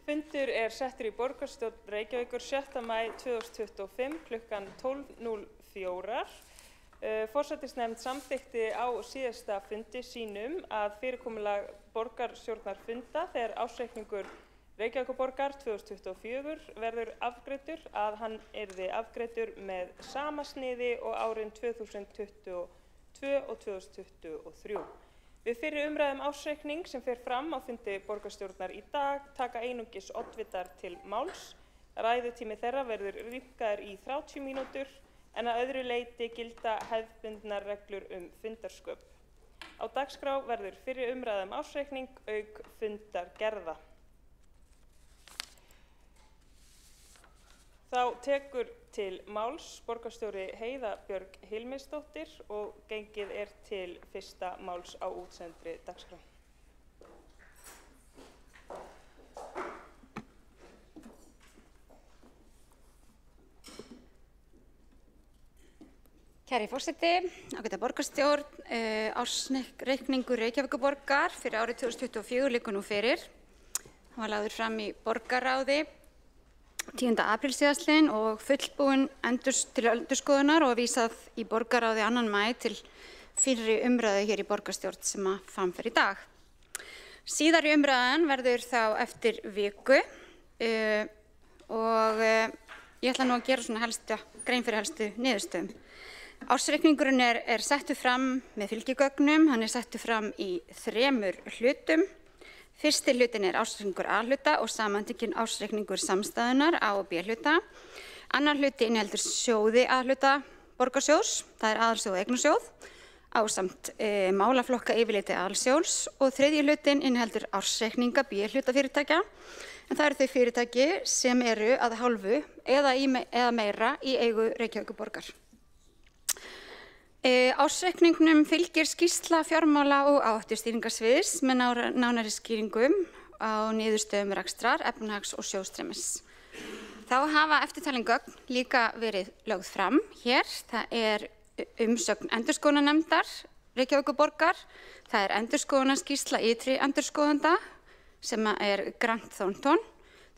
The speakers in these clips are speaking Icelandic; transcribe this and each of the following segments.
Fundur settur í borgarstjórn Reykjavíkur 7. maí 2025 klukkan 12:04. Forsætisnefnd samþykkti á síðasta fundi sínum að fyrirkomulag borgarstjórnarfunda þegar ársreikningur Reykjavíkurborgar 2024 verður afgreiddur að hann yrði afgreiddur með sama sniði og árin 2022 og 2023. Við fyrri umræðum ársreikning sem fer fram á fundi borgarstjórnar í dag taka einungis oddvitar til máls. Ræðutími þeirra verður rýmkaður í 30 mínútur en að öðru leyti gilda hefðbundnar reglur fundarsköp. Á dagskrá verður fyrri umræðum ársreikning auk fundargerða. Þá tekur til máls borgarstjóri Heiða Björg Hilmisdóttir og gengið til fyrsta máls á útsendri dagskrá. Kæri forseti, ágæta borgarstjórn, ársreikningur Reykjavíkurborgar fyrir árið 2024 liggur nú fyrir. Hann var lagður fram í borgarráði 10. apríl síðastliðinn og fullbúinn til endurskoðunar og vísað í borgarráði 2. maí til fyrri umræðu hér í borgarstjórn sem að framfer í dag. Síðari umræðan verður þá eftir viku og ég ætla nú að gera svona grein fyrir helstu niðurstöðum. Ársreikningurinn settur fram með fylgigögnum, hann settur fram í 3 hlutum. Fyrsti hlutin ársreikningur A-hluta og samantekinn ársreikningur samstæðunar A- og B-hluta. Annar hluti inniheldur sjóði A-hluta borgarsjóðs, það aðalsjóð og eignasjóð, ásamt málaflokka yfirliti aðalsjóðs og þriðji hlutin inniheldur ársreikninga B-hluta fyrirtækja, en það eru þau fyrirtæki sem eru að hálfu eða meira í eigu Reykjavíkurborgar. Ársreikningnum fylgir skýrsla fjármála- og áhættustýringarsviðs með nánari skýringum á niðurstöðum rekstrar, efnahags- og sjóðstreymis. Þá hafa eftirtalin gögn líka verið lögð fram hér. Það umsögn endurskoðunarnefndar Reykjavíkurborgar, það endurskoðunarskýrsla ytri endurskoðanda sem Grant Thornton,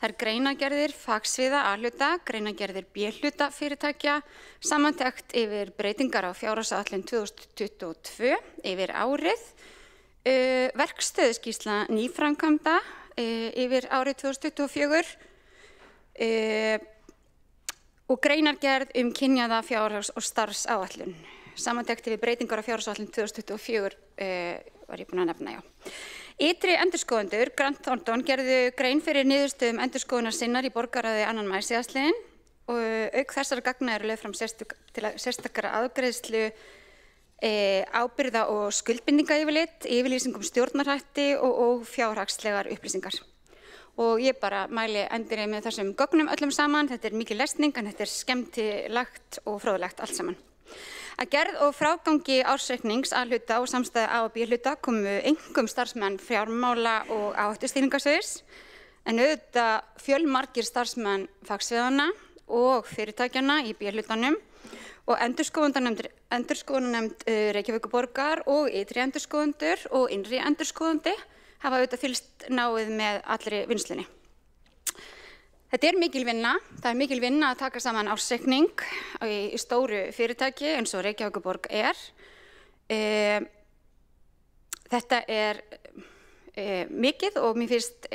það greinagerðir fagsviða A-hluta, greinagerðir B-hluta fyrirtækja, samantekt yfir breytingar á fjárhagsáætlun 2022 yfir árið, verkstöðuskýrsla nýframkvæmda yfir árið 2024 og greinargerð kynjaða fjárhags- og starfsáætlun. Samantekt yfir breytingar á fjárhagsáætlun 2024 var ég búin að nefna, já. Ytri endurskoðendur, Grant Thornton, gerðu grein fyrir niðurstöðum endurskoðunar sinnar í borgarráði 2. maí síðastliðinn og auk þessara gagna lögð fram sérstakara afgreiðslu ábyrgða- og skuldbindingayfirlit, yfirlýsingum stjórnarhætti og fjárhagslegar upplýsingar. Og ég bara mæli endilega með þessum gögnum öllum saman. Þetta mikil lesning en þetta skemmtilegt og fróðlegt allt saman. Að gerð og frágangi ársreiknings A-hluta og samstæðu A- og B-hluta komu einkum starfsmenn fjármála- og áhættustýringarsviðs, en auðvitað fjölmargir starfsmenn fagsviðanna og fyrirtækjanna í B-hlutanum og endurskoðunarnefnd Reykjavíkurborgar og ytri endurskoðendur og innri endurskoðandi hafa auðvitað fylgst náið með allri vinnslunni. Þetta mikil vinna. Það mikil vinna að taka saman ársreikning í stóru fyrirtæki eins og Reykjavíkurborg Þetta mikið og mér finnst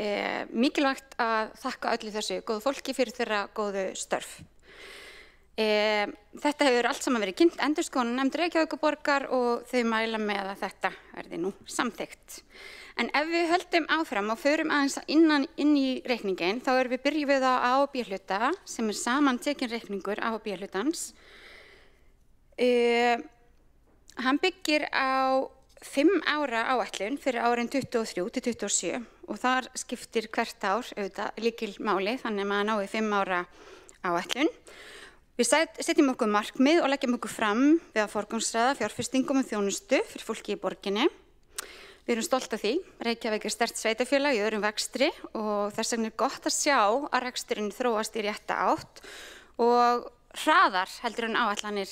mikilvægt að þakka öllu þessu góðu fólki fyrir þeirra góðu störf. Þetta hefur allt saman verið kynnt endurskoðunarnefnd Reykjavíkurborgar og þau mæla með að þetta verði nú samþykkt. En ef við höldum áfram og förum aðeins inn í reikningin, þá byrjum við á A- og B-hluta sem samantekinn reikningur A- og B-hlutans. Hann byggir á 5 ára áætlun fyrir árin 23 til 27 og þar skiptir hvert ár auðvitað lykilmáli, þannig að maður nái 5 ára áætlun. Við setjum okkur markmið og leggjum okkur fram við að forgangsraða fjárfestingum og þjónustu fyrir fólki í borginni. Við erum stolt af því. Reykjavík sterkt sveitarfélag í öðrum vexti og þess vegna gott að sjá að reksturinn þróast í rétta átt og hraðar heldur en áætlanir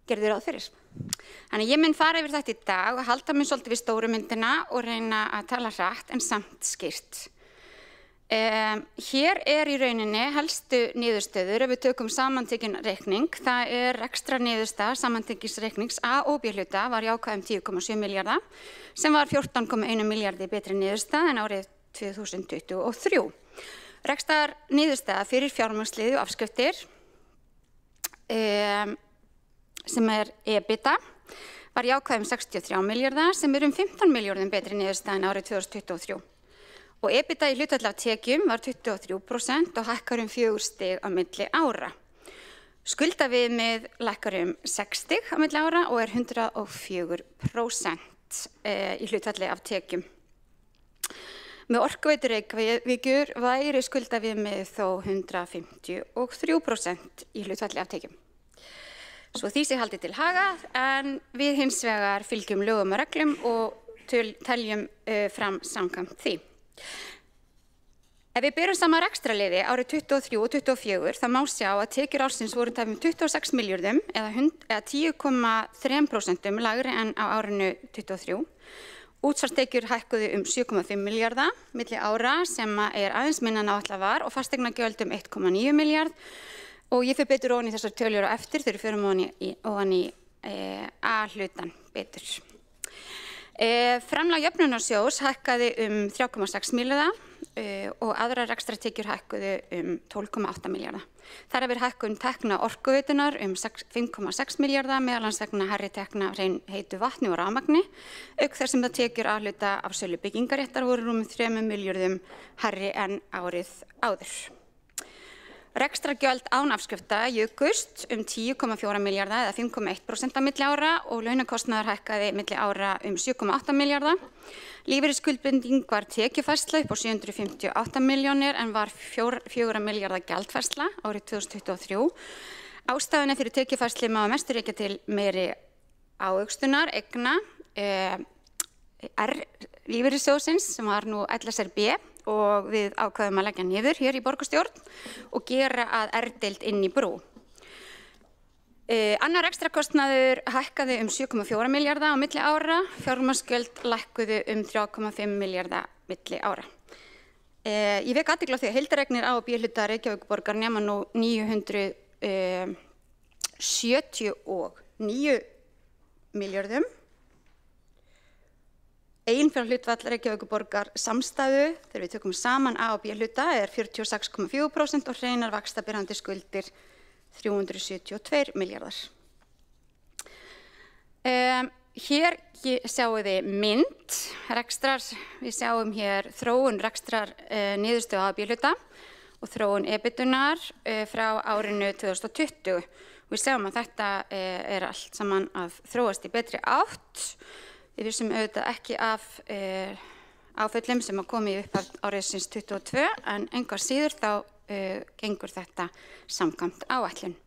gerðu ráð fyrir. Þannig ég mun fara yfir þetta í dag og halda mig svolítið við stóru myndina og reyna að tala hratt en samt skýrt. Hér í rauninni helstu niðurstöður ef við tökum samantekinn reikning. Það ekstra niðurstaða samantekins reiknings A og B-hluta var jákvæð 10,7 milljarða sem var 14,1 milljarði betri niðurstaða en árið 2023. Rekstrar niðurstaða fyrir fjármagnsliði og afskriftir sem EBITDA var jákvæð 63 milljarða sem 15 milljörðum betri niðurstaða en árið 2023. Og EBITDA í hlutfalli af tekjum var 23% og hækkar 4 stig á milli ára. Skuldaviðmið lækkar 6 stig á milli ára og 104% í hlutfalli af tekjum. Með Orkuveitu Reykjavíkur væri skuldaviðmið þó 153% í hlutfalli af tekjum. Svo því sé haldið til haga en við hins vegar fylgjum lögum og reglum og teljum fram samkvæmt því. Ef við berum saman rekstrarliði árið 23 og 24 þá má sjá að tekjur ársins voru tæpum 26 milljörðum eða 10,3% lægri en á árinu 23. Útsvarstekjur hækkuðu 7,5 milljarða milli ára sem aðeins minna en áætlað var og fasteignagjöld 1,9 milljarð og ég fer betur ofan í þessar tölur á eftir þegar við förum ofan í A-hlutan betur. Framlag jöfnunarsjóðs hækkaði 3,6 milljarða og aðrar rekstrartekjur hækkuðu 12,8 milljarða. Þar hefur hækkun tekna Orkuveitunnar 5,6 milljarða meðal annars vegna hærri tekna heitu vatni og rafmagni, auk þess sem það tekjur A-hluta af sölu byggingaréttar voru rúmum 3 milljörðum hærri en árið áður. Rekstrargjöld án afskrifta jukust 10,4 milljarða eða 5,1% á milli ára og launakostnaður hækkaði milli ára 7,8 milljarða. Lífeyrisskuldbinding var tekjufærsla upp á 758 milljónir en var 4 milljarða gjaldfærsla árið 2023. Ástæðuna fyrir tekjufærslu má að mestu rekja til meiri ávöxtunar eigna lífeyrissjóðsins sem var nú LSRB og við ákveðum að leggja niður hér í borgarstjórn og gera að R-deild inn í brú. Annar rekstrarkostnaður hækkaði 7,4 milljarða á milli ára, fjármagnsgjöld lækkuðu 3,5 milljarða milli ára. Ég vek athygli á því að heildareignir A og B-hluta Reykjavíkurborgar nema nú 979 milljörðum. Eiginfjárhlutfall Reykjavíkurborgar samstæðu þegar við tökum saman A og B-hluta 46,4% og hreinar vaxtabyrjandi skuldir 372 milljarðar. Hér sjáum við mynd rekstrar, við sjáum hér þróun rekstrar niðurstöðu A og B-hluta og þróun EBITDA-nar frá árinu 2020. Við sjáum að þetta allt saman að þróast í betri átt. Við vissum auðvitað ekki af áföllum sem komi upp áriðsins 22 en engar síður þá gengur þetta samkvæmt áætlun.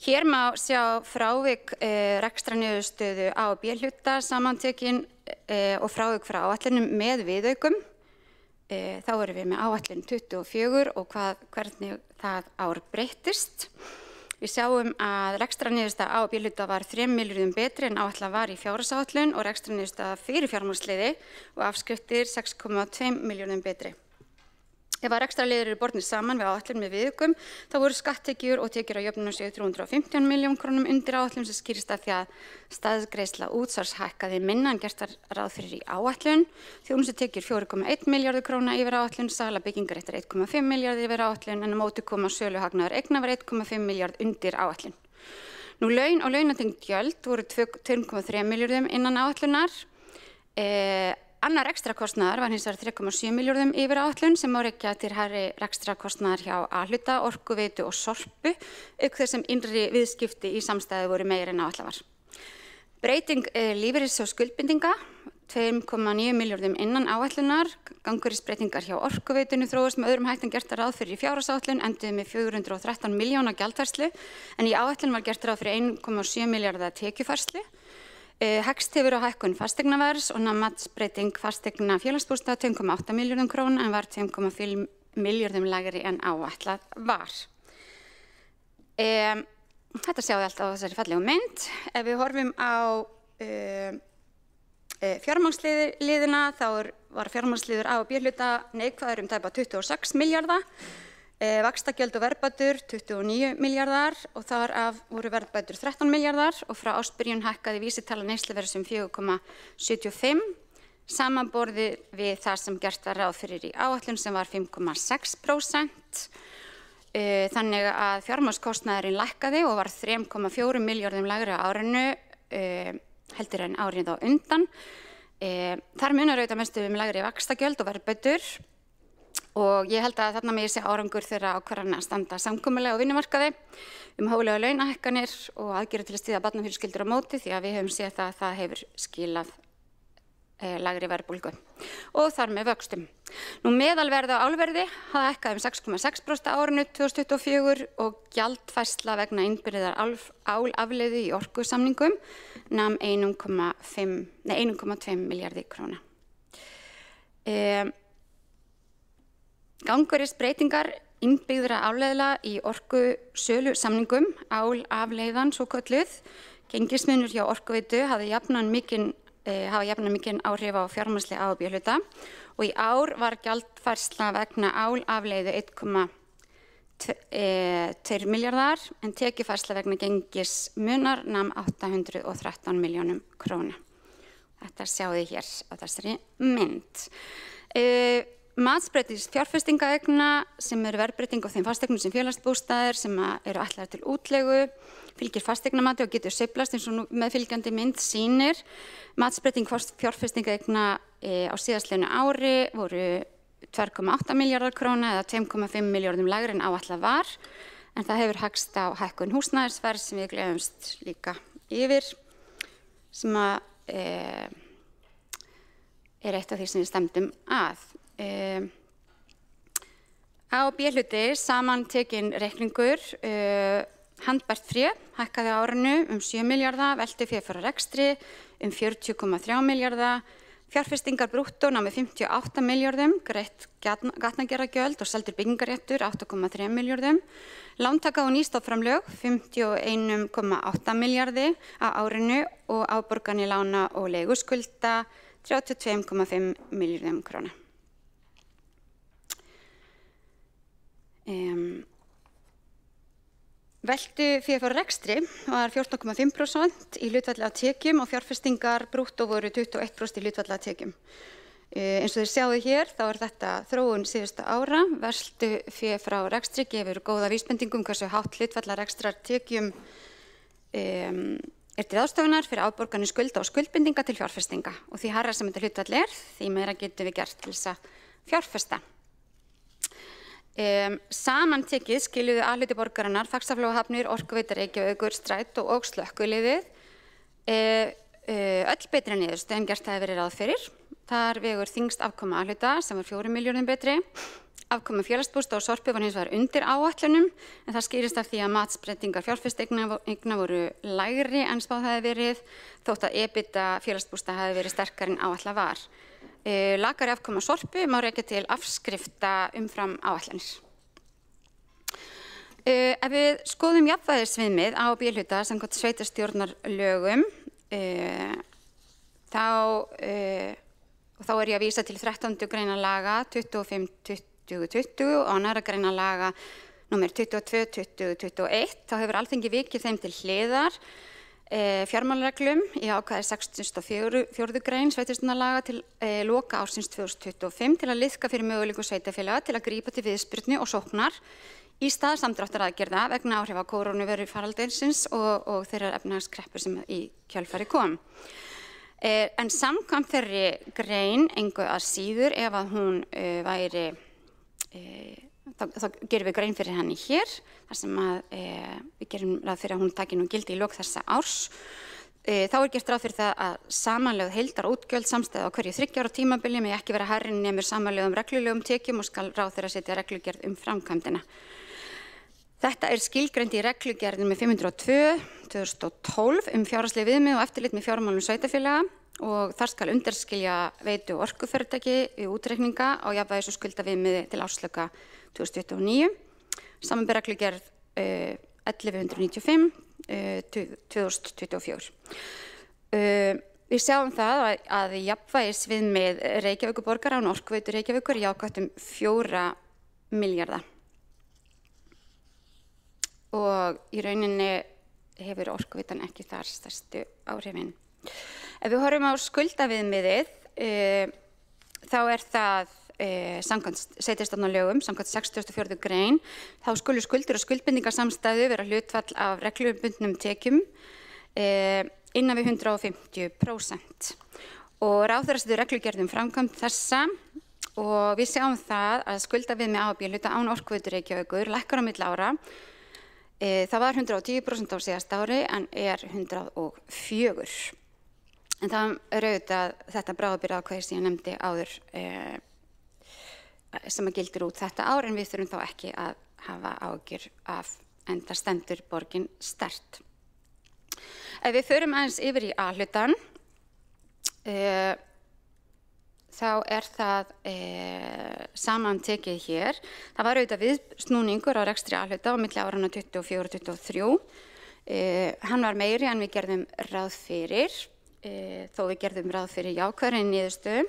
Hér má sjá frávik rekstrarniðurstöðu A og B-hluta samantekin og frávik frá áætlunum með viðaukum. Þá erum við með áætlun 24 og hvernig það ár breyttist. Við sjáum að rekstrarniðurstaða A og B-hluta var 3 milljörðum betri en áætlað var í fjárhagsáætlun og rekstrarniðurstaða fyrir fjármagnsliði og afskriftir 6,2 milljörðum betri. Ef að rekstrarliðir eru bornir saman við áætlun með viðaukum, þá voru skatttekjur og tekjur á jöfnunarsjóði 315 milljón krónum undir áætlun sem skýrist af því að staðgreiðsla útsvars hækkaði minna en gert var ráð fyrir í áætlun. Þjónustutekjur 4,1 milljarður króna yfir áætlun, sala byggingaréttar 1,5 milljarður yfir áætlun en á móti koma söluhagnaður eigna var 1,5 milljarð undir áætlun. Nú laun og launatengd gjöld voru 2,3 milljörðum innan áætlunar. Annar rekstrakostnaður var hins vegar 3,7 milljörðum yfir áætlun sem má rekja til hærri rekstrakostnaðar hjá A-hluta, Orkuveitu og Sorpu, auk þess sem innri viðskipti í samstæðu voru meira en áætlað var. Breyting lífeyrissjóðsskuldbindinga 2,9 milljörðum innan áætlunar, gangurisbreytingar hjá Orkuveitunni þróast með öðrum hætti en gert ráð fyrir í fjárhagsáætlun, enduðu með 413 milljóna gjaldfærslu en í áætlun var gert ráð fyrir 1,7 milljarða tekjufærslu. Hækst hefur á hækkun fasteignaverðs og matsbreyting fasteigna félagsbústaða 2,8 milljörðum króna en var 2,5 milljörðum lægri en áætlað var. Þetta sjáum við allt á þessari fallegu mynd. Ef við horfum á fjármagnsliðina þá var fjármagnsliður A- og B-hluta neikvæður tæpa 26 milljarða, vaxtagjöld og verðbætur 29 milljarðar og þar af voru verðbætur 13 milljarðar og frá ársbyrjun hækkaði vísitala neysluverðs 4,75 samanborðið við það sem gert var ráð fyrir í áætlun sem var 5,6%. Þannig að fjármagnskostnaðurinn lækkaði og var 3,4 milljörðum lægri á árinu heldur en árið á undan. Þar munar auðvitað mestu lægri vaxtagjöld og verðbætur og ég held að þarna megi sé árangur þeirra ákvarðana að standa samkomulega á vinnumarkaði hóflega launahækkanir og aðgerðir til að styðja barnafjölskyldur á móti því að við höfum séð að það hefur skilað lægri verðbólgu og þar með vöxtum. Meðalverð á álverði hafði hækkað 6,6% á árinu 2024 og gjaldfærsla vegna innbyrðar álafleiðu í orkusamningum nam 1,2 milljarði króna. Gangverðisbreytingar innbyggðra áleiðla í orkusölu samningum álafleiðan svo kölluð. Gengismunur hjá Orkuveitu hafa jafnan mikinn áhrif á fjármagnslegt A- og B-hluta og í ár var gjaldfærsla vegna álafleiðu 1,2 milljarðar en tekjufærsla vegna gengismunar nam 813 milljónum króna. Þetta sjáið þið hér á þessari mynd. Matsbreytist fjárfestingaeigna sem eru verðbreyting á þeim fasteignum sem félagsbústaðir sem eru ætlaðar til útleigu fylgir fasteignamati og getur sveiflast eins og meðfylgjandi mynd sýnir. Matsbreyting fjárfestingaeigna á síðastliðnu ári voru 2,8 milljarðar króna eða 2,5 milljörðum lægri en áætlað var en það hefur hækst á hækkun húsnæðisverðs sem við gleðumst líka yfir sem er eitt af því sem við stefndum að. A- og B-hluti samantekinn reikningur handbært fé hækkaði á árinu 7 milljarða, veltufé frá rekstri 40,3 milljarða, fjárfestingar brúttó námu 58 milljörðum, greitt gatnagerðargjöld og seldur byggingaréttur 8,3 milljörðum, lántaka og nýstofnframlög 51,8 milljarði á árinu og afborganir lána og leiguskulda 32,5 milljörðum króna. Veltufé frá rekstri var 14,5% í hlutfalli af tekjum og fjárfestingar brúttó voru 21% í hlutfalli af tekjum. Eins og þið sjáðu hér þá þetta þróun síðustu ára. Veltufé frá rekstri gefur góða vísbendingum hversu hátt hlutfall af rekstrartekjum til ráðstöfunar fyrir afborganir skulda og skuldbindinga til fjárfestinga og því hærra sem þetta hlutfall því meira getum við gert til þess að fjárfesta. Samantekið skiluðu A-hluti borgarinnar, Faxaflóahafnir, Orkuveita Reykjavíkur, Strætó og slökkviliðið öll betri niðurstöðu en gert hafi verið ráð fyrir. Þar vegur þyngst afkoma A-hluta sem var 4 milljörðum betri. Afkoma félagsbústa og Sorpu var hins vegar undir áætlunum en það skýrist af því að matsbreytingar fjárfestinga voru lægri en spáð hafi verið þótt að EBITDA félagsbústa hafi verið sterkari en áætlað var. Lakari afkoma Sorpu má rekja til afskrifta umfram áætlanir. Ef við skoðum jafnvægisviðmið A- og B-hluta samkvæmt sveitarstjórnarlögum þá ég að vísa til 13. greina laga 25/2020 og annarra greina laga nr. 22/2021. Þá hefur Alþingi vikið þeim til hliðar fjármálareglum í ákvæði 64. grein sveitarstjórnarlaga til loka ársins 2025 til að liðka fyrir möguleikum sveitarfélaga til að grípa til viðspyrnu og sóknar í stað samdráttaraðgerða vegna áhrifa kórónuveirufaraldursins og þeirrar efnahagskreppu sem í kjölfari kom. En samkvæmt þeirri grein engu að síður ef að hún væri þá gerum við grein fyrir henni hér þar sem að við gerum ráð fyrir að hún taki nú gildi í lok þessa árs. Þá gert ráð fyrir það að samanlögð heildarútgjöld samstæða á hverju 3 ára tímabili með ekki vera hærri en nemur samanlögðum reglulegum tekjum og skal ráðherra setja reglugerð framkvæmdina. Þetta skilgreint í reglugerð nr. 502/2012 fjárhagsleg viðmið og eftirlit með fjármálum sveitarfélaga og þar skal undanskilja veitu og orkufyrirtæki við útreikninga á jafnvægis- og skuldaviðmiði til ársloka 2029. Samanber reglugerð 1195/2024. Við sjáum það að jafnvægisviðmið Reykjavíkurborgar án Orkuveitu Reykjavíkur jákvætt 4 milljarða. Og í rauninni hefur Orkuveitan ekki þar stærstu áhrifin. Ef við horfum á skuldaviðmiðið, þá það samkvæmt sveitarstjórnarlögum, samkvæmt 64. grein, þá skulu skuldir og skuldbindingarsamstæðu vera hlutfall af reglubundnum tekjum innan við 150%. Og ráðherra setur reglugerð framkvæmd þessa og við sjáum það að skuldaviðmið A og B hluta án Orkuveitu Reykjavíkur lækkar á milli ára. Það var 110% á síðasta ári en 104%. En það auðvitað þetta bráðabirgðaákvæði sem ég nefndi áður sem gildir út þetta ár en við þurfum þá ekki að hafa áhyggjur af enda stendur borgin sterkt. Ef við förum aðeins yfir í A-hlutann, þá það samantekið hér. Það var auðvitað viðsnúningur á rekstri A-hluta á milli áranna 24-23. Hann var meiri en við gerðum ráð fyrir, þó við gerðum ráð fyrir jákvæðri niðurstöðu.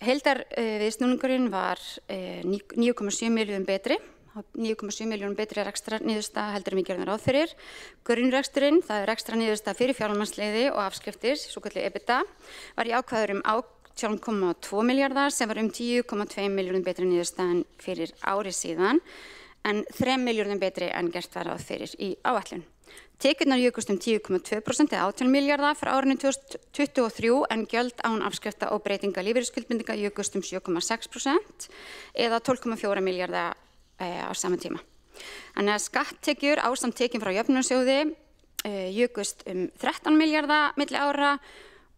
Heildarviðsnúningurinn var 9,7 milljón betri. 9,7 miljónum betri rekstrar niðurstaða heldur en við gerðum ráð fyrir. Grunnreksturinn, það rekstrar niðurstaða fyrir fjármagnsliði og afskriftir, svokölluð EBITDA, var jákvæður 18,2 milljarðar sem var 10,2 miljónum betri niðurstaða en fyrir ári síðan, en 3 miljónum betri en gert var ráð fyrir í áætlun. Tekjurnar jukust 10,2% eða 18 milljarða frá árinu 2023 en gjöld án afskrifta og breytinga lífeyrisskuldbindinga jukust 7,6% eða 12,4 milljarða á sama tíma. Þannig að skatttekjur ásamt tekjum frá jöfnunarsjóði jukust 13 milljarða milli ára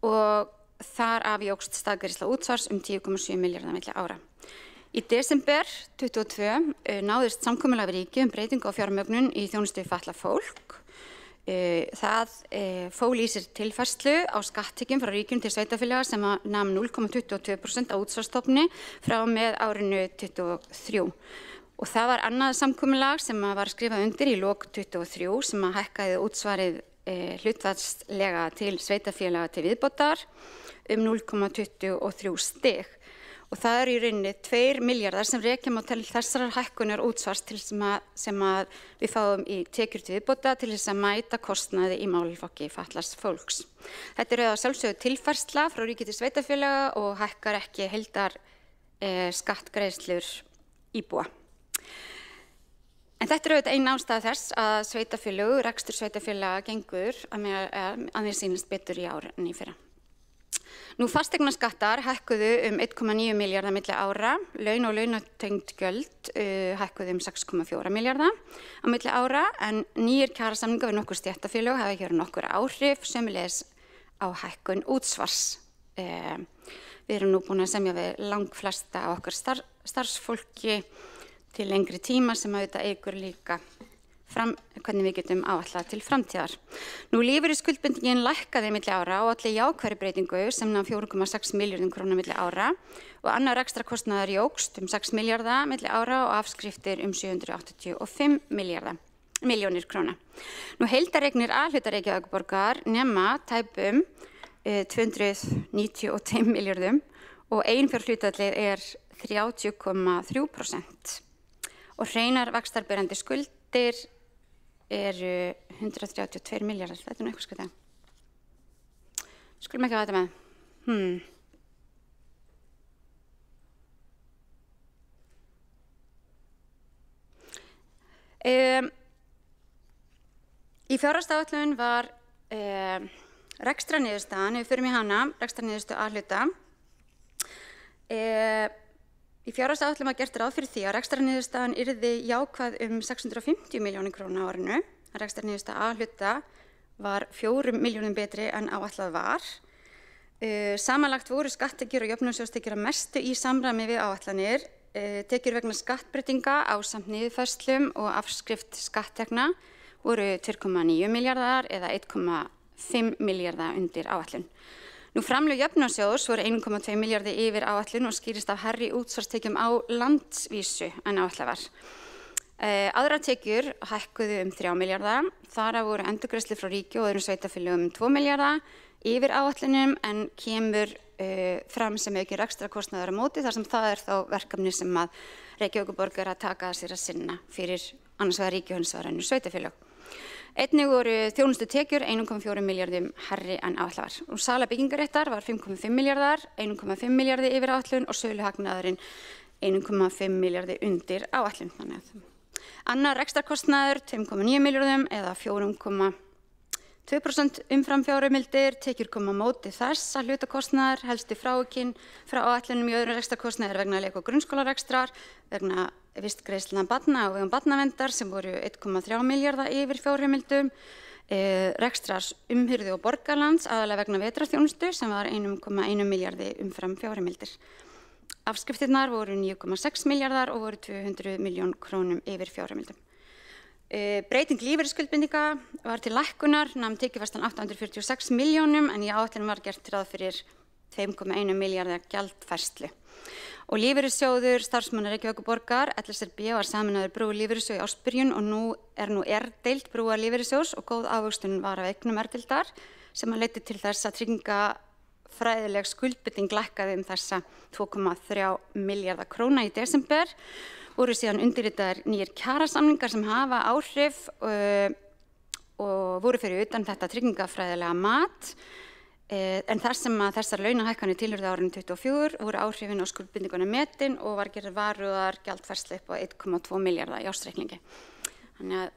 og þar af jókst staðgreiðsla útsvars 10,7 milljarða milli ára. Í desember 2022 náðist samkomulag við ríkið breytingu á fjármögnun í þjónustu við fatlað fólk. Það fól í sér tilfærslu á skatttekjum frá ríkjum til sveitarfélaga sem nam 0,22% á útsvarsstofni frá með árinu 2023. Og það var annað samkomulag sem var skrifað undir í lok 2023 sem hækkaði útsvarið hlutfallslega til sveitarfélaga til viðbótar 0,23 stig. Og það í rauninni 2 milljarðar sem rekja má til þessarar hækkunar útsvars sem við fáum í tekjur til viðbóta til þess að mæta kostnaði í málaflokki fatlaðs fólks. Þetta auðvitað sjálfsögðu tilfærsla frá ríki til sveitarfélaga og hækkar ekki heildar skattgreiðslur íbúa. En þetta auðvitað ein ástæða þess að rekstur sveitarfélaga gengur að mér sýnist betur í ár en í fyrra. Nú fasteignaskattar hækkuðu 1,9 milljarða milli ára, laun og launatengd gjöld hækkuðu 6,4 milljarða á milli ára en nýir kjarasamningar við nokkur stéttarfélög hafa hér nokkur áhrif sömuleiðis á hækkun útsvars. Við erum nú búin að semja við langflesta á okkar starfsfólki til lengri tíma sem auðvitað eykur líka hvernig við getum áætlað til framtíðar. Nú lífeyrisskuldbindingin lækkaði milli ára og allir jákvæðri breytingu sem nam 4,6 milljörðum króna milli ára og annar rekstrakostnaður jókst 6 milljarða milli ára og afskriftir 785 milljónir króna. Nú heildareignir A-hluta Reykjavíkurborgar nema tæpum 292 milljörðum og eiginfjárhlutfallið 30,3% og hreinar vaxtaberandi skuldir eru 132 milljarðar. Þetta nú eitthvað skrifað. Skulum ekki hafa þetta með. Í fjárhagsáætlun var rekstrarniðurstaðan, ef við förum í hana, rekstrarniðurstöðu A-hluta. Í fjárhagsáætlun var gert ráð fyrir því að rekstrarniðurstaðan yrði jákvæð 650 milljónir króna á árinu. Rekstrarniðurstaða A-hluta var 4 milljónum betri en áætlað var. Samanlagt voru skatttekjur og jöfnunarsjóðstekjur að mestu í samræmi við áætlanir. Tekjur vegna skattbreytinga ásamt niðurfærslum og afskrift skatttekna voru 2,9 milljarðar eða 1,5 milljarða undir áætlun. Nú framlög jöfnunarsjóðs voru 1,2 milljarði yfir áætlun og skýrist af hærri útsvarstekjum á landsvísu en áætlað var. Aðrar tekjur hækkuðu 3 milljarða. Þar af voru endurgreiðslur frá ríki og öðrum sveitarfélögum 2 milljarða yfir áætlunum en kemur fram sem aukin rekstrarkostnaður á móti þar sem það þá verkefni sem að Reykjavíkurborg að taka að sér að sinna fyrir annars vegar ríki og hins vegar önnur sveitarfélög. Einnig voru þjónustutekjur 1,4 milljörðum hærri en áætlað var. Og sala byggingaréttar var 5,5 milljarðar, 1,5 milljarði yfir áætlun og söluhagnaðurinn 1,5 milljarði undir áætlun. Annar rekstrarkostnaður 2,9 milljörðum eða 4,2% umfram fjárheimildir, tekjur koma á móti þess að hlutakostnaðar, helstu frávikinn frá áætlunum í öðrum rekstrarkostnaðir vegna leik- og grunnskólarekstrar, vegna vistgreiðslna barna og vegum barnaverndar sem voru 1,3 milljarða yfir fjárheimildum, rekstrar umhirðu og borgarlands aðalega vegna vetrarþjónustu sem var 1,1 milljarði umfram fjárheimildir. Afskriftirnar voru 9,6 milljarðar og voru 200 milljón krónum yfir fjárheimildum. Breyting lífeyrisskuldbindinga var til lækkunar, nam tekjufærslan 846 milljónum en í áætlunum var gert ráð fyrir 2,1 milljarða gjaldfærslu. Og lífeyrissjóður starfsmanna Reykjavíkurborgar, LSRB, var sameinaður brú lífeyrissjóð í ársbyrjun og nú er deild brúar lífeyrissjóðs og góð ávöxtun var af eignum R-deildar sem leiddi til þess að tryggingafræðileg skuldbinding lækkaði þessa 2,3 milljarða króna í desember. Voru síðan undirritaðir nýjir kjarasamningar sem hafa áhrif og voru fyrir utan þetta tryggingafræðilega mat. En þar sem að þessar launahækkanir tilhörðu árinu 2024 voru áhrifin á skuldbindinguna metin og var gerð varúðar gjaldfærsla upp á 1,2 milljarða í ársreikningi. Þannig að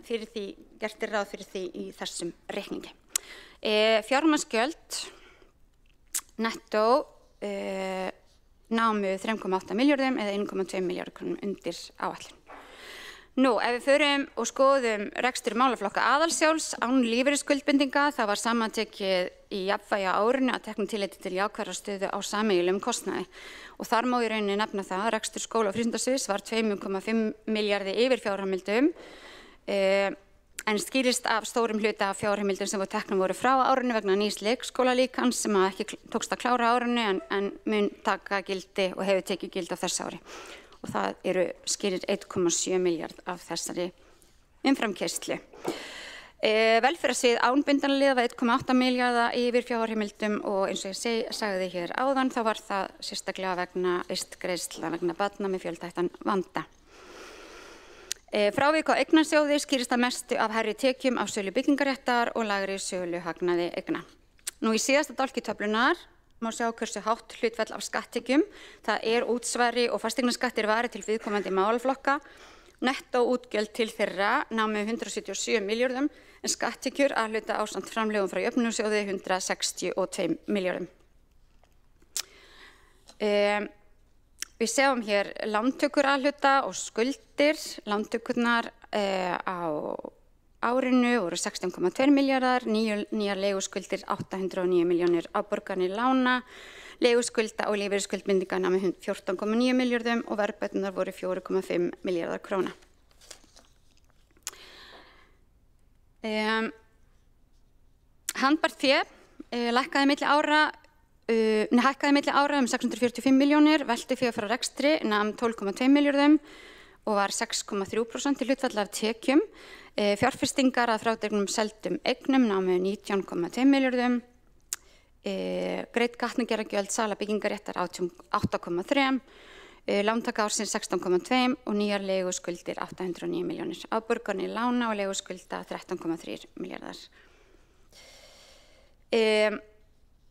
gert ráð fyrir því í þessum reikningi. Fjármagnsgjöld nettó námu 3,8 milljörðum eða 1,2 milljarðar krónum undir áætlun. Nú, ef við förum og skoðum rekstur málaflokka aðalsjáls án lífeyrisskuldbindinga, það var samantekið í jafnvægi á árinu að teknu tilliti til jákvæðrar stöðu á sameiginlegum kostnaði. Og þar má í rauninni nefna það að rekstur skóla- og frístundasviðs var 2,5 milljarði yfir fjárheimildum en skýrist af stórum hluta af fjárheimildum sem teknum voru frá árinu vegna nýs leikskólalíkans sem ekki tókst að klára árinu en mun taka gildi og hefur tekið gildi á þessu ári. Og það skýrir 1,7 milljarð af þessari umframkeyrslu. Velferðarsvið án bindinarliða var 1,8 milljarða yfir fjárheimildum og eins og ég sagði hér áðan þá var það sérstaklega vegna vistgreiðslna vegna barna með fjölþættan vanda. Frávik á eignarsjóði skýrist að mestu af hærri tekjum af sölu byggingaréttar og lægri söluhagnaði eigna. Nú í síðasta dálki töflunar má sjá hversu hátt hlutfall af skatttekjum. Það útsvari og fasteignaskattir varið til viðkomandi málaflokka. Nettó útgjöld til þeirra námu 177 milljörðum en skatttekjur að hluta ásamt framlögum frá jöfnunarsjóði 162 milljörðum. Við sjáum hér lántökur að hluta og skuldir. Lántökurnar á árinu voru 16,2 milljarðar, nýjar leiguskuldir 809 milljónir, afborganir lána, leiguskulda og lífeyrisskuldbindinga námu 14,9 milljörðum og verðbæturnar voru 4,5 milljarðar króna. Handbært fé hækkaði milli ára 645 milljónir, veltufé frá rekstri nam 12,2 milljörðum og var 6,3% til hlutfall af tekjum. Fjárfestingar að frádregnum seldum eignum námu 19,2 milljörðum, greidd gatnagerðargjöld sala byggingaréttar 8,3, lántaka ársins 16,2 og nýjar leiguskuldir 809 milljónir, afborganir lána og leiguskulda 13,3 milljarðar.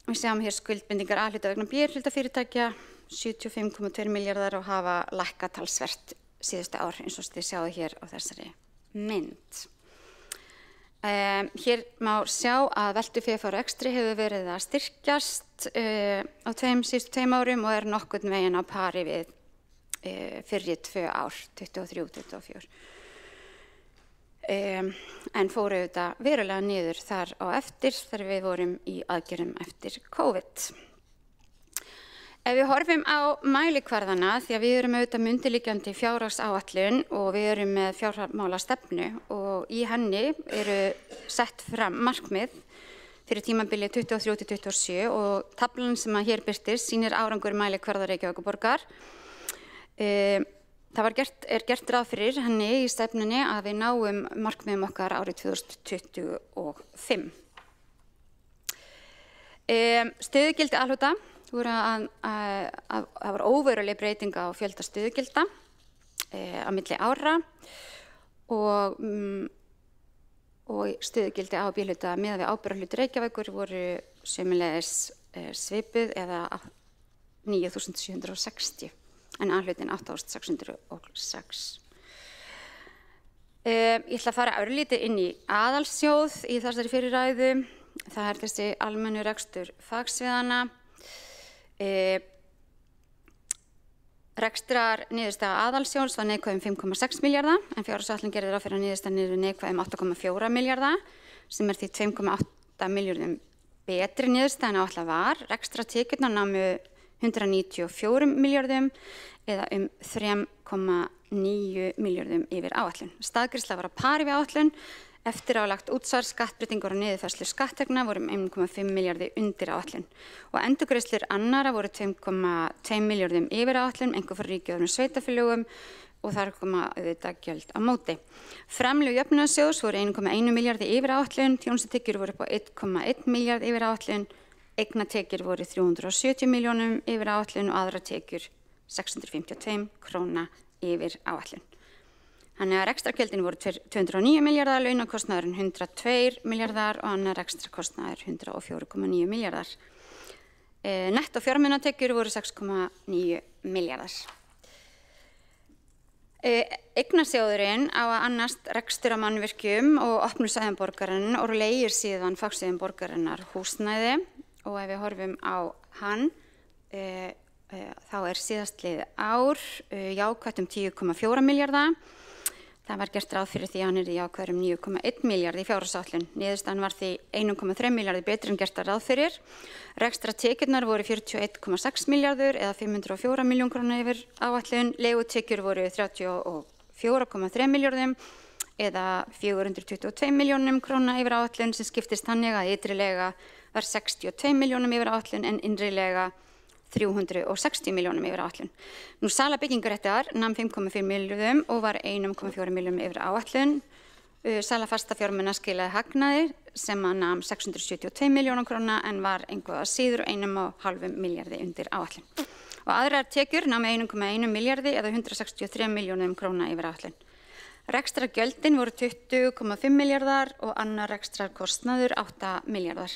Við sjáum hér skuldbindingar A-hluta vegna B-hlutafyrirtækja 75,2 milljarðar og hafa lækkað talsvert síðustu ár eins og þið sjáðu hér á þessari mynd. Hér má sjá að veltufé frá rekstri hefur verið að styrkjast á síðustu 2 árum og nokkurn veginn á pari við fyrri 2 ár, 23-24. En fóru auðvitað verulega niður þar á eftir þegar við vorum í aðgerðum eftir COVID. Ef við horfum á mælikvarðana, því að við erum auðvitað undirliggjandi fjárhagsáætlun og við erum með fjármálastefnu og í henni sett fram markmið fyrir tímabilið 23-27 og taflan sem hér birtist sýnir árangur mælikvarða Reykjavíkurborgar. það gert ráð fyrir henni í stefnunni að við náum markmiðum okkar árið 2025. Stöðugildi A-hluta voru það var óveruleg breytinga á fjölda stöðugilda á milli ára og stöðugildi A- og B-hluta miðað við ábyrgðarhluta Reykjavíkur voru sömuleiðis svipuð eða 9.760 en A-hlutin 8.606. Ég ætla að fara örlítið inn í aðalsjóð í þessari fyrirræðu. Það er þessi almennu rekstur fagsviðanna. Rekstrar niðurstaða aðalsjóðs var neikvæð 5,6 milljarða en fjárhagsáætlun gerir ráð fyrir að niðurstaðan niður neikvæð 8,4 milljarða sem er því 2,8 milljörðum betri niðurstaða en áætlað var. Rekstrartekjurnar námu 194 milljörðum eða 3,9 milljörðum yfir áætlun. Staðgreiðsla var að pari við áætlun. Eftir álagt útsvar, skattbreytingar og niðurfærslu skatttekna voru 1,5 milljarði undir áætlun og endurgreiðslur annarra voru 2,2 milljörðum yfir áætlun, einhver fyrir ríki og öðrum sveitarfélögum og þar koma auðvitað gjöld á móti. Framlög jöfnunarsjóðs voru 1,1 milljarði yfir áætlun, þjónustutekjur voru upp á 1,1 milljarð yfir áætlun, eignatekjur voru 370 milljónum yfir áætlun og aðrar tekjur 652 króna yfir áætlun. Þannig að rekstrargjöldin voru 209 milljarðar, launakostnaðurinn 102 milljarðar og annar rekstrarkostnaður 104,9 milljarðar. Netto fjármunatekjur voru 6,9 milljarðar. Eignasjóðurinn á að annast rekstur á mannvirkjum og opnur svæðum borgarinn og leigir síðan fagsviðum borgarinnar húsnæði og ef við horfum á hann þá er síðastlið ár jákvætt 10,4 milljarða. Það var gert ráð fyrir því að hann er í jákvæður 9,1 milljarð í fjárhagsáætlun. Niðurstaðan var því 1,3 milljarði betri en gert ráð fyrir. Rekstrartekjurnar voru 41,6 milljarður eða 504 milljón króna yfir áætlun. Leigutekjur voru 34,3 milljörðum eða 422 milljónum króna yfir áætlun sem skiptist þannig að ytri lega var 62 milljónum yfir áætlun en innri lega 360 milljónum yfir áætlun. Nú sala byggingaréttar nam 5,4 milljörðum og var 1,4 milljörðum yfir áætlun. Sala fasta fjármuna skilaði hagnaði sem að nam 672 milljónum króna en var einhvað síður 1,5 milljarði undir áætlun. Og aðrar tekjur nam 1,1 milljarði eða 163 milljónum króna yfir áætlun. Rekstrargjöldin voru 20,5 milljarðar og annar rekstrarkostnaður 8 milljarðar.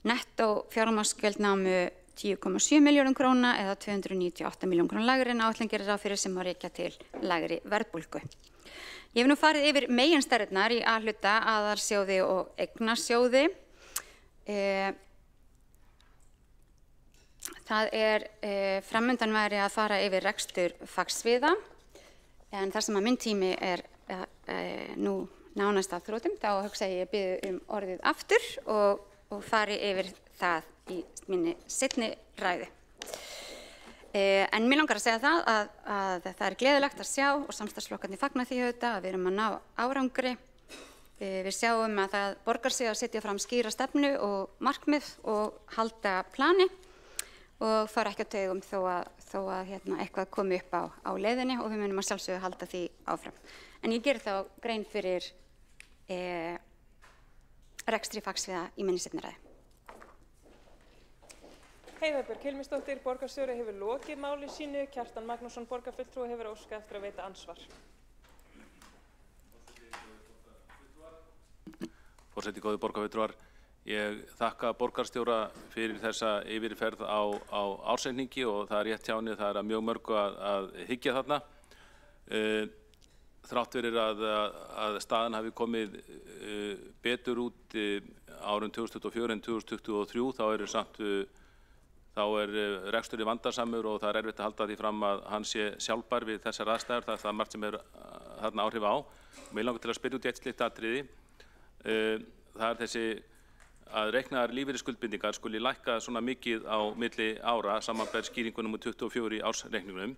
Nettó fjármagnsgjöld námu 10,7 milljörðum króna eða 298 milljón króna lægri en áætlun gerir ráð fyrir sem að rekja til lægri verðbólgu. Ég hef nú farið yfir meginstærðirnar í A-hluta, aðalsjóði og eignasjóði. Það framundan væri að fara yfir rekstur fagsviða en þar sem að minn tími er nú nánast að þrotum þá hugsa ég biðja orðið aftur og fari yfir það í minni seinni ræðu. En mér langar að segja það að það er gleðilegt að sjá og samstarfsflokkarnir fagna því auðvitað að við erum að ná árangri. Við sjáum að það borgar sig að setja fram skýra stefnu og markmið og halda plani og fara ekki á taugum þó að eitthvað komi upp á leiðinni og við munum að sjálfsögðu halda því áfram. En ég geri þá grein fyrir rekstri fagsviða í minni seinni ræðu. Heiða Björg Hilmisdóttir, borgarstjóri, hefur lokið máli sínu. Kjartan Magnússon, borgarfulltrúi, hefur óskað eftir að veita ansvar. Forseti, góðir borgarfulltrúar, ég þakka borgarstjóra fyrir þessa yfirferð á ársreikningi og það er rétt hjá henni, það er að mjög mörgu að hyggja þarna. Þrátt fyrir að staðan hafi komið betur út árin 2024 en 2023, þá er reksturinn vandasamur og það er erfitt að halda því fram að hann sé sjálfbær við þessar aðstæður. Það er margt sem er þarna áhrif á. Mig langar til að spyrja út í eitt slíkt atriði. Það er þessi að reiknaðar lífeyrisskuldbindingar skuli lækka svona mikið á milli ára samanber skýringu nr. 24 í ársreikningnum.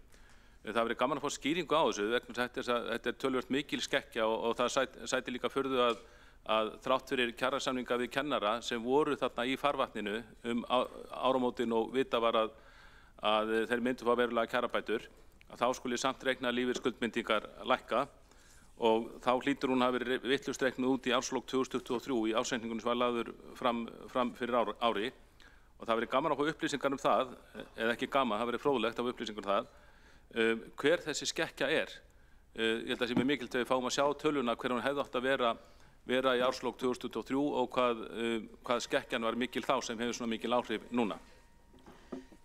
Það verið gaman að fá skýringu á þessu vegna þess að þetta er töluvert mikil skekkja og það sæti líka furðu að þrátt fyrir kjarasamninga við kennara sem voru þarna í farvatninu áramótin og vita var að þeir myndu fá verulega kjarabætur að þá skuli samt reikna lífeyrisskuldbindingar lækka og þá hlýtur hún að hafa verið vitlaust reiknuð út í árslok 2023 í ársreikningunum sem var lagður fram fyrir ári og það verið gaman að fá upplýsingar það, eða ekki gaman, það verið fróðlegt að fá upplýsingar það, hver þessi skekkja er. Ég held að það sé mjög mikilvægt að við fáum að sjá töluna hver hún hefði átt að vera í árslok 2023 og hvað skekkjan var mikil þá sem hefur svona mikil áhrif núna.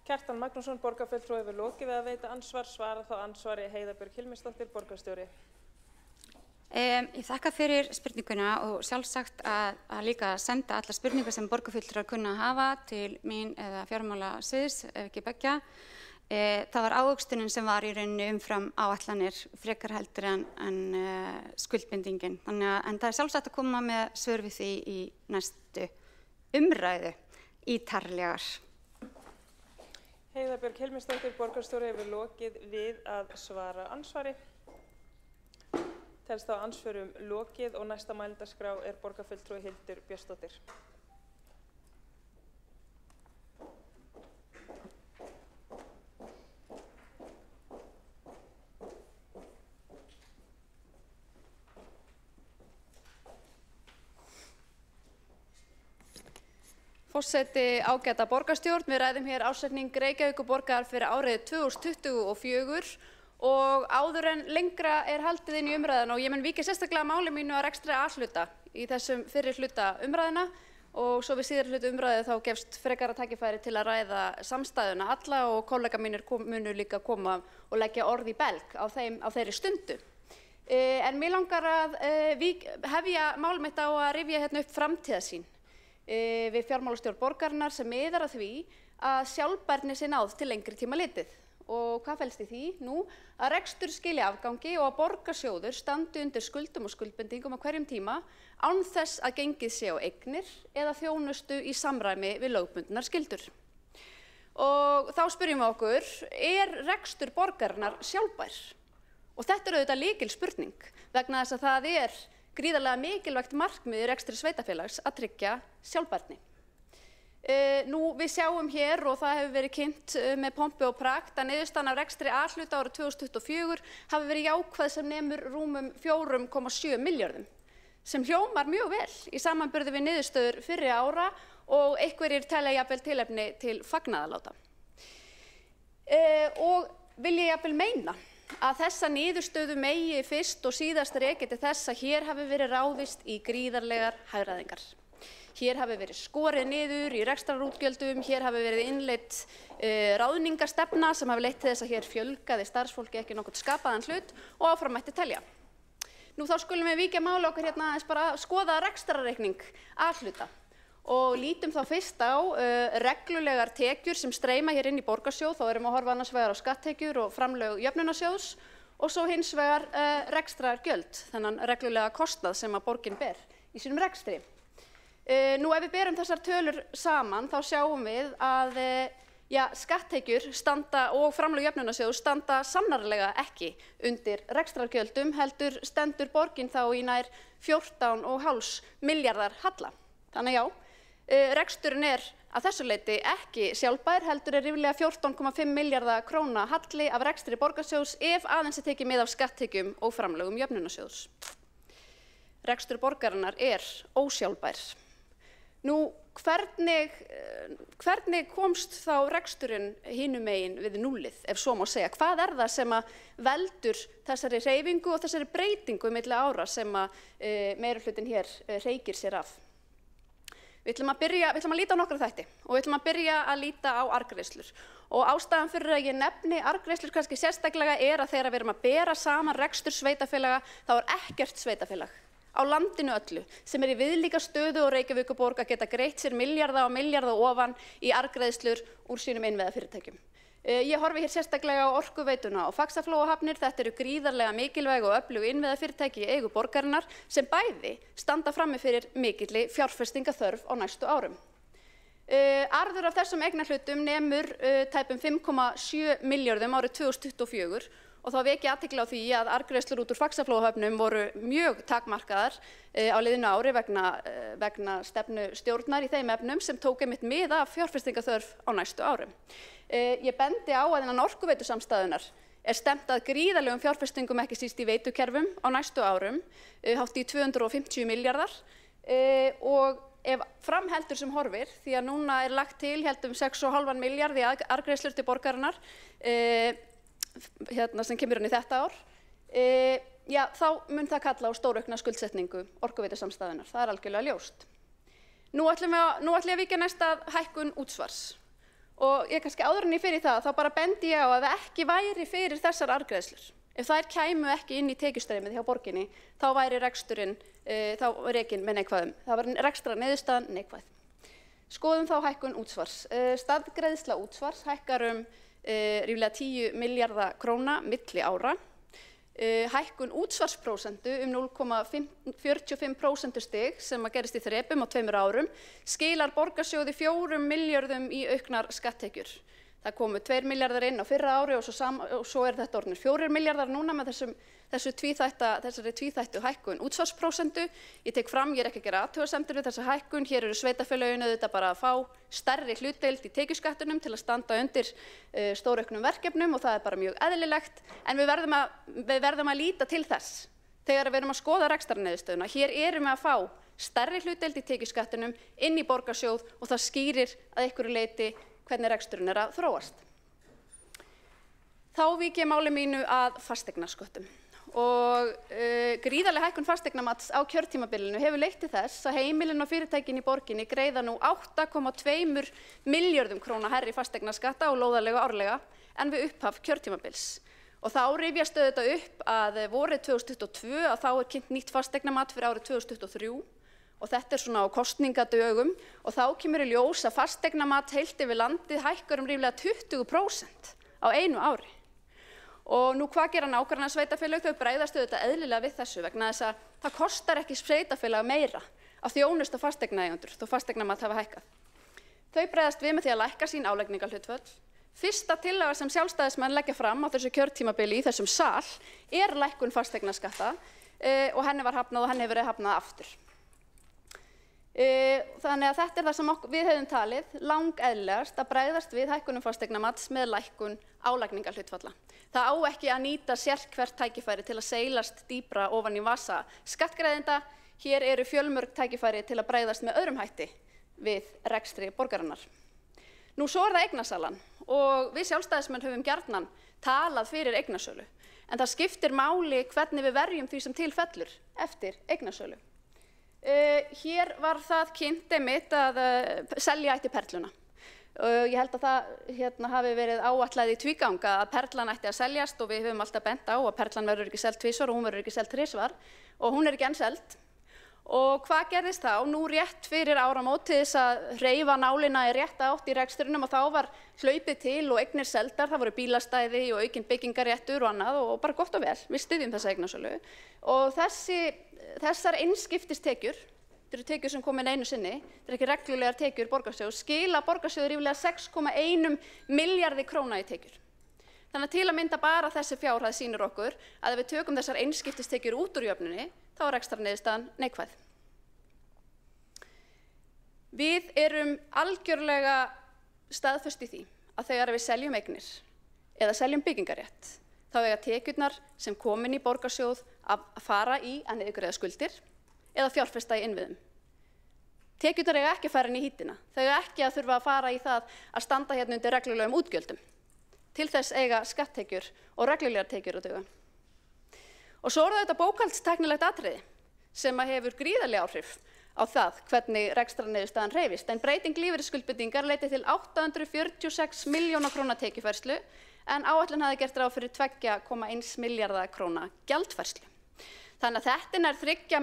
Kjartan Magnússon, borgarfulltrúi, hefur lokið við að veita ansvar, svara þá ansvari Heiða Björg Hilmisdóttir, borgarstjóri. Ég þakka fyrir spurninguna og sjálfsagt að líka senda allar spurningar sem borgarfulltrúar kunna að hafa til mín eða fjármálasviðs, ef ekki beggja. Það var ávöxtunin sem var í rauninni umfram áætlanir frekar heldur en skuldbindingin. En það er sjálfsagt að koma með svör við því í næstu umræðu ítarlegar. Heiða Björg Hilmisdóttir, borgarstjóri, hefur lokið við að svara ansvari. Telst þá ansvörum lokið og næsta mælendaskrá er borgarfulltrúi Hildur Björnsdóttir. Forseti, ágæta borgarstjórn, við ræðum hér ársreikning Reykjavíkurborgar fyrir árið 2024 og áður en lengra er haldið inn í umræðuna og ég mun víkja sérstaklega máli mínu að rekstri A-hluta í þessum fyrri hluta umræðuna og svo við síðari hluta umræðu þá gefst frekara tækifæri til að ræða samstæðuna alla og kollega mínir munu líka koma og leggja orð í belg á þeirri stundu. En mér langar að hefja mál mitt á að rifja hérna upp framtíðarsýn við fjármálastjórn borgarinnar sem miðar að því að sjálfbærni sé náð til lengri tíma litið. Og hvað felst í því? Nú, að rekstur skili afgangi og að borgarsjóður standi undir skuldum og skuldbindingum á hverjum tíma án þess að gengið sé á eignir eða þjónustu í samræmi við lögbundnar skyldur. Og þá spyrjum við okkur, er rekstur borgarinnar sjálfbær? Og þetta er auðvitað lykilspurning vegna þess að það er gríðarlega mikilvægt markmið í rekstri sveitarfélags að tryggja sjálfbærni. Nú, við sjáum hér og það hefur verið kynnt með pompi og prakt að niðurstaðan af rekstri A-hluta árið 2024 hafi verið jákvæð sem nemur rúmum 4,7 milljörðum sem hljómar mjög vel í samanburði við niðurstöður fyrri ára og einhverjir telja jafnvel tilefni til fagnaðarláta. Og vil ég jafnvel meina að þessa niðurstöðu megi fyrst og síðast rekja til þess að hér hafi verið ráðist í gríðarlegar hagræðingar. Hér hafi verið skorið niður í rekstrarútgjöldum, hér hafi verið innleidd ráðningarstefna sem hafi leitt til þess að hér fjölgaði starfsfólki ekki nokkurn skapaðan hlut og áfram mætti telja. Nú þá skulum við víkja máli okkar hérna aðeins bara að skoða rekstrarreikning A-hluta og lítum þá fyrst á reglulegar tekjur sem streyma hér inn í borgarsjóð, þá erum við að horfa annars vegar á skatttekjur og framlög jöfnunarsjóðs og svo hins vegar rekstrargjöld, þennan reglulega kostnað sem að borgin ber í sínum rekstri. Nú ef við berum þessar tölur saman þá sjáum við að skatttekjur standa og framlög jöfnunarsjóðs standa sannarlega ekki undir rekstrargjöldum heldur stendur borgin þá í nær 14,5 milljarðar halla. Þannig já, reksturinn er að þessu leyti ekki sjálfbær heldur er ríflega 14,5 milljarða króna halli af rekstri borgarsjóðs ef aðeins er tekið mið af skatttekjum og framlögum jöfnunarsjóðs. Rekstur borgarinnar er ósjálfbær. Nú, hvernig komst þá reksturinn hinum megin við núllið, ef svo má segja? Hvað er það sem að veldur þessari hreyfingu og þessari breytingu milli ára sem að meirihlutinn hér hreykir sér af? Við ætlum að líta á nokkra þætti og við ætlum að byrja að líta á arðgreiðslur. Og ástæðan fyrir að ég nefni arðgreiðslur kannski sérstaklega er að þegar við erum að bera saman rekstur sveitarfélaga þá er ekkert sveitarfélag á landinu öllu sem er í viðlíka stöðu og Reykjavíkurborg að geta greitt sér milljarða og milljarða ofan í arðgreiðslur úr sínum innviðafyrirtækjum. Ég horfi hér sérstaklega á Orkuveituna og Faxaflóahafnir. Þetta eru gríðarlega mikilvæg og öflug innviðafyrirtæki í eigu borgarinnar sem bæði standa frammi fyrir mikilli fjárfestingaþörf á næstu árum. Arður af þessum eignarhlutum nemur tæpum 5,7 milljörðum árið 2024 og þá vek ég athygli á því að arðgreiðslur út úr Faxaflóahöfnum voru mjög takmarkaðar á liðnu ári vegna stefnu stjórnar í þeim efnum sem tók einmitt mið af fjárfestingaþörf á næstu árum. Ég bendi á að innan Orkuveitu samstæðunar stefnt að gríðarlegum fjárfestingum ekki síst í veitukerfum á næstu árum, hátt í 250 milljarðar og ef framheldur sem horfir, því að núna lagt til heldum 6,5 milljarð í arðgreiðslur til borgarinnar sem kemur inn í þetta ár, já, þá mun það kalla á stóraukna skuldsetningu Orkuveitusamstæðunnar, það algjörlega ljóst. Nú ætlum ég að víkja næst að hækkun útsvars. Og ég kannski áður en ég fyrir það, þá bara bendi ég á að það ekki væri fyrir þessar arðgreiðslur. Ef þær kæmu ekki inn í tekjustraumið hjá borginni, þá væri reksturinn rekinn með neikvæðum. Það var rekstrarniðurstaðan neikvæð. Skoðum þá hækkun útsvars. Staðgreiðsla útsvars hækkar ríflega 10 milljarða króna milli ára. Hækkun útsvarsprósentu 0,45% stig sem að gerist í þrepum á 2 árum skilar borgarsjóði 4 milljörðum í auknar skatttekjur. Það komu 2 milljarðar inn á fyrra ári og svo þetta orðnir 4 milljarðar núna með þessari tvíþættu hækkun útsvarsprósentu. Ég tek fram, ég ekki að gera athugasemdir við þessa hækkun. Hér eru sveitarfélögin auðvitað bara að fá stærri hlutdeild í tekjuskattinum til að standa undir stórauknum verkefnum og það bara mjög eðlilegt. En við verðum að líta til þess þegar við erum að skoða rekstrarniðurstöðuna. Hér erum við að fá stærri hlutdeild í tekjuskattinum inn í borgarsjóð og það skýrir að einhverju leyti hvernig reksturinn að þróast. Þá vík ég máli mínu að fasteignasköttum. Og gríðarleg hækkun fasteignamats á kjörtímabilinu hefur leitt til þess að heimilin og fyrirtækin í borginni greiða nú 8,2 milljörðum króna hærri fasteignaskatta á lóðarleigu árlega en við upphaf kjörtímabils. Og þá rifjast þetta upp að vorið 2022 að þá kynnt nýtt fasteignamat fyrir árið 2023 og þetta svona á kosningadögum og þá kemur í ljós að fasteignamat heilt yfir landið hækkar ríflega 20% á einu ári. Og nú hvað gera nágrannasveitarfélög? Þau bregðast auðvitað eðlilega við þessu vegna þess að það kostar ekki sveitarfélag meira að þjónusta fasteignaeigendur þó fasteignamat hafa hækkað. Þau bregðast við með því að lækka sín álagningarhlutföll. Fyrsta tillaga sem sjálfstæðismenn leggja fram á þessu kjörtímabili í þessum sal lækkun fasteignaskatta og henni var hafnað og henni hefur verið hafnað aftur. Þannig að þetta það sem við hefðum talið langeðlilegast að bregðast við hækkunum fasteignamats með lækkun álagningarhlutfalla. Það á ekki að nýta sérhvert tækifæri til að seilast dýpra ofan í vasa skattgreiðenda. Hér eru fjölmörg tækifæri til að bregðast með öðrum hætti við rekstri borgarinnar. Nú svo það eignasalan og við sjálfstæðismenn höfum gjarnan talað fyrir eignasölu. En það skiptir máli hvernig við verjum því sem til fellur eftir eignasölu. Hér var það kynnt einmitt að selja ætti Perluna. Ég held að það hafi verið áætlað í tvíganga að Perlan ætti að seljast og við höfum alltaf bent á að Perlan verður ekki selt tvisvar og hún verður ekki selt þrisvar og hún ekki enn selt. Og hvað gerðist þá? Nú rétt fyrir áramót til þess að hreyfa nálina í rétta átt í rekstrinum og þá var hlaupið til og eignir seldar, það voru bílastæði og aukinn byggingaréttur og annað og bara gott og vel, við styðjum þessa eignasölu. Og þessar einskiptistekjur, þetta eru tekjur sem komin einu sinni, þetta ekki reglulegar tekjur borgarsjóðs, skila borgarsjóður ríflega 6,1 milljarði króna í tekjur. Þannig að til að mynda bara þessi fjárhæð sýnir okkur að ef við tökum þessar einskiptistekjur út úr jöfnunni, þá rekstrarniðurstaðan neikvæð. Við erum algjörlega staðföst í því að þegar við seljum eignir eða seljum byggingarétt, þá eiga tekjurnar sem komin í borgarsjóð að fara í að niðurgreiða skuldir eða fjárfesta í innviðum. Tekjurnar eiga ekki að fara inn í hítina. Þau eiga ekki að þurfa að fara í það að standa hérna undir reglulegum útgjöldum. Til þess eiga skatttekjur og reglulegar tekjur að duga. Og svo þetta bókhaldstæknilegt atriði sem hefur gríðarleg áhrif á það hvernig rekstrarniðurstaðan hreyfist. En breyting lífeyrisskuldbindingar leiddi til 846 milljóna króna tekjufærslu en áætlun hafði gert ráð fyrir 2,1 milljarða króna gjaldfærslu. Þannig að þetta er 3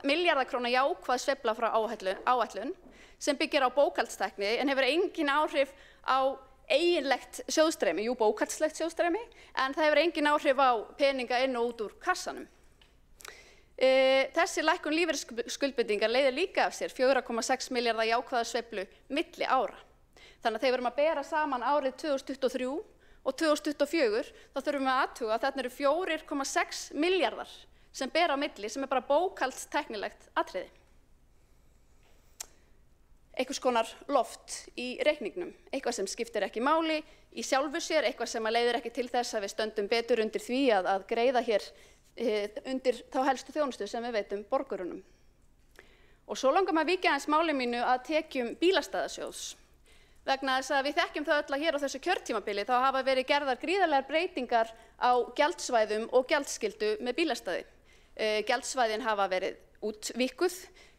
milljarða króna jákvæð sveifla frá áætlun sem byggir á bókhaldstækni en hefur engin áhrif á eiginlegt sjóðstreymi, jú bókhaldslegt sjóðstreymi, en það hefur engin áhrif á peninga inn og út úr kassanum. Þessi lækkun lífeyrisskuldbindingar leiðir líka af sér 4,6 milljarða jákvæða sveiflu milli ára. Þannig að þegar við erum að bera saman árið 2023 og 2024, þá þurfum við að athuga að þarna eru 4,6 milljarðar sem bera á milli, sem bara bókhaldstæknilegt atriði. einhvers konar loft í reikningnum, eitthvað sem skiptir ekki máli í sjálfu sér, eitthvað sem leiðir ekki til þess að við stöndum betur undir því að greiða hér undir þá helstu þjónustu sem við veitum borgurunum. Og svo langar maður að víkja aðeins máli mínu að tekjum bílastæðasjóðs. Vegna þess að við þekkjum það öll að hér á þessu kjörtímabili þá hafa verið gerðar gríðarlegar breytingar á gjaldsvæðum og gjaldskyldu með bílastæði. Gjaldsvæðin hafa verið útvíkkuð,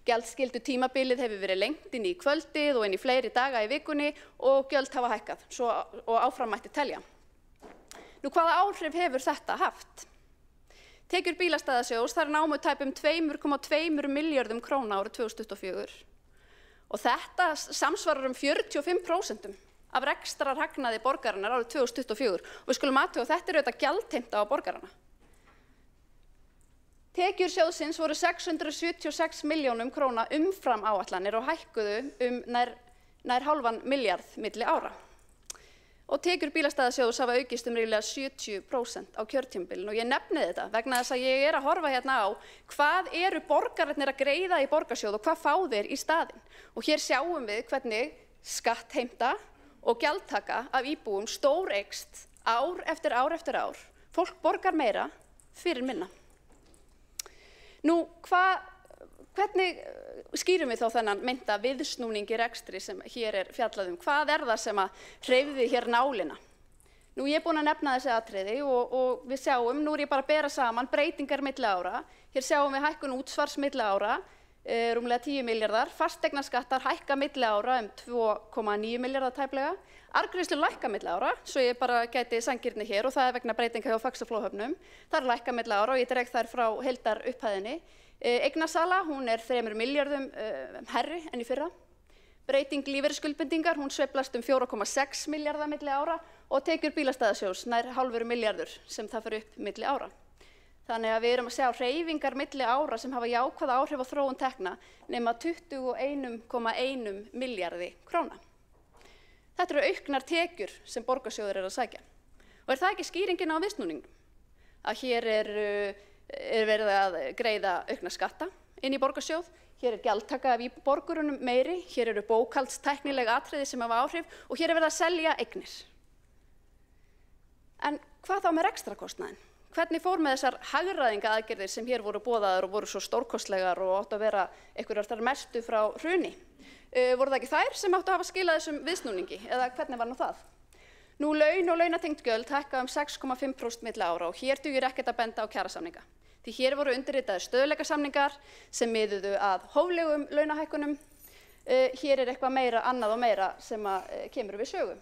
gjaldskyldu tímabilið hefur verið lengt inn í kvöldið og inn í fleiri daga í vikunni og gjöld hafa hækkað og áfram mætti telja. Nú, hvaða áhrif hefur þetta haft? Tekjur bílastæðasjóðs þar námu tæpum 2,2 milljörðum króna árið 2024 og þetta samsvarar 45% af rekstrarhagnaði borgarinnar árið 2024 og við skulum athuga að þetta auðvitað gjaldheimta á borgarana. Tekjur sjóðsins voru 676 milljónum króna umfram áætlanir og hækkuðu nær hálfan milljarð milli ára. Og tekjur bílastæðasjóðs hafa aukist ríflega 70% á kjörtímabilinu og ég nefni þetta vegna þess að ég að horfa hérna á hvað eru borgararnir að greiða í borgarsjóð og hvað fá þeir í staðinn. Og hér sjáum við hvernig skattheimta og gjaldtaka af íbúum stóreykst ár eftir ár eftir ár. Fólk borgar meira fyrir minna. Nú, hvernig skýrum við þá þennan meinta viðsnúning í rekstri sem hér fjallað Hvað það sem að hreyfði hér nálina? Nú, ég búin að nefna þessi atriði og við sjáum, nú ég bara að bera saman breytingar milli ára. Hér sjáum við hækkun útsvars milli ára, rúmlega 10 milljarðar, fasteignaskattar hækka milli ára 2,9 milljarðar tæplega, arðgreiðslur lækka milli ára, svo ég bara gæti sanngirni hér og það vegna breytinga hjá Faxaflóahöfnum. Það lækka milli ára og ég dreg þær frá heildarupphæðinni. Eignasala, hún 3 milljörðum herri enn í fyrra. Breyting lífeyrisskuldbindingar, hún sveiflast 4,6 milljarða milli ára og tekjur bílastæðasjóðs nær hálfur milljarður sem það fer upp milli ára. Þannig að við erum að sjá hreyfingar milli ára sem hafa jákvæð áhrif á þróun tekna nema 21,1 milljarði króna. Þetta eru auknar tekjur sem borgarsjóður að sækja. Og það ekki skýringin á viðsnúningnum? Að hér verið að greiða aukna skatta inn í borgarsjóð, hér gjaldtaka af íbúborgurunum meiri, hér eru bókhaldstæknileg atriði sem hafa áhrif og hér verið að selja eignir. En hvað þá með rekstrakostnaðinn? Hvernig fór með þessar hagræðingaaðgerðir sem hér voru boðaðar og voru svo stórkostlegar og áttu að vera einhverjar þar mestu frá hruni? Voru það ekki þær sem áttu að hafa skilað þessum viðsnúningi eða hvernig var nú það? Nú, laun og launatengd gjöld hækka 6,5% milli ára og hér dugir ekkert að benda á kjarasamninga. Því hér voru undirritaðir stöðugleikasamningar sem miðuðu að hóflegum launahækkunum. Hér eitthvað meira, annað og meira sem kemur við sögu.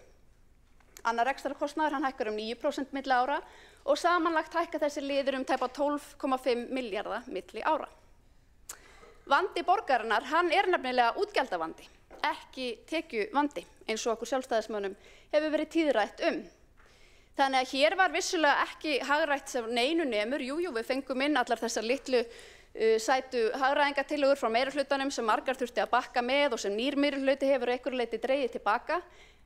Annar rekstrarkostnaður, hann hækkar 9% milli ára og samanlagt hækka þessi liður tæpa 12,5 milljarða milli ára. Vandi borgarinnar, hann nefnilega útgjaldavandi, ekki tekjuvandi, eins og okkur sjálfstæðismönnum hefur verið tíðrætt Þannig að hér var vissulega ekki hagrætt sem neinu nemur. Jú, við fengum inn allar þessar litlu sætu hagræðingatillögur frá meirihlutanum sem margar þurfti að bakka með og sem nýr meirihluti hefur einhverju leyti dregið tilbaka.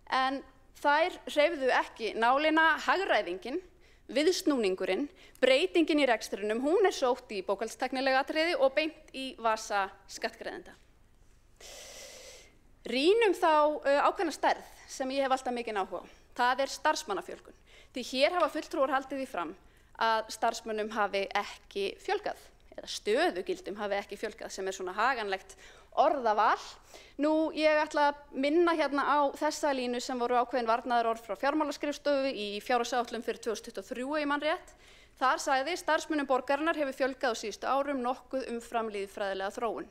En þær hreyfðu ekki nálina, hagræðingin, viðsnúningurinn, breytingin í rekstrinum, hún sótt í bókhaldstæknilega atriði og beint í vasa skattgreiðenda. Rýnum þá ákveðna stærð sem ég hef alltaf mikinn áhuga á. Það starfsmannafjölgun. Því hér hafa fulltrúar haldið því fram að starfsmönnum hafi ekki fjölgað eða stöðugildum hafi ekki fjölgað sem svona haganlegt orðaval. Nú, ég ætla að minna hérna á þessa línu sem voru ákveðin varnaðarorð frá fjármálaskrifstofu í fjárhagsáætlun fyrir 2023 ef ég man rétt. Þar sagði starfsmönnum borgarinnar hefur fjölgað á síðustu árum nokkuð umfram lýðfræðilega þróun.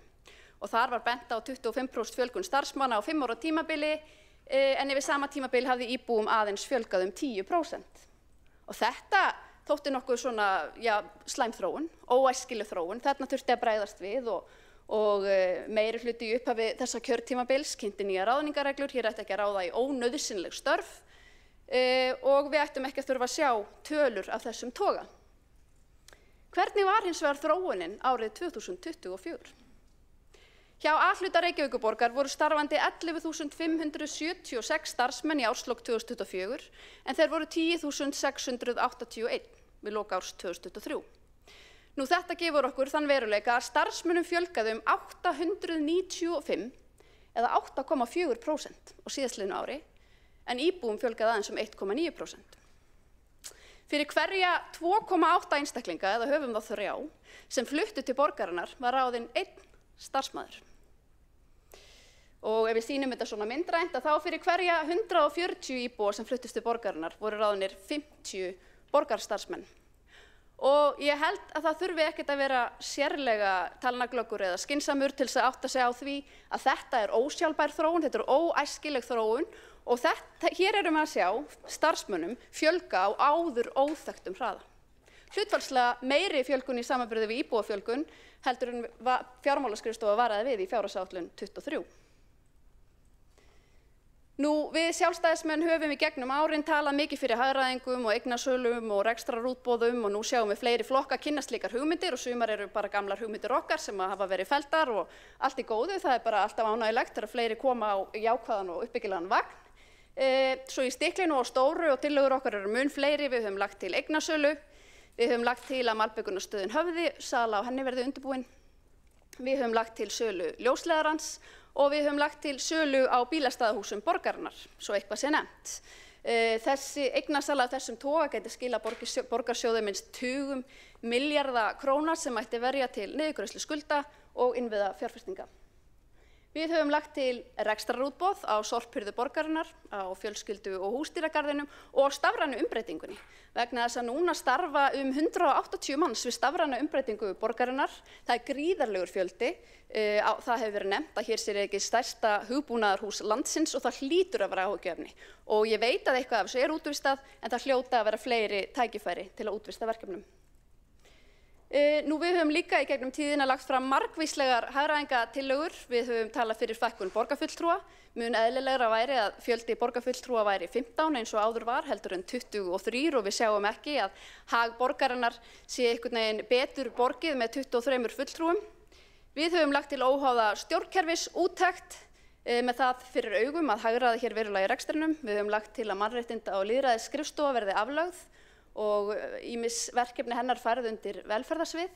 Og þar var bent á 25% fjölgun starfsmanna á 5 ára tímabili en yfir sama tímabil hafði íbúum aðeins fjölgað 10%. Og þetta þótti nokkuð svona, slæm þróun, óæskileg þróun. Þarna þurfti að bregðast við og meiri hluti í upphafi þessa kjörtímabils kynnti nýjar ráðningarreglur. Hér ætti ekki að ráða í ónauðsynleg störf og við ættum ekki að þurfa að sjá tölur af þessum toga. Hvernig var hins vegar þróunin árið 2024? Hjá A-hluta Reykjavíkurborgar voru starfandi 11.576 starfsmenn í árslok 2024 en þeir voru 10.681 við lok árs 2023. Nú þetta gefur okkur þann veruleika að starfsmönnum fjölgaði 895 eða 8,4% á síðastliðnu ári, en íbúum fjölgaði aðeins 1,9%. Fyrir hverja 2,8 einstaklinga, eða höfum þá 3, sem fluttu til borgarinnar var ráðinn 1 starfsmaður. Og ef við sýnum þetta svona myndrænt, þá fyrir hverja 140 íbúa sem fluttust til borgarinnar voru ráðnir 50 borgarstarfsmenn. Og ég held að það þurfi ekkert að vera sérlega talnaglöggur eða skynsamur til þess að átta sig á því að þetta ósjálfbær þróun, þetta óæskileg þróun og hér erum við að sjá starfsmönnum fjölga á áður óþekktum hraða. Hlutfallslega meiri fjölgun í samanburði við íbúafjölgun heldur en fjármálaskrifstofa varaði við í fjárhagsáætlun 23. Nú, við sjálfstæðismenn höfum í gegnum árin talað mikið fyrir hagræðingum og eignasölum og rekstrarútboðum og nú sjáum við fleiri flokka kynnast slíkar hugmyndir og sumar eru bara gamlar hugmyndir okkar sem hafa verið felldar og allt í góðu. Það bara alltaf ánægjulegt þegar fleiri koma á jákvæðan og uppbyggilegan vagn. Svo í stiklinu og stóru og tillögur okkar eru mun fleiri. Við höfum lagt til eignasölu, við höfum lagt til að Malbikunarstöðin Höfði, sala á henni verði undirbúin. Við höfum lagt til sölu ljósleiðarans og við höfum lagt til sölu á bílastæðahúsum borgarinnar, svo eitthvað sé nefnt. Þessi eignasala af þessum toga gæti skila borgarsjóði minnst tugum milljarða króna sem ætti verja til niðurgreiðslu skulda og innviða fjárfestinga. Við höfum lagt til rekstrarútboð á sorphirðu borgarinnar, á fjölskyldu- og húsdýragarðinum og á stafrænu umbreytingunni. Vegna þess að núna starfa 180 manns við stafræna umbreytingu borgarinnar. Það gríðarlegur fjöldi. Það hefur verið nefnt að hér sé ekki stærsta hugbúnaðarhús landsins og það hlýtur að vera áhyggjuefni. Og ég veit að eitthvað af þessu útvistað en það hljóta að vera fleiri tækifæri til að útvista verkefnum. Nú við höfum líka í gegnum tíðina lagt fram margvíslegar hagræðingatillögur. Við höfum talað fyrir fækkun borgarfulltrúa. Mun eðlilegra væri að fjöldi borgarfulltrúa væri 15 eins og áður var heldur en 23 og við sjáum ekki að hag borgarinnar sé einhvern veginn betur borgið með 23 fulltrúum. Við höfum lagt til óháða stjórnkerfisúttekt með það fyrir augum að hagræða hér verulega í rekstrinum. Við höfum lagt til að mannréttinda- og lýðræðisskrifstofa verði aflögð og ýmis verkefni hennar farið undir velferðarsvið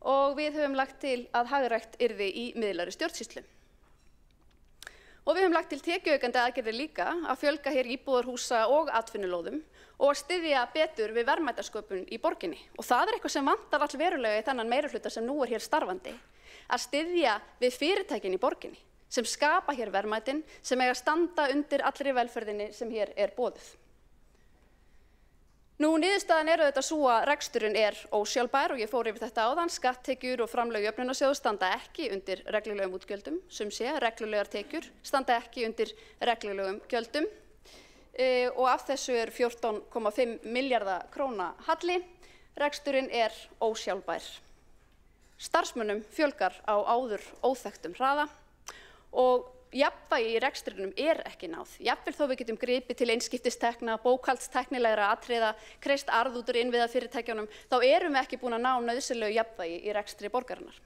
og við höfum lagt til að hagrætt yrði í miðlægri stjórnsýslu. Og við höfum lagt til tekjuaukandi aðgerðir líka að fjölga hér íbúðarhúsa og atvinnulóðum og að styðja betur við verðmætasköpun í borginni. Og það eitthvað sem vantar allverulega í þennan meirihluta sem nú hér starfandi, að styðja við fyrirtækin í borginni sem skapa hér verðmætin sem eiga að standa undir allri velferðinni sem hér boðuð. Nú, niðurstaðan auðvitað sú að reksturinn ósjálfbær og ég fór yfir þetta áðan. Skatttekjur og framlög jöfnunarsjóðs standa ekki undir reglulegum útgjöldum. Sum sé, reglulegar tekjur standa ekki undir reglulegum gjöldum og af þessu 14,5 milljarða króna halli. Reksturinn ósjálfbær. Starfsmönnum fjölgar á áður óþekktum hraða og jafnvægi í rekstrinum ekki náð. Jafnvel þó við getum gripið til einskiptistekna, bókhaldstæknilegra atriða, kreist arð út úr innviðafyrirtækjunum, þá erum við ekki búin að ná nauðsynlegu jafnvægi í rekstri borgarinnar.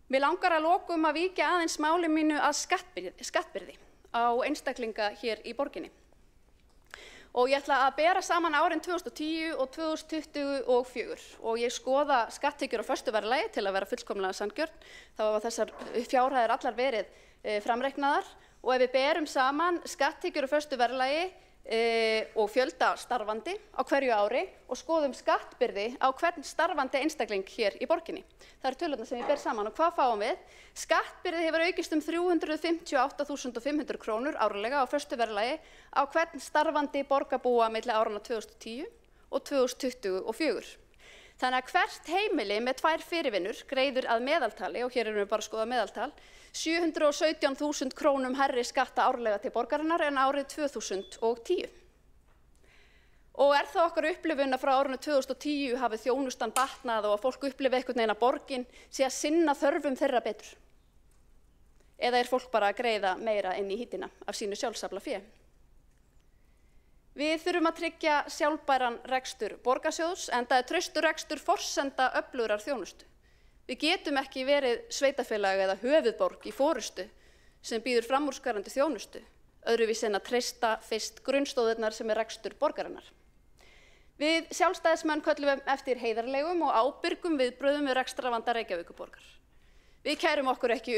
Mig langar að lokum að víkja aðeins máli mínu að skattbyrði á einstaklinga hér í borginni. Og ég ætla að bera saman árin 2010 og 2024 og ég skoða skatttekjur á föstu verðlagi til að vera fullkomlega sanngjörn. Þá hafa þessar fjárhæðir allar verið framreiknaðar og ef við berum saman skatttekjur á föstu verðlagi og fjölda starfandi á hverju ári og skoðum skattbyrði á hvern starfandi einstakling hér í borginni. Það eru tölurnar sem ég ber saman og hvað fáum við? Skattbyrði hefur aukist 358.500 krónur árlega á föstu verðlagi á hvern starfandi borgarbúa milli áranna 2010 og 2024. Þannig að hvert heimili með 2 fyrirvinnur greiðir að meðaltali, og hér erum við bara að skoða meðaltal, 717.000 krónum hærri skatta árlega til borgarinnar en árið 2010. Og það okkar upplifun að frá árinu 2010 hafi þjónustan batnað og að fólk upplifi einhvern veginn að borgin sé að sinna þörfum þeirra betur? Eða fólk bara að greiða meira inn í hítina af sínu sjálfsafla fé? Við þurfum að tryggja sjálfbæran rekstur borgarsjóðs, enda traustur rekstur forsenda öflugrar þjónustu. Við getum ekki verið sveitarfélag eða höfuðborg í forystu sem býður framúrskarandi þjónustu, öðruvísi en að treysta fyrst grunnstoðirnar sem rekstur borgarinnar. Við sjálfstæðismenn köllum eftir heiðarlegum og ábyrgum viðbrögðum við rekstrarvanda Reykjavíkurborgar. Við kærum okkur ekki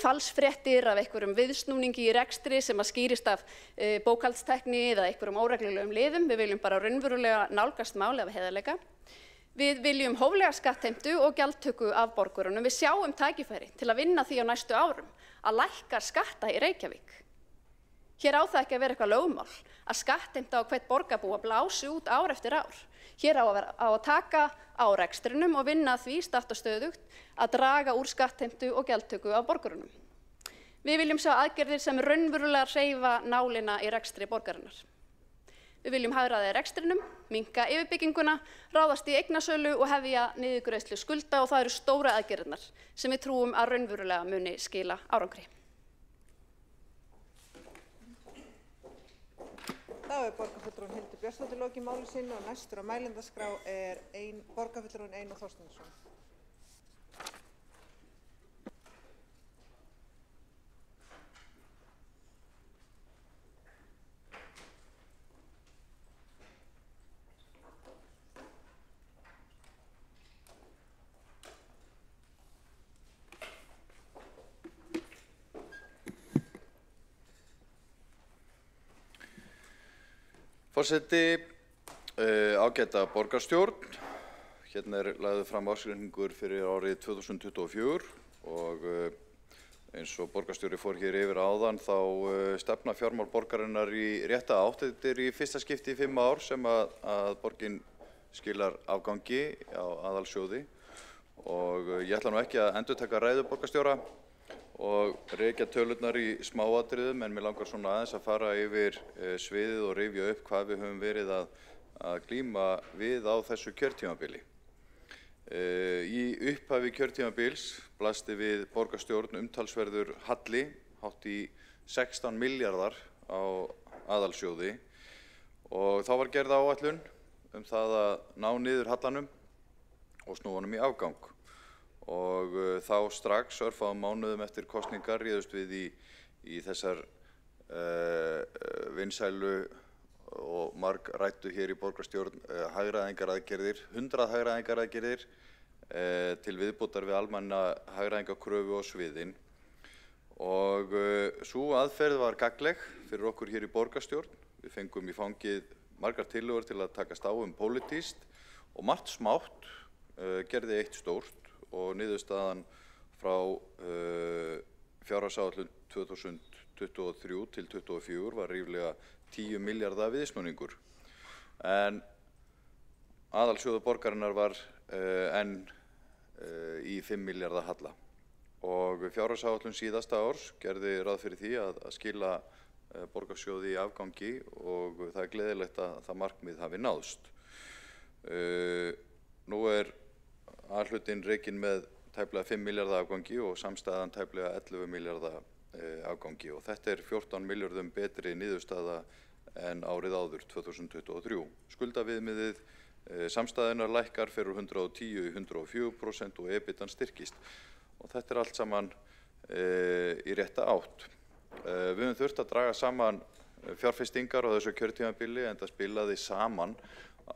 falsfréttir af einhverjum viðsnúningi í rekstri sem að skýrist af bókhaldstekni eða einhverjum óreglulegum liðum. Við viljum bara raunverulega nálgast máli af heiðarleika. Við viljum hóflega skattheimtu og gjaldtöku af borgurunum. Við sjáum tækifæri til að vinna því á næstu árum að lækka skatta í Reykjavík. Hér á það ekki að vera eitthvað lögmál að skattheimta á hvern borgarbúa blási út ár eftir ár. Hér á að taka á rekstrinum og vinna því statt og stöðugt að draga úr skattheimtu og gjaldtöku af borgurunum. Við viljum sjá aðgerðir sem raunverulega hreyfa nálina í rekstri borgarinnar. Við viljum hagræða rekstrinum, minnka yfirbygginguna, ráðast í eignasölu og hefja niðurgreiðslu skulda og það eru stóra aðgerðirnar sem við trúum að raunverulega muni skila árangri. Þá borgarfulltrúinn Hildur Björnsdóttir lokið máli sínu og næstur á mælendaskrá borgarfulltrúinn Einar Þorsteinsson. Forseti, ágæta borgarstjórn. Hérna lagður fram ársreikningur fyrir árið 2024 og eins og borgarstjóri fór hér yfir áðan þá stefna fjármál borgarinnar í rétta átt. Þetta í fyrsta skipti í 5 ár sem að borgin skilar afgangi á aðalsjóði og ég ætla nú ekki að endurtaka ræðu borgarstjóra og rekja tölurnar í smáatriðum en mér langar svona aðeins að fara yfir sviðið og rifja upp hvað við höfum verið að glíma við á þessu kjörtímabili. Í upphafi kjörtímabils blasti við borgarstjórn umtalsverður halli, hátt í 16 milljarðar á aðalsjóði og þá var gerð áætlun það að ná niður hallanum og snúa honum í afgang. Og þá strax örfáum mánuðum eftir kosningar réðust við í þessar vinsælu og margræddu hér í borgarstjórn hagræðingaraðgerðir, 100 hagræðingaraðgerðir til viðbótar við almenna hagræðingakröfu á sviðin. Og sú aðferð var gagnleg fyrir okkur hér í borgarstjórn. Við fengum í fangið margar tillögur til að takast á pólitískt og margt smátt gerði eitt stórt. Og niðurstaðan frá fjárhagsáætlun 2023 til 2024 var ríflega 10 milljarða viðsnúningur. En aðalsjóður borgarinnar var enn í 5 milljarða halla. Og fjárhagsáætlun síðasta árs gerði ráð fyrir því að skila borgarsjóði í afgangi og það gleðilegt að það markmið hafi náðst. Nú A-hlutinn rekinn með tæplega 5 milljarða afgangi og samstæðan tæplega 11 milljarða afgangi og þetta 14 milljörðum betri niðurstaða en árið áður 2023. Skuldaviðmiðið samstæðunar lækkar fyrir 110 í 104% og EBITan styrkist og þetta allt saman í rétta átt. Við höfum þurft að draga saman fjárfestingar á þessu kjörtímabili en það spilaði saman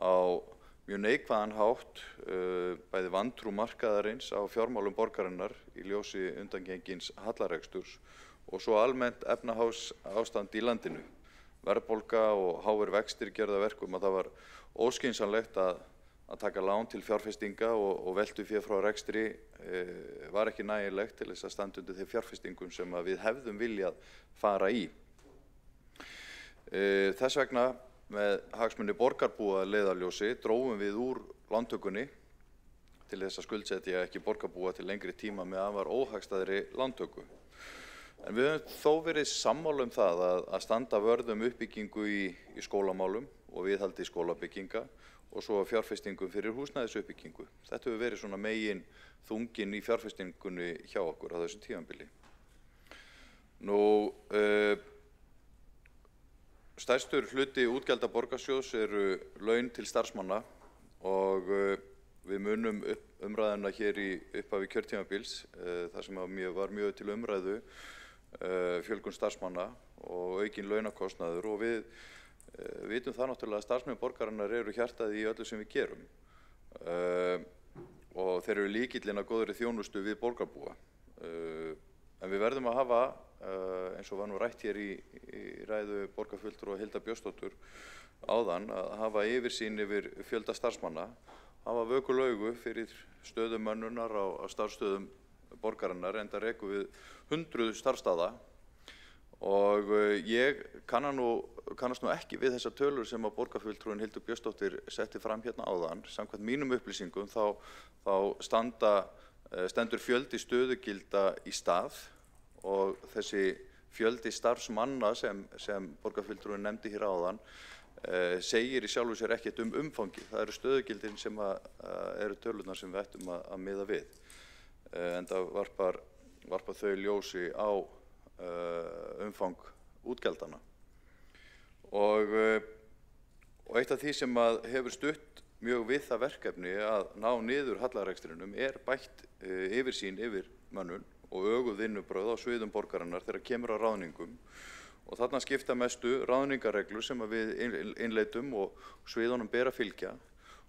á mjög neikvæðan hátt bæði vantrú markaðarins á fjármálum borgarinnar í ljósi undangengins hallareksturs og svo almennt efnahagsástand í landinu. Verðbólga og háir vextir gerðu að verkum að það var óskynsamlegt að taka lán til fjárfestinga og veltufé frá rekstri var ekki nægilegt til þess að standa undir þeim fjárfestingum sem við hefðum viljað fara í. Þess vegna með hagsmuni borgarbúa að leiðarljósi drógum við úr lántökunni til þess að skuldsetja ekki borgarbúa til lengri tíma með afar óhagstæðri lántöku. En við höfum þó verið sammála það að standa vörð uppbyggingu í skólamálum og viðhaldi skólabygginga og svo fjárfestingum fyrir húsnæðisuppbyggingu. Þetta hefur verið svona megin þungin í fjárfestingunni hjá okkur á þessu tímabili. Stærstur hluti útgjalda borgarsjóðs eru laun til starfsmanna og við munum umræðuna hér í upphafi kjörtímabils þar sem var mjög til umræðu fjölgun starfsmanna og aukin launakostnaður og við vitum það náttúrulega að starfsmenn borgarinnar eru hjartað í öllu sem við gerum og þeir eru lykillinn að góðri þjónustu við borgarbúa. En við verðum að hafa, eins og var nú rætt hér í ræðu borgarfulltrúa Hildar Björnsdóttur áðan, að hafa yfirsýn yfir fjölda starfsmanna, hafa vökul augu fyrir stöðum mönnunar á starfsstöðum borgarinnar, enda rekum við 100 starfsstaða og ég kannast nú ekki við þessar tölur sem að borgarfulltrúin Hildur Björnsdóttir setti fram hérna áðan. Samkvæmt mínum upplýsingum þá stendur fjöldi stöðugilda í stað og þessi fjöldi starfsmanna sem borgarfulltrúin nefndi hér áðan segir í sjálfu sér ekkert umfangi. Það eru stöðugildin sem eru tölurnar sem við ættum að miða við. Enda varpa þau ljósi á umfang útgjaldana. Og eitt af því sem hefur stutt mjög við það verkefni að ná niður hallarekstrinum bætt yfirsýn yfir mönnun og öguð vinnubrögð á sviðum borgarinnar þegar kemur að ráðningum. Og þarna skipta mestu ráðningarreglur sem við innleitum og sviðunum ber að fylgja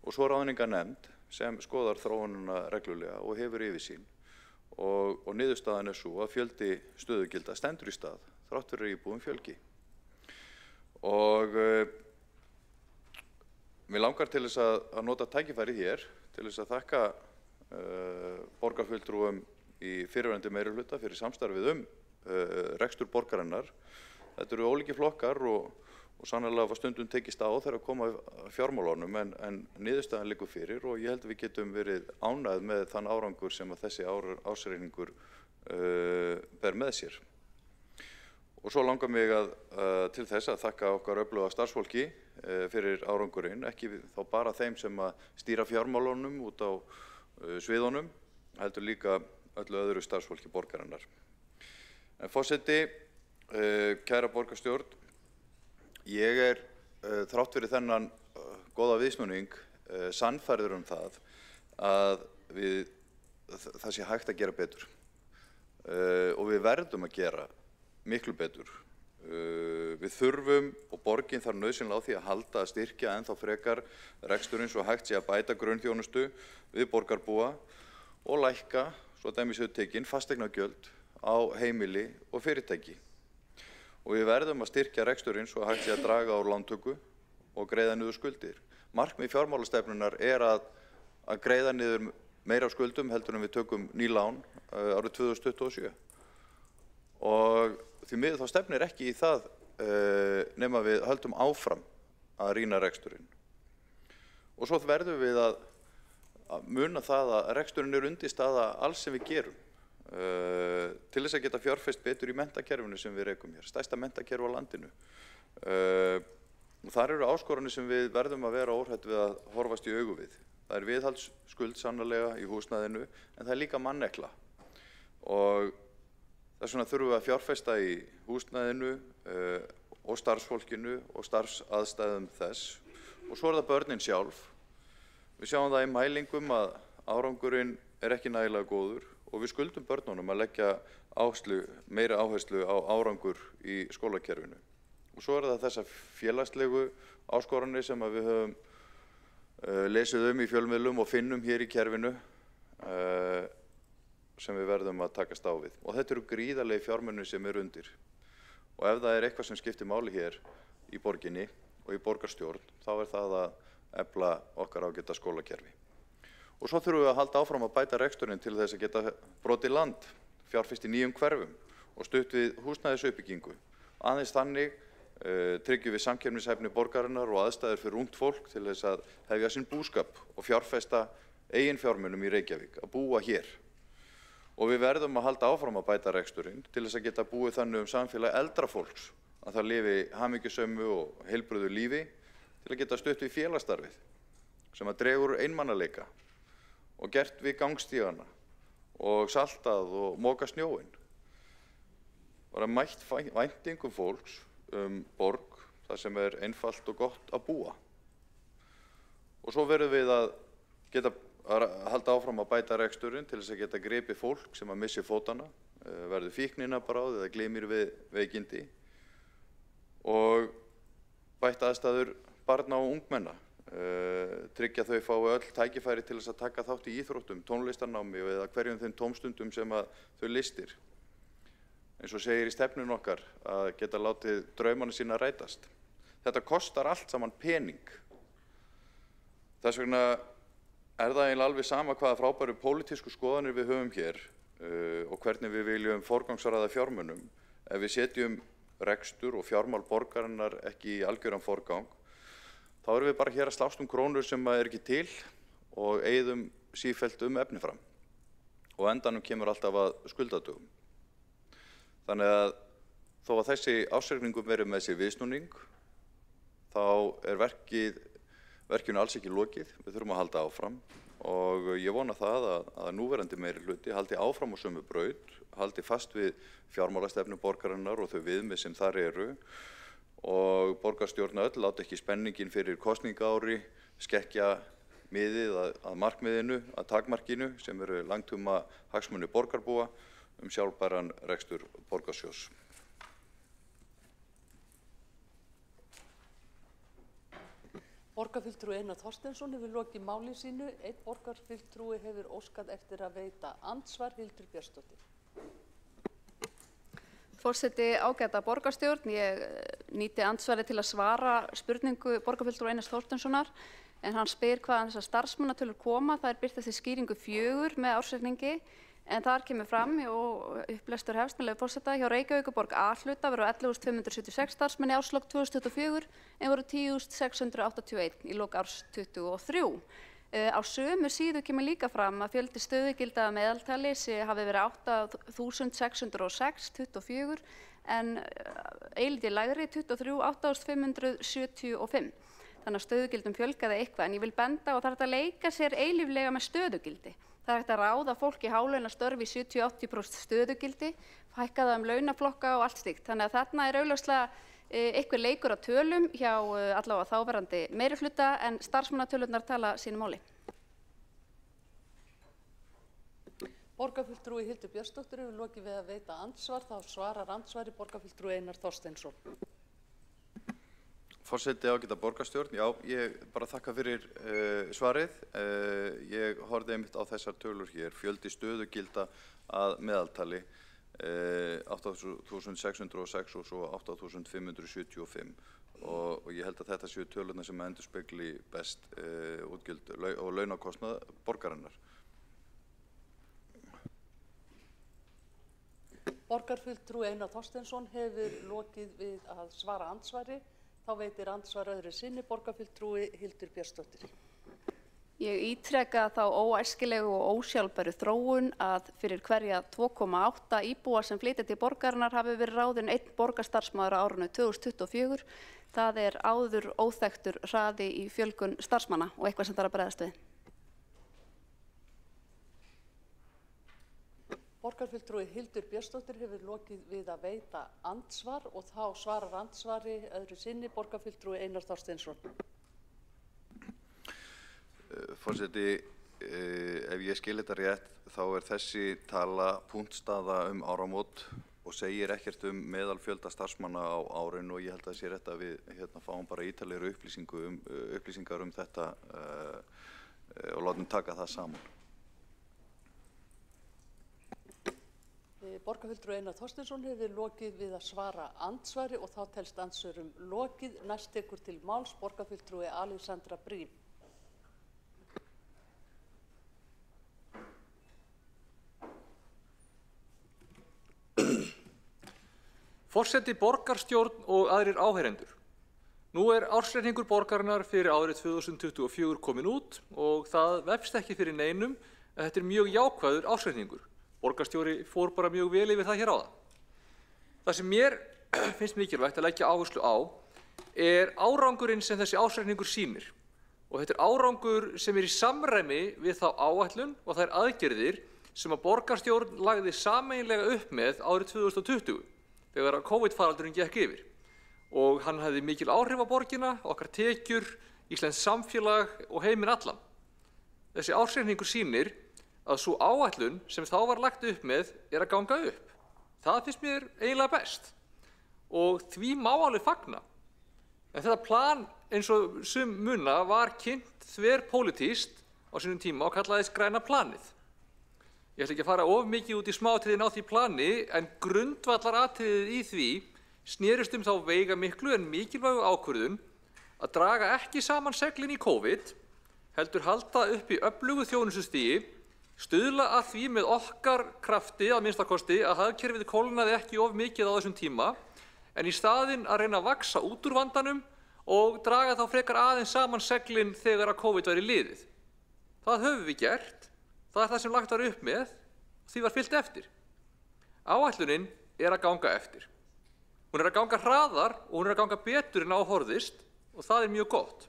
og svo ráðningarnefnd sem skoðar þróunina reglulega og hefur yfirsýn. Og niðurstaðan svo að fjöldi stöðugilda stendur í stað, þrátt fyrir íbúum fjölgi. Og mér langar til þess að nota tækifæri hér, til þess að þakka borgarfulltrúum í fyrrverandi meirihluta fyrir samstarfið rekstur borgarinnar. Þetta eru ólíkir flokkar og sannarlega var stundum tekist á þegar koma fjármálunum en niðurstaðan liggur fyrir og ég held að við getum verið ánægð með þann árangur sem að þessi ársreikningur ber með sér. Og svo langar mig til þess að þakka okkar öfluga starfsfólki fyrir árangurinn, ekki þá bara þeim sem að stýra fjármálunum út á sviðunum, heldur líka öllu öðru starfsfólki borgarinnar. En forseti, kæra borgarstjórn, ég þrátt fyrir þennan góða viðsnúning sannfærður það að það sé hægt að gera betur og við verðum að gera miklu betur. Við þurfum og borgin þarf nauðsynlega á því að halda að styrkja ennþá frekar reksturinn svo hægt sé að bæta grunnþjónustu við borgarbúa og lækka, svo dæmi séu tekin, fasteignagjöld á heimili og fyrirtæki. Og við verðum að styrkja reksturinn svo hægt sé að draga úr lántöku og greiða niður skuldir. Markmið fjármálastefnunnar að greiða niður meira af skuldum heldur en við tökum ný lán árið 2027. Og því miður þá stefnir ekki í það nema við höldum áfram að rýna reksturinn. Og svo verðum við að muna það að reksturinn undirstaða alls sem við gerum. Til þess að geta fjárfest betur í menntakerfinu sem við rekum hér, stærsta menntakerfi á landinu. Og þar eru áskoranir sem við verðum að vera óhrædd við að horfast í augu við. Það viðhaldsskuld sannarlega í húsnæðinu, en það líka mannekla. Og þess vegna þurfum við að fjárfesta í húsnæðinu og starfsfólkinu og starfsaðstæðum þess. Og svo það börnin sjálf. Við sjáum það í mælingum að árangurinn ekki nægilega góður og við skuldum börnunum að leggja meiri áherslu á árangur í skólakerfinu. Og svo það þessar félagslegu áskoranir sem við höfum lesið í fjölmiðlum og finnum hér í kerfinu sem við verðum að takast á við. Og þetta eru gríðarlegi fjármunir sem undir. Og ef það eitthvað sem skiptir máli hér í borginni og í borgarstjórn, þá það að efla okkar ágæta skólakerfi. Og svo þurfum við að halda áfram að bæta reksturinn til þess að geta brotið land, fjárfest í nýjum hverfum og stutt við húsnæðisuppbyggingu. Aðeins þannig tryggjum við samkeppnishæfni borgarinnar og aðstæður fyrir ungt fólk til þess að hefja sinn búskap og fjárfesta eigin fjármunum í Reykjavík, að búa hér. Og við verðum að halda áfram að bæta reksturinn til þess að geta búið þannig samfélag eldra fólks að það lifi hamingjusömu og heilbrigðu lífi til að geta stutt við félagsstarfið sem að dregur úr einmannaleika og gert við gangstígana og saltað og mokað snjóinn. Bara mætt væntingum fólks borg þar sem einfalt og gott að búa. Og svo verðum við að geta að halda áfram að bæta reksturinn til þess að geta gripið fólk sem að missi fótana, verður fíknina bráð eða gleymir við veikindi og bætt aðstæður barna og ungmenna tryggja þau fái öll tækifæri til þess að taka þátt í íþróttum, tónlistarnámi eða hverjum þeim tómstundum sem að þau listir. Eins og segir í stefnun okkar að geta látið draumana sína rætast. Þetta kostar allt saman pening. Þess vegna er það eiginlega alveg sama hvaða frábæru pólitísku skoðanir við höfum hér og hvernig við viljum forgangsraða fjármunum. Ef við setjum rekstur og fjármál borgarinnar ekki í algjöran forgang, þá erum við bara hér að slást krónur sem er ekki til og eyðum sífellt efni fram. Og á endanum kemur alltaf að skuldadögum. Þannig að þó að þessi ársreikningur verið með sér viðsnúning, þá er verkinu alls ekki lokið. Við þurfum að halda áfram og ég vona það að núverandi meirihluti haldi áfram á sömu braut, haldi fast við fjármálastefnu borgarinnar og þau viðmið sem þar eru og borgarstjórn öll láti ekki spenningin fyrir kosningaári skekkja miðið að markmiðinu, að takmarkinu sem eru langtíma hagsmuni borgarbúa sjálfbæran rekstur borgarsjóðs. Borgarfulltrúi Einar Þorsteinsson hefur lokið máli sínu. Einn borgarfulltrúi hefur óskað eftir að veita andsvar. Hildur Björnsdóttir. Forseti, ágæta borgarstjórn, ég nýti andsvari til að svara spurningu borgarfulltrúa Einars Þorsteinssonar, en hann spyr hvaðan þessar starfsmannatölur koma. Það birtast í skýringu 4 með ársreikningi, en þar kemur fram og upplestur hefst með leyfi forseta: hjá Reykjavíkurborg A-hluta voru 11.576 starfsmenn í árslok 2024 en voru 10.681 í lok árs 2023. Á sömu síðu kemur líka fram að fjöldi stöðugilda að meðaltali hafi verið 8.606 24 en eilítið lægri 23 8.575. Þannig að stöðugildum fjölgaði eitthvað, en ég vil benda og það er hægt að leika sér eilíflega með stöðugildi. Það er hægt að ráða fólk í hálaunastörf í 70–80% stöðugildi, hækka það launaflokka og allt slíkt. Þannig að þarna er augljóslega eitthvað leikur á tölum hjá allavega þáverandi meirihluta, en starfsmannatölurnar tala sínu máli. Borgarfulltrúi Hildur Björnsdóttir hefur lokið við að veita andsvar. Þá svarar andsvari borgarfulltrúi Einar Þorsteinsson. Forseti, ágæta borgarstjórn, já, ég bara þakka fyrir svarið. Ég horfði einmitt á þessar tölur hér, fjöldi stöðugilda að meðaltali 8.606 og svo 8.575 og ég held að þetta séu tölurnar sem endurspegli best útgjöld og launakostnað borgarinnar. Borgarfulltrúi Einar Þorsteinsson hefur lokið við að svara andsvari. Þá veitir andsvar öðru sinni borgarfulltrúi Hildur Björnsdóttir. Ég ítreka þá óæskilegu og ósjálfbæru þróun að fyrir hverja 2,8 íbúa sem flytja til borgarinnar hafi verið ráðinn 1 borgarstarfsmaður á árinu 2024. Það er áður óþekktur hraði í fjölgun starfsmanna og eitthvað sem þarf að bregðast við. Borgarfulltrúi Hildur Björnsdóttir hefur lokið við að veita andsvar og þá svarar andsvari öðru sinni borgarfulltrúi Einar Þorsteinsson. Forseti, ef ég skil þetta rétt, þá er þessi tala punktstaða áramót og segir ekkert meðalfjölda starfsmanna á árinu, og ég held að það sé rétt að við fáum bara ítarlegri upplýsingar þetta og látum taka það saman. Borgarfulltrúi Einar Þorsteinsson hefur lokið við að svara andsvari og þá telst andsvörum lokið. Næst tekur til máls borgarfulltrúi Alexandra Briem. Forseti, borgarstjórn og aðrir áheyrendur. Nú er ársreikningur borgarinnar fyrir árið 2024 komin út og það vefst ekki fyrir neinum að þetta er mjög jákvæður ársreikningur. Borgarstjóri fór bara mjög vel yfir það hér áðan. Það sem mér finnst mikilvægt að leggja áherslu á er árangurinn sem þessi ársreikningur sýnir. Og þetta er árangur sem er í samræmi við þá áætlun og þær aðgerðir sem að borgarstjórn lagði sameiginlega upp með árið 2020 þegar að COVID-faraldurinn gekk yfir. Og hann hafði mikil áhrif á borgina, okkar tekjur, íslenskt samfélag og heiminn allan. Þessi ársreikningur sýnir að sú áætlun sem þá var lagt upp með er að ganga upp. Það finnst mér eiginlega best og því má alveg fagna. En þetta plan eins og sum muna var kynnt þverpólitískt á sínum tíma og kallaðist græna planið. Ég ætla ekki að fara of mikið út í smáatriðin á því plani, en grundvallaratriðið í því snerist þá veigamiklu en mikilvægu ákvörðun að draga ekki saman seglin í COVID, heldur halda upp í öflugu þjónustustigi, stuðla að því með okkar krafti að minnstakosti að hagkerfið kólnaði ekki of mikið á þessum tíma, en í staðinn að reyna að vaxa út úr vandanum og draga þá frekar aðeins saman seglin þegar að COVID væri liðið. Það höfum við gert, það er það sem lagt var upp með og því var fylgt eftir. Áætlunin er að ganga eftir. Hún er að ganga hraðar og hún er að ganga betur en á horfðist og það er mjög gott.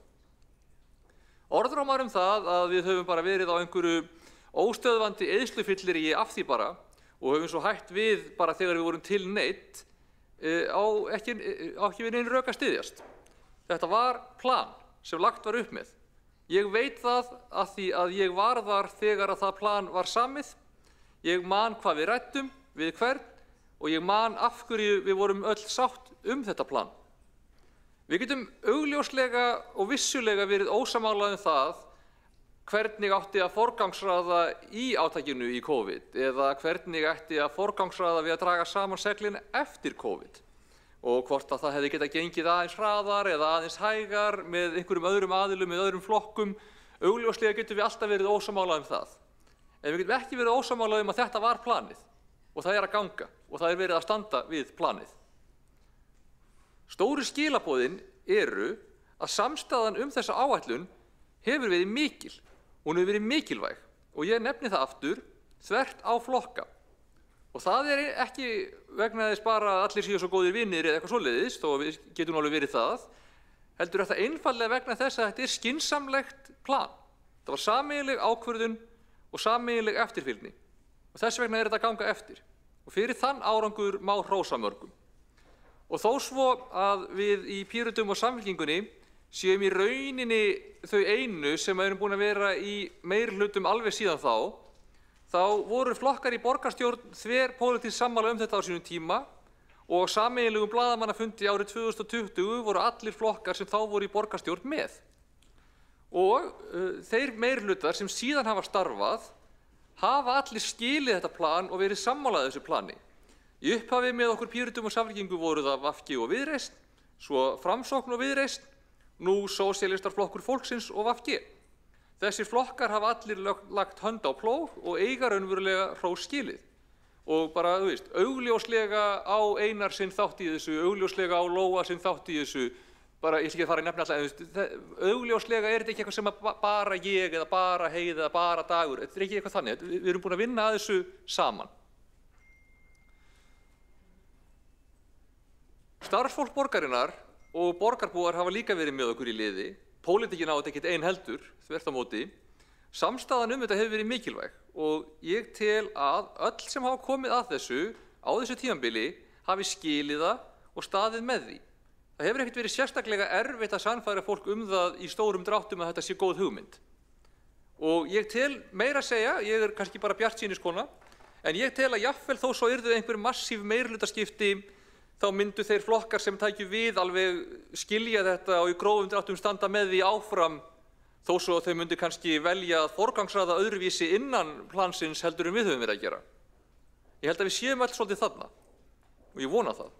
Orðrómar það að við höfum bara verið á einhverju óstöðvandi eyðslufylliríi af því bara og höfum svo hætt við bara þegar við vorum til neydd á ekki við nein rök að styðjast. Þetta var plan sem lagt var upp með. Ég veit það að því að ég var þar þegar að það plan var samið. Ég man hvað við ræddum við hvern og ég man af hverju við vorum öll sátt þetta plan. Við getum augljóslega og vissulega verið ósammála það hvernig átti að forgangsraða í átakinu í COVID eða hvernig ætti að forgangsraða við að draga saman seglin eftir COVID og hvort að það hefði getað gengið aðeins hraðar eða aðeins hægar með einhverjum öðrum aðilum, með öðrum flokkum. Augljóslega getum við alltaf verið ósammála það. En við getum ekki verið ósammála að þetta var planið og það er að ganga og það er verið að standa við planið. Stóru skilaboðin eru að samstaðan þessa áætlun hefur verið mikil. Hún hefur verið mikilvæg og ég nefni það aftur þvert á flokka. Og það er ekki vegna þess bara að allir séu svo góðir vinir eða eitthvað svoleiðis, þó við getum alveg verið það, heldur þetta einfaldlega vegna þess að þetta er skynsamlegt plan. Það var sameiginleg ákvörðun og sameiginleg eftirfylgni. Og þess vegna þetta að ganga eftir. Og fyrir þann árangur má hrósa mörgum. Og þó svo að við í Pírötum og Samfylkingunni séum í rauninni þau einu sem erum búin að vera í meirihlutum alveg síðan þá voru flokkar í borgarstjórn þverpólitískt sammála þetta á sínum tíma og á sameiginlegum blaðamannafundi árið 2020 voru allir flokkar sem þá voru í borgarstjórn með. Og þeir meirihlutar sem síðan hafa starfað hafa allir skilið þetta plan og verið sammála þessu plani. Í upphafi með okkur Pírötum og Samfylkingu voru það VG og Viðreisn, svo Framsókn og Viðreisn, nú Sósíalistarflokkur fólksins og VG. Þessir flokkar hafa allir lagt hönd á plóg og eiga raunverulega hrós skilið. Og bara, augljóslega á Einar sinn þátt í þessu, augljóslega á Lóa sinn þátt í þessu, bara, ég skal ekki fara í nefna alltaf, augljóslega þetta ekki eitthvað sem bara ég eða bara Heiða eða bara Dagur, þetta ekki eitthvað þannig, við erum búin að vinna að þessu saman. Starfsfólk borgarinnar og borgarbúar hafa líka verið með okkur í liði. Pólitíkin á þetta ekkert ein heldur, þvert á móti. Samstaðan þetta hefur verið mikilvæg og ég tel að öll sem hafa komið að þessu á þessu tímabili hafi skilið það og staðið með því. Það hefur ekkert verið sérstaklega erfitt að sannfæra fólk það í stórum dráttum að þetta sé góð hugmynd. Og ég tel meira að segja, ég er kannski bara bjartsýniskona, en ég tel að jafnvel þó svo yrðu einhver massíf meirihlutaskipti þá myndu þeir flokkar sem tækju við alveg skilja þetta og í grófum dráttum standa með því áfram þó svo þau myndu kannski velja að forgangsraða öðruvísi innan plansins heldur við höfum verið að gera. Ég held að við séum öll svolítið þarna og ég vona það.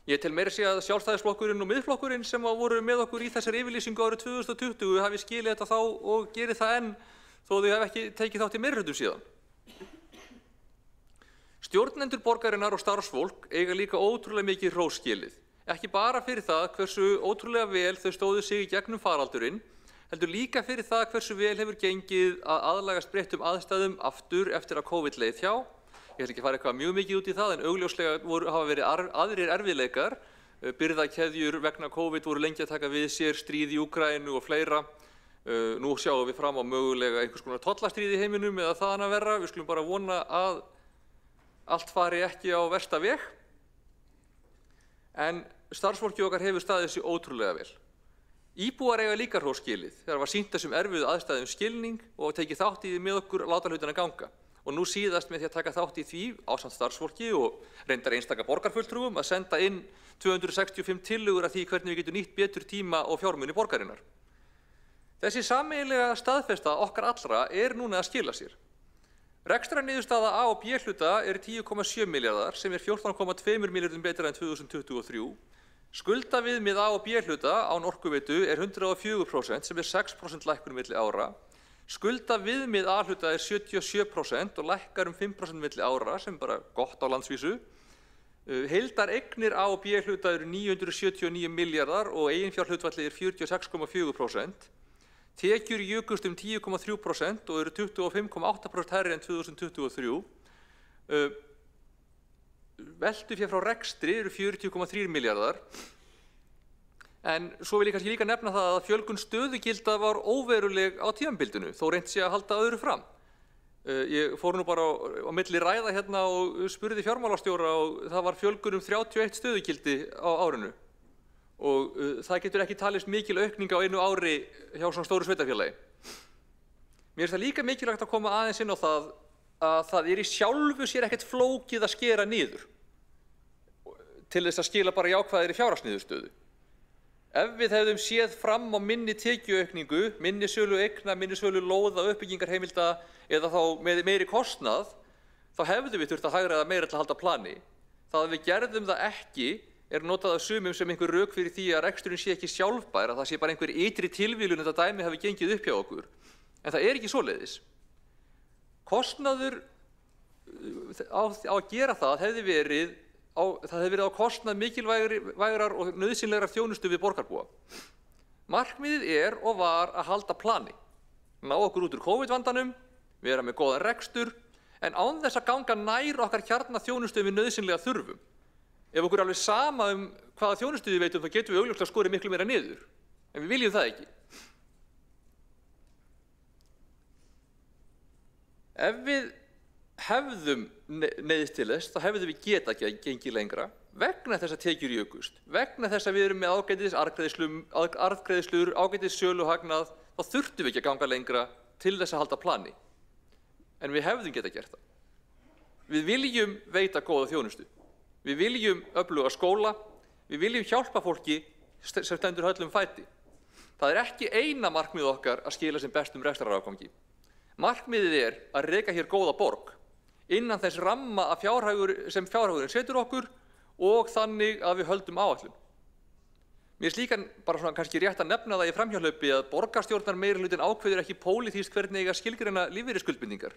Ég tel meira að segja að Sjálfstæðisflokkurinn og Miðflokkurinn sem voru með okkur í þessari yfirlýsingu árið 2020 hafi skilið þetta þá og gerið það enn þó þau hafi ekki tekið þátt í meirihlutum síðan. Stjórnendur borgarinnar og starfsfólk eiga líka ótrúlega mikið hrós skilið. Ekki bara fyrir það hversu ótrúlega vel þau stóðu sig í gegnum faraldurinn, heldur líka fyrir það hversu vel hefur gengið að aðlagast breyttum aðstæðum aftur eftir að COVID leið hjá. Ég ætla ekki að fara eitthvað mjög mikið út í það, en augljóslega hafa verið aðrir erfiðleikar. Birgðakeðjur vegna COVID voru lengi að taka við sér, stríð í Úkraínu og fleira. Nú sjáum við fram á mögulega einhvers konar tollastríð í heiminum eða þaðan að verra. Við skulum bara vona að allt fari ekki á versta veg. En starfsfólki okkar hefur staðið sig ótrúlega vel. Íbúar eiga líka hrós skilið. Þegar var sýnt þessum erfiðu aðstæðum skilning og tekið þátt í því með okkur að láta hlutina ganga. og nú síðast með því að taka þátt í því ásamt starfsfólki og reyndar einstaka borgarfulltrúum að senda inn 265 tillögur að því hvernig við getum nýtt betur tíma og fjármuni borgarinnar. Þessi sameiginlega staðfesta okkar allra núna að skila sér. Rekstrarniðurstaða A og B hluta 10,7 milljarðar sem 14,2 milljörðum betra en 2023. Skuldaviðmið A og B hluta án Orkuveitu 104% sem 6% lækkun milli ára. Skuldaviðmið A hluta 77% og lækkar 5% milli ára sem bara gott á landsvísu. Heildar eignir A og B hluta 979 milljarðar og eiginfjárhlutfallið 46,4%. Tekjur jukust 10,3% og 25,8% hærri en 2023. Veltufé frá rekstri 40,3 milljarðar. En svo vil ég kannski líka nefna það að fjölgun stöðugilda var óveruleg á tímabildinu, þó reynt sé að halda öðru fram. Ég fór nú bara á milli ræða hérna og spurði fjármálastjóra og það var fjölgun 31 stöðugildi á árinu. Og það getur ekki talist mikil aukning á einu ári hjá svona stóru sveitarfélagi. Mér finnst það líka mikilvægt að koma aðeins inn á það að það í sjálfu sér ekkert flókið að skera niður til þess að skila bara jákvæðri fjárhagsniðurstöðu. Ef við hefðum séð fram á minni tekjuaukningu, minni sölu eigna, minni sölu lóða, uppbyggingarheimilda eða þá með meiri kostnað, þá hefðum við þurft að hagræða meira til að halda plani. Það að við gerðum það ekki notað af sumum sem einhver rök fyrir því að reksturinn sé ekki sjálfbær, að það sé bara einhver ytri tilviljun þetta dæmi hafi gengið upp hjá okkur. En það ekki svoleiðis. Kostnaður á að gera það hefði verið á kostnað mikilvægrar og nauðsynlegrar þjónustu við borgarbúa. Markmiðið og var að halda plani, ná okkur út úr COVID-vandanum, vera með góðan rekstur, en án þess að ganga nær okkar kjarnaþjónustu við nauðsynlega þurfum. Ef okkur alveg sama hvaða þjónustu við veitum, þá getum við augljóslega skorið miklu meira niður, en við viljum það ekki. Ef við hefðum neyðst til þess, þá hefðum við geta ekki að gengi lengra vegna þess að tekjur jukust, vegna þess að við erum með ágætis arðgreiðslur, ágætis söluhagnað, þá þurftum við ekki að ganga lengra til þess að halda plani. En við hefðum geta gert það. Við viljum veita góða þjónustu. Við viljum öfluga skóla, við viljum hjálpa fólki sem stendur höllum fæti. Það ekki eina markmið okkar að skila sem bestum rekstrarafgangi. Markmiðið að reka hér góða borg innan þess ramma sem fjárhagurinn setur okkur og þannig að við höldum áætlun. Mér finnst líka bara svona kannski rétt að nefna það í framhjáhlaupi að borgarstjórnar meirihlutin ákveður ekki pólitískt hvernig eiga skilgreina lífeyrisskuldbindingar.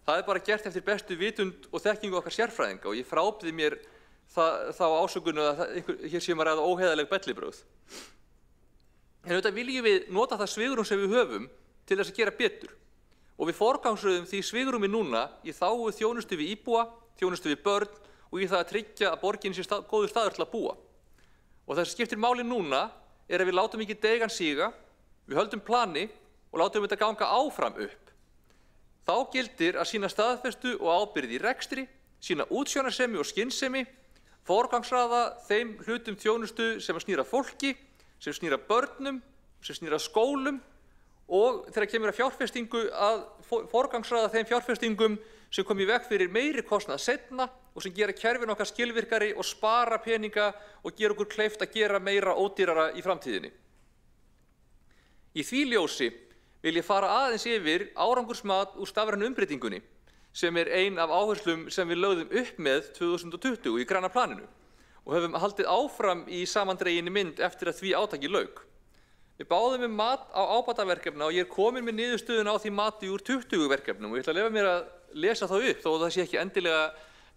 Það bara gert eftir bestu vitund og þekkingu okkar sérfræðinga og ég frábið mér þá ásökun að hér sé maður að óheiðaleg bellibrögð. En auðvitað viljum við nota það svigrúm sem við höfum til þess að gera betur. Og við forgangsröðum því svigrúmi núna í þágu þjónustu við íbúa, þjónustu við börn og í það að tryggja að borgin sé góður staður til að búa. Og það sem skiptir máli núna að við látum ekki deigan síga, við höldum plani og látum þetta ganga áfram upp. Þá gildir að sýna staðfestu og ábyrgð í rekstri, sýna útsjónarsemi og skynsemi, forgangsraða þeim hlutum þjónustu sem snýr að fólki, sem snýr að börnum, sem snýr að skólum og þegar kemur að fjárfestingu að forgangsraða þeim fjárfestingum sem kom í veg fyrir meiri kostnað seinna og sem gera kerfin okkar skilvirkari og spara peninga og gera okkur kleift að gera meira ódýrara í framtíðinni. Í því ljósi vil ég fara aðeins yfir árangursmat úr stafrænu umbreytingunni sem ein af áherslum sem við lögðum upp með 2020 í græna planinu og höfum haldið áfram í samandreginni mynd eftir að því átaki lauk. Við báðum mat á ábataverkefna og ég komin með niðurstöðuna á því mati úr 20 verkefnum og ég ætla að leyfa mér að lesa þá upp þó að það sé ekki endilega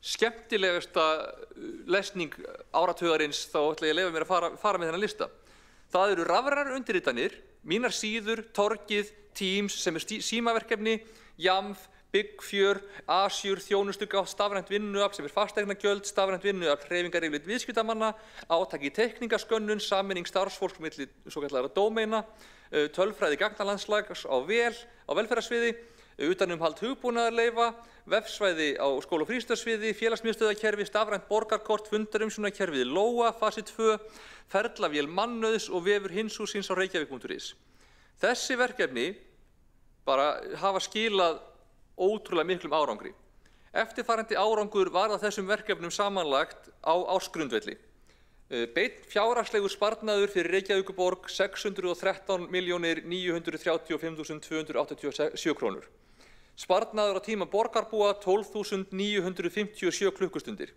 skemmtilegasta lesning áratugarins, þá ætla ég að leyfa mér að fara með þennan lista. Það eru rafrænar undirritanir, mínar síður, Torgið, Teams sem símaverkefni, Jamf, Byggfjör, Asjur, þjónustugátt, stafrænt vinnuafl sem fasteignagjöld, stafrænt vinnuafl, hreyfingar yfirleitt viðskiptamanna, átak í teikningaskönnun, sameining starfsfólks milli svokallaðra dómeina, tölfræði gagnalandslags á velferðarsviði, utanumhald hugbúnaðarleyfa, vefsvæði á skóla- og frístundasviði, félagsmiðstöðvakerfi, stafrænt borgarkort, fundarumsjónarkerfið Lóa, fasi 2, ferlavél mannauðs og vefur hinshússins á reykjavík.is. Þessi verkefni bara hafa skilað ótrúlega miklum árangri. Eftirfarandi árangur varð af þessum verkefnum samanlagt á ársgrundvelli. Beinn fjárhagslegur sparnaður fyrir Reykjavíkurborg 613.935.287 krónur. Sparnaður á tíma borgarbúa 12.957 klukkustundir.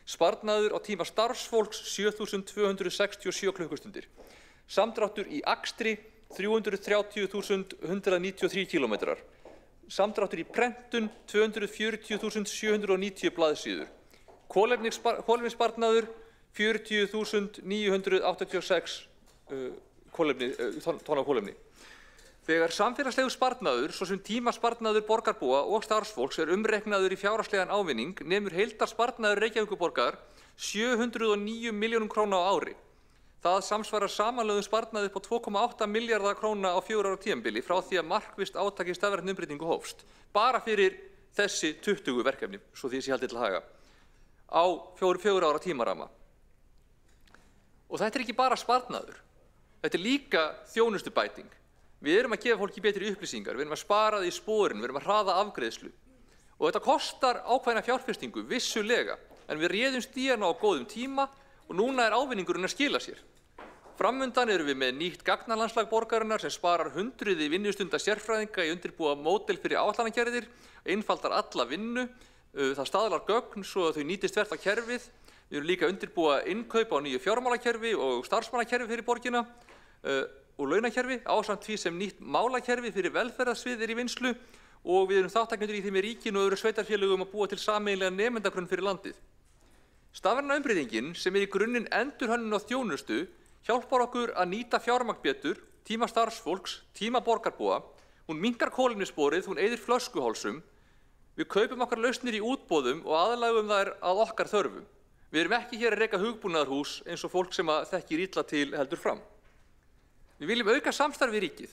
Sparnaður á tíma starfsfólks 7.267 klukkustundir. Samdráttur í akstri 330.193 kilometrar. Samdráttur í prentun 240.790 blaðsíður. Kolefnissparnaður 40.986 tonna kolefni. Þegar samfélagslegur sparnaður, svo sem tímasparnaður borgarbúa og starfsfólks umreiknaður í fjárhagslegan ávinning, nemur heildarsparnaður Reykjavíkurborgar 709 milljónum króna á ári. Það samsvarar samanlögðum sparnaði upp á 2,8 milljarða króna á 4 ára tímabili frá því að markvisst átak í stafrænni umbreytingu hófst. Bara fyrir þessi 20 verkefni, svo því sé haldið til haga, á 4 ára tímaramma. Og þetta ekki bara sparnaður, þetta líka þjónustubæting. Við erum að gefa fólki betri upplýsingar, við erum að spara því í sporin, við erum að hraða afgreiðslu. Og þetta kostar ákveðna fjárfestingu, vissulega, en við réðumst í hana á góðum tíma og núna ávinningurinn að skila sér. Framundan erum við með nýtt gagnalandslag borgarinnar sem sparar hundruði vinnustunda sérfræðinga í undirbúa módel fyrir áætlanagerðir, einfaldar alla vinnu, það staðlar gögn svo að þau nýtist þvert á kerfið. Við erum líka að undirbúa innkaup á nýju fjármálakerfi og starfsmannakerfi fyrir borgina og launakerfi ásamt því sem nýtt málakerfi fyrir velferðarsvið í vinnslu og við erum þátttakendur í því með ríkinu og öðrum sveitarfélögum að búa til sameiginlega nemendagrunn fyrir landið. Stafræna umbreytingin sem í grunninn endurhönnun á þjónustu hjálpar okkur að nýta fjármagn betur, tíma starfsfólks, tíma borgarbúa, hún minnkar kolefnissporið, hún eyðir flöskuhálsum, við kaupum okkar lausnir í útboðum og aðlagum þær að okkar þörfum. Við erum ekki hér að reka hugbúnaðarhús eins og fólk sem þekkir illa til heldur fram. Við viljum auka samstarf við ríkið,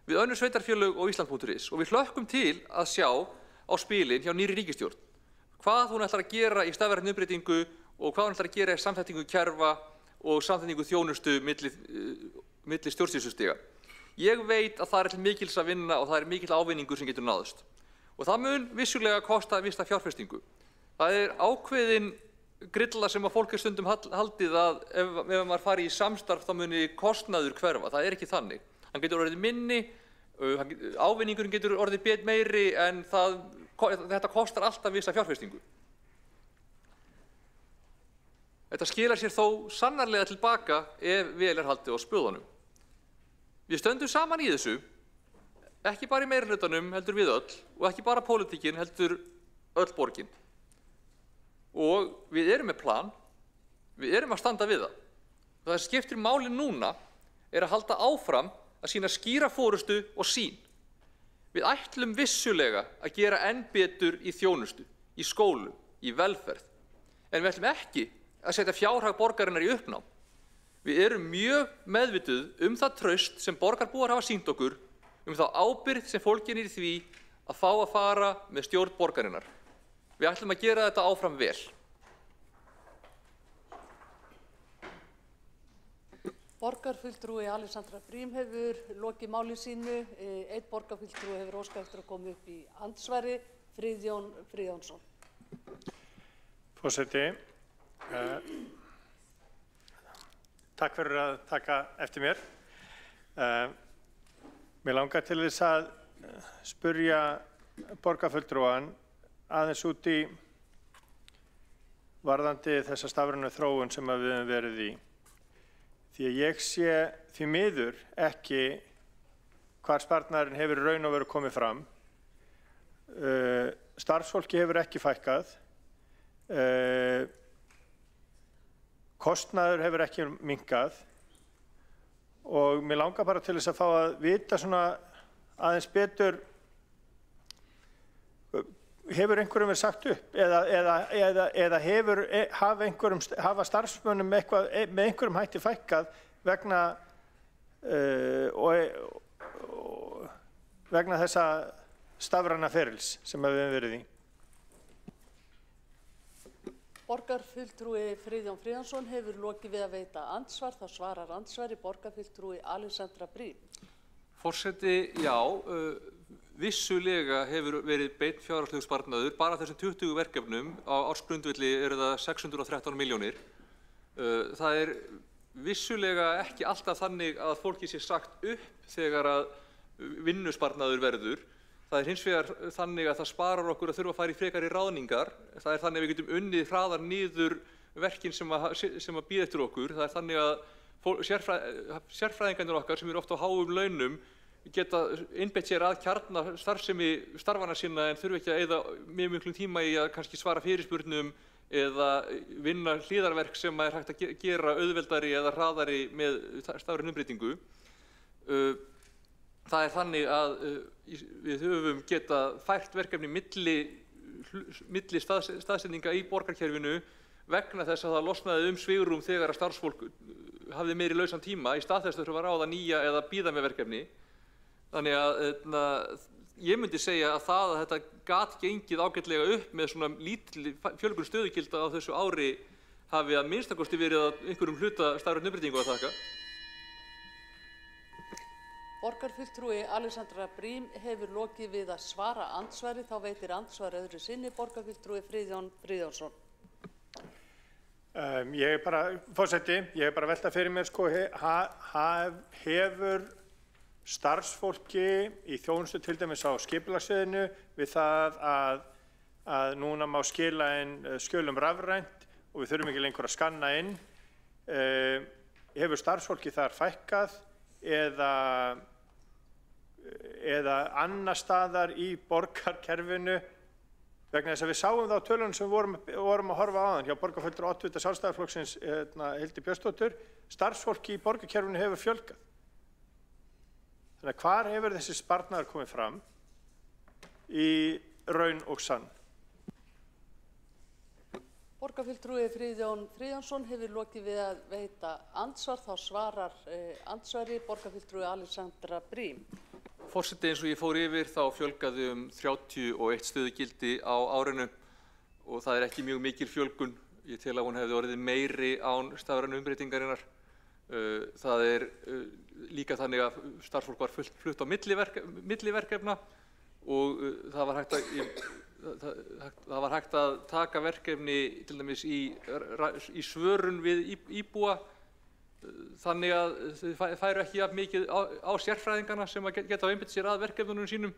við önnur sveitarfélög og Ísland.is og við hlökkum til að sjá á spilin hjá nýrri ríkisstjórn. Hvað hún ætlar að gera í stafrænni umbreytingu og hvað hún ætlar að gera í samþættingu kerfa og samþættingu þjónustu milli stjórnsýslustiga. Ég veit að það til mikils að vinna og það mikil ávinningur sem getur náðust. Og það mun vissulega kosta vissa fjárfestingu. Það ákveðin grilla sem að fólk stundum haldið að ef maður fari í samstarf þá muni kostnaður hverfa. Það ekki þannig. Hann getur orðið minni, ávinningurinn getur orðið meiri en þetta kostar alltaf vissa fjárfestingu. Þetta skilar sér þó sannarlega tilbaka ef vel haldið á spöðunum. Við stöndum saman í þessu, ekki bara í meirihlutanum heldur við öll og ekki bara pólitíkin heldur öll borgin. Og við erum með plan, við erum að standa við það. Og það skiptir máli núna að halda áfram að sýna skýra forystu og sýn. Við ætlum vissulega að gera enn betur í þjónustu, í skólu, í velferð. En við ætlum ekki að setja fjárhag borgarinnar í uppnám. Við erum mjög meðvituð það traust sem borgarbúar hafa sýnt okkur, þá ábyrgð sem fólgin í því að fá að fara með stjórn borgarinnar. Við ætlum að gera þetta áfram vel. Borgarfulltrúi Alexandra Briem hefur lokið máli sínu. Einn borgarfulltrúi hefur óskað eftir að koma upp í andsvari, Friðjón Friðjónsson. Forseti, takk fyrir að taka eftir mér. Mér langar til þess að spyrja borgarfulltrúan aðeins út í varðandi þessa stafrænu þróun sem við höfum verið í. Því að ég sé því miður ekki hvar sparnaðurinn hefur raun og veru komið fram. Starfsfólki hefur ekki fækkað. Kostnaður hefur ekki minnkað. Og mér langar bara til þess að fá að vita svona aðeins betur, hefur einhverjum verið sagt upp eða hafa starfsmönnum með einhverjum hætti fækkað vegna þessa stafræna ferils sem við höfum verið í. Borgarfulltrúi Friðjón Friðjónsson hefur lokið við að veita andsvar. Þá svarar andsvari borgarfulltrúi Alexandra Briem. Forseti, já, vissulega hefur verið beinn fjárhagslegur sparnaður. Bara þessum 20 verkefnum á ársgrundvelli eru það 613 milljónir. Það vissulega ekki alltaf þannig að fólki sé sagt upp þegar að vinnusparnaður verður. Það hins vegar þannig að það sparar okkur að þurfa að fara í frekari ráðningar. Það þannig að við getum unnið hraðar niður verkin sem að bíða eftir okkur. Það þannig að sérfræðingarnir okkar sem eru oft á háum launum geta einbeitt sér að kjarna starfsemi starfana sinna en þurfa ekki að eyða mjög miklum tíma í að kannski svara fyrirspurnum eða vinna hliðarverk sem er hægt að gera auðveldari eða hraðari með stafræn umbreytingu. Það þannig að við höfum getað fært verkefni milli staðsetninga í borgarkerfinu vegna þess að það losnaði svigrúm þegar að starfsfólk hafði meiri lausan tíma í stað þess að þurfa að ráða nýja eða bíða með verkefni. Þannig að ég myndi segja að það að þetta gat gengið ágætlega upp með svona lítil fjölgun stöðugilda á þessu ári hafi að minnstakosti verið að einhverjum hluta stafrænni umbreytingu að þakka. Borgarfulltrúi Alexandra Briem hefur lokið við að svara andsvari. Þá veitir andsvar öðru sinni borgarfulltrúi Friðjón Friðjónsson. Forseti, ég bara velta fyrir mér hefur starfsfólki í þjónustu til dæmis á skipulagssviðinu við það að núna má skila inn skjölum rafrænt og við þurfum ekki lengur að skanna inn. Hefur starfsfólki þar fækkað eða annar staðar í borgarkerfinu vegna þess að við sáum það á tölunum sem við vorum að horfa á áðan hjá borgarfulltrúa oddvita Sjálfstæðisflokksins Hildi Björnsdóttur, starfsfólki í borgarkerfinu hefur fjölgað. Þannig að hvar hefur þessi sparnaður komið fram í raun og sann? Borgarfulltrúi Friðjón Friðjónsson hefur lokið við að veita andsvar. Þá svarar andsvari borgarfulltrúi Alexandra Briem. Forseti, eins og ég fór yfir þá fjölgaði 31 stöðugildi á árinu og það ekki mjög mikil fjölgun. Ég tel að hún hefði orðið meiri án stafrænu umbreytingarinnar. Það líka þannig að starfsfólk var flutt á milli verkefna og það var hægt að taka verkefni til dæmis í svörun við íbúa þannig að þau færu ekki jafn mikið á sérfræðingarna sem að geta einbeitt sér að verkefnunum sínum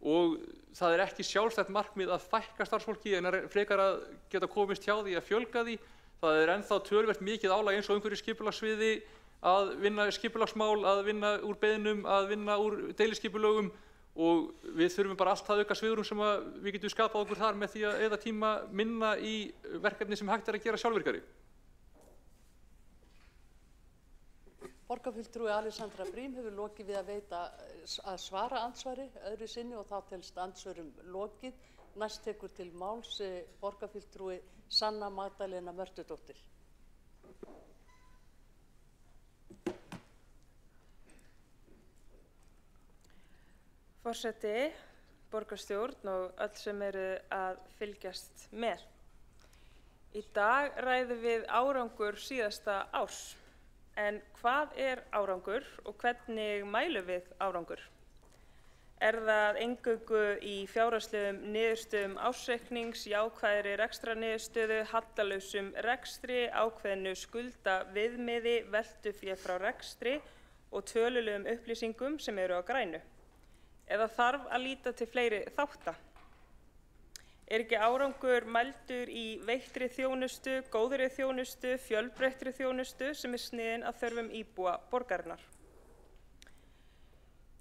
og það ekki sjálfstætt markmið að fækka starfsfólki en frekar að geta komist hjá því að fjölga því. Það ennþá töluvert mikið álag eins og umhverju skipulagssviði að vinna skipulagsmál, að vinna úr beiðnum, að vinna úr deiliskipulögum og við þurfum bara allt það auka svigrúm sem við getum skapað okkur þar með því að eyða tíma minna í verkefni sem hægt að gera sjálfvirkari. Borgarfulltrúi Alexandra Briem hefur lokið við að svara andsvari öðru sinni og þá telst andsvörum lokið. Næst tekur til máls borgarfulltrúi Sanna Magdalena Mörtudóttir. Forseti, borgarstjórn og öll sem eru að fylgjast með. Í dag ræðum við árangur síðasta árs. En hvað árangur og hvernig mælum við árangur? Það eingöngu í fjárhagslegum niðurstöðum ársreiknings, jákvæðri rekstrarniðurstöðu, hallalausum rekstri, ákveðnu skuldaviðmiði, veltufé frá rekstri og tölulegum upplýsingum sem eru á grænu? Eða þarf að líta til fleiri þátta? Ekki árangur mældur í veittri þjónustu, góðri þjónustu, fjölbreyttri þjónustu sem sniðin að þörfum íbúa borgarinnar?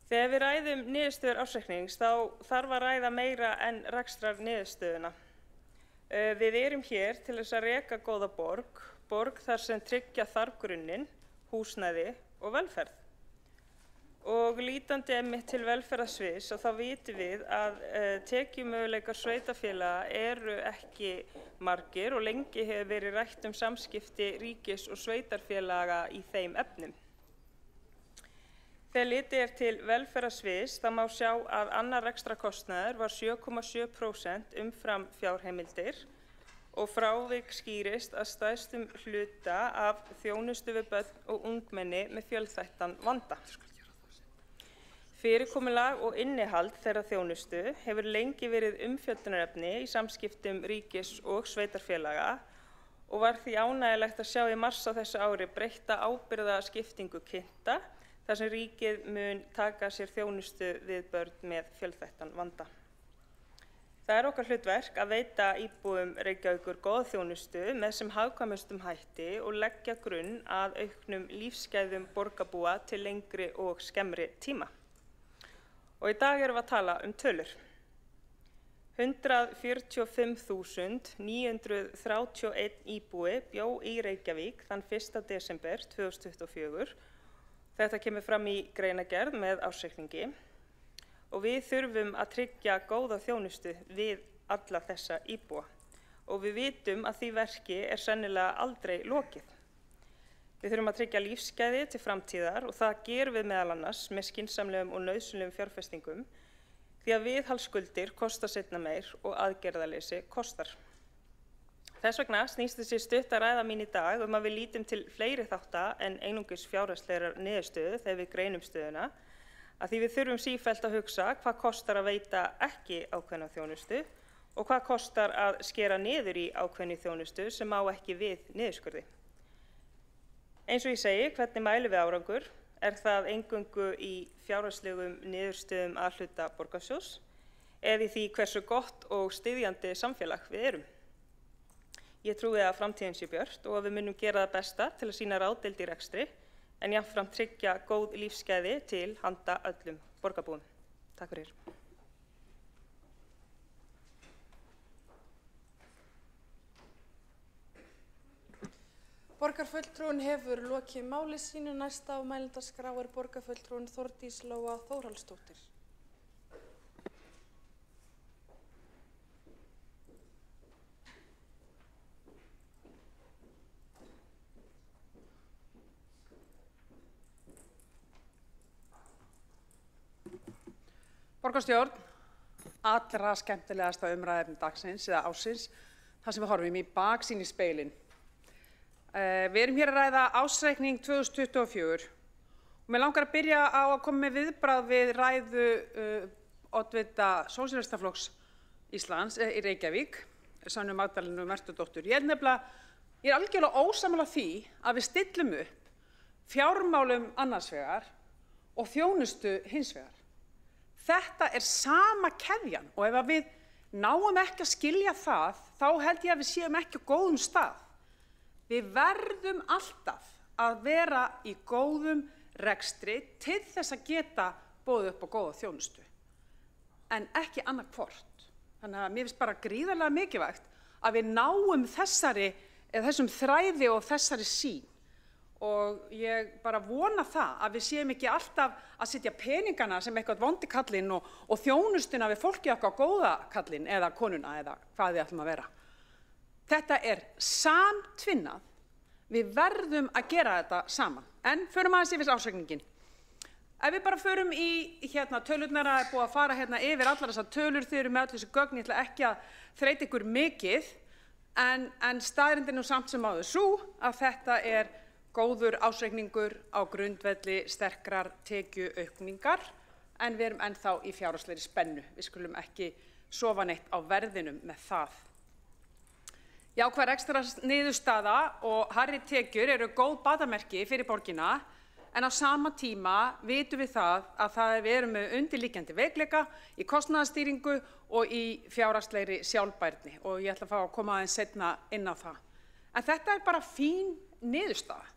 Þegar við ræðum niðurstöður ársreiknings þá þarf að ræða meira en rekstrarniðurstöðuna. Við erum hér til þess að reka góða borg þar sem tryggja þarf grunninn, húsnæði og velferð. Og lítandi einmitt til velferðarsviðs og þá vitum við að tekjumöguleikar sveitarfélaga eru ekki margir og lengi hefur verið rætt samskipti ríkis og sveitarfélaga í þeim efnum. Þegar litið til velferðarsviðs þá má sjá að annar rekstrarkostnaður var 7,7% umfram fjárheimildir og frávik skýrist að stærstum hluta af þjónustu við börn og ungmenni með fjölþættan vanda. Fyrirkomulag og innihald þeirra þjónustu hefur lengi verið umfjöllunarefni í samskiptum ríkis- og sveitarfélaga og var því ánægjulegt að sjá í mars á þessu ári breytta ábyrgðaskiptingu kynnta þar sem ríkið mun taka sér þjónustu við börn með fjölþættan vanda. Það okkar hlutverk að veita íbúum Reykjavíkur góða þjónustu með sem hagkvæmustum hætti og leggja grunn að auknum lífsgæðum borgarbúa til lengri og skemmri tíma. Og í dag erum við að tala tölur. 145.931 íbúi bjó í Reykjavík þann 1. desember 2024. Þetta kemur fram í greinargerð með ársreikningi. Og við þurfum að tryggja góða þjónustu við alla þessa íbúa. Og við vitum að því verki sennilega aldrei lokið. Við þurfum að tryggja lífsgæði til framtíðar og það gerum við meðal annars með skynsamlegum og nauðsynlegum fjárfestingum því að viðhaldsskuldir kosta seinna meir og aðgerðaleysi kostar. Þess vegna snýst þessi stutta ræða mín í dag að við lítum til fleiri þátta en einungis fjárhagslegrar niðurstöðu þegar við greinum stöðuna, að því við þurfum sífellt að hugsa hvað kostar að veita ekki ákveðna þjónustu og hvað kostar að skera niður í ákveðni þjónustu sem á ekki við niðurskurði. Eins og ég segi, hvernig mælum við árangur? Það eingöngu í fjárhagslegum niðurstöðum að hluta borgarsjóðs eða í því hversu gott og styðjandi samfélag við erum? Ég trúi að framtíðin sé björt og að við munum gera það besta til að sýna ráðdeild í rekstri en jafnframt tryggja góð lífsgæði til handa öllum borgarbúum. Takk fyrir. Borgarfulltrúinn hefur lokið máli sínu. Næsta á mælendaskrá borgarfulltrúinn Þórdís Lóa Þórhallsdóttir. Borgarstjórn, allra skemmtilegasta umræðefni dagsins eða ársins, þar sem við horfum í baksýn í speilin. Við erum hér að ræða ársreikning 2024 og mér langar að byrja á að koma með viðbragð við ræðu oddvita Sósíalistaflokks Íslands í Reykjavík, Sannu Magdalenu Mörtudóttur. Ég er algjörlega ósammála því að við stillum upp fjármálum annars vegar og þjónustu hins vegar. Þetta sama keðjan og ef við náum ekki að skilja það, þá held ég að við séum ekki á góðum stað. Við verðum alltaf að vera í góðum rekstri til þess að geta boðið upp á góða þjónustu, en ekki annað hvort. Þannig að mér finnst bara gríðarlega mikilvægt að við náum þessum þræði og þessari sýn. Og ég bara vona það að við séum ekki alltaf að setja peningana sem eitthvað vondi kallinn og þjónustuna við fólki okkar góða kallinn eða konuna eða hvað við ætlum að vera. Þetta samtvinnað. Við verðum að gera þetta saman. En förum aðeins yfir ársreikningin. Ef við bara förum í tölurnar, að búið að fara yfir allar þessar tölur, þið eru með öll þessi gögn, ég ætla ekki að þreyta ykkur mikið, en staðreyndin samt sem áður sú að þetta góður ársreikningur á grundvelli sterkrar tekjuaukningar, en við erum ennþá í fjárhagslegri spennu. Við skulum ekki sofa neitt á verðinum með það. Jákvæð rekstrarniðurstaða og hærri tekjur eru góð batamerki fyrir borgina, en á sama tíma vitum við að við erum með undirliggjandi veikleika í kostnaðarstýringu og í fjárhagslegri sjálfbærni og ég ætla að fá að koma aðeins seinna inn á það. En þetta bara fín niðurstaða.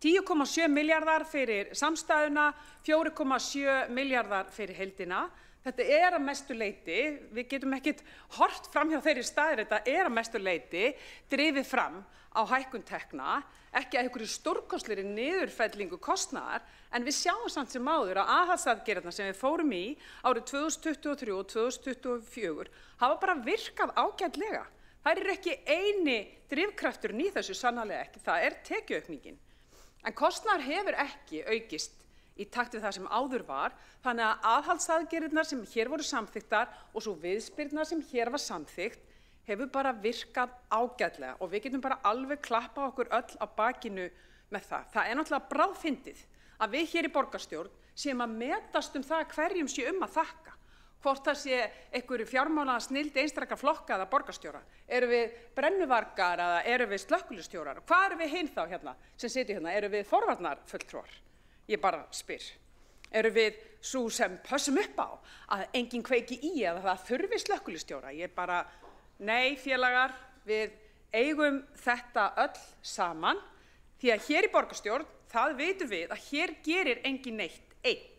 10,7 milljarðar fyrir samstæðuna, 4,7 milljarðar fyrir heildina. Þetta að mestu leyti, við getum ekkert horft fram hjá þeirri staðir, þetta að mestu leyti drifið fram á hækkun tekna, ekki að einhverju stórkostlegri niðurfellingu kostnaðar, en við sjáum samt sem áður að aðhaldsaðgerðirnar sem við fórum í árið 2023 og 2024 hafa bara virkað ágætlega. Það ekki eini drifkrafturinn í þessu, sannarlega ekki, það tekjuaukningin. En kostnaðar hefur ekki aukist í takt við það sem áður var, þannig að aðhaldsaðgerðirnar sem hér voru samþykktar og svo viðspyrna sem hér var samþykkt hefur bara virkað ágætlega og við getum bara alveg klappa okkur öll á bakinu með það. Það náttúrulega bráðfyndið að við hér í borgarstjórn sem að metast það hverjum sé að þakka. Hvort það sé einhverju fjármála snildi einstaka flokka eða borgarstjóra. Eru við brennuvargar eða eru við slökkvilistjórar? Hvað eru við hinn þá hérna sem sitja hérna? Eru við forvarnarfulltrúar? Ég bara spyr. Eru við svo sem pössum upp á að enginn kveiki í eða það þurfi slökkvilistjóra? Ég bara, nei félagar, við eigum þetta öll saman því að hér í borgarstjórn, það vitum við að hér gerir enginn neitt einn.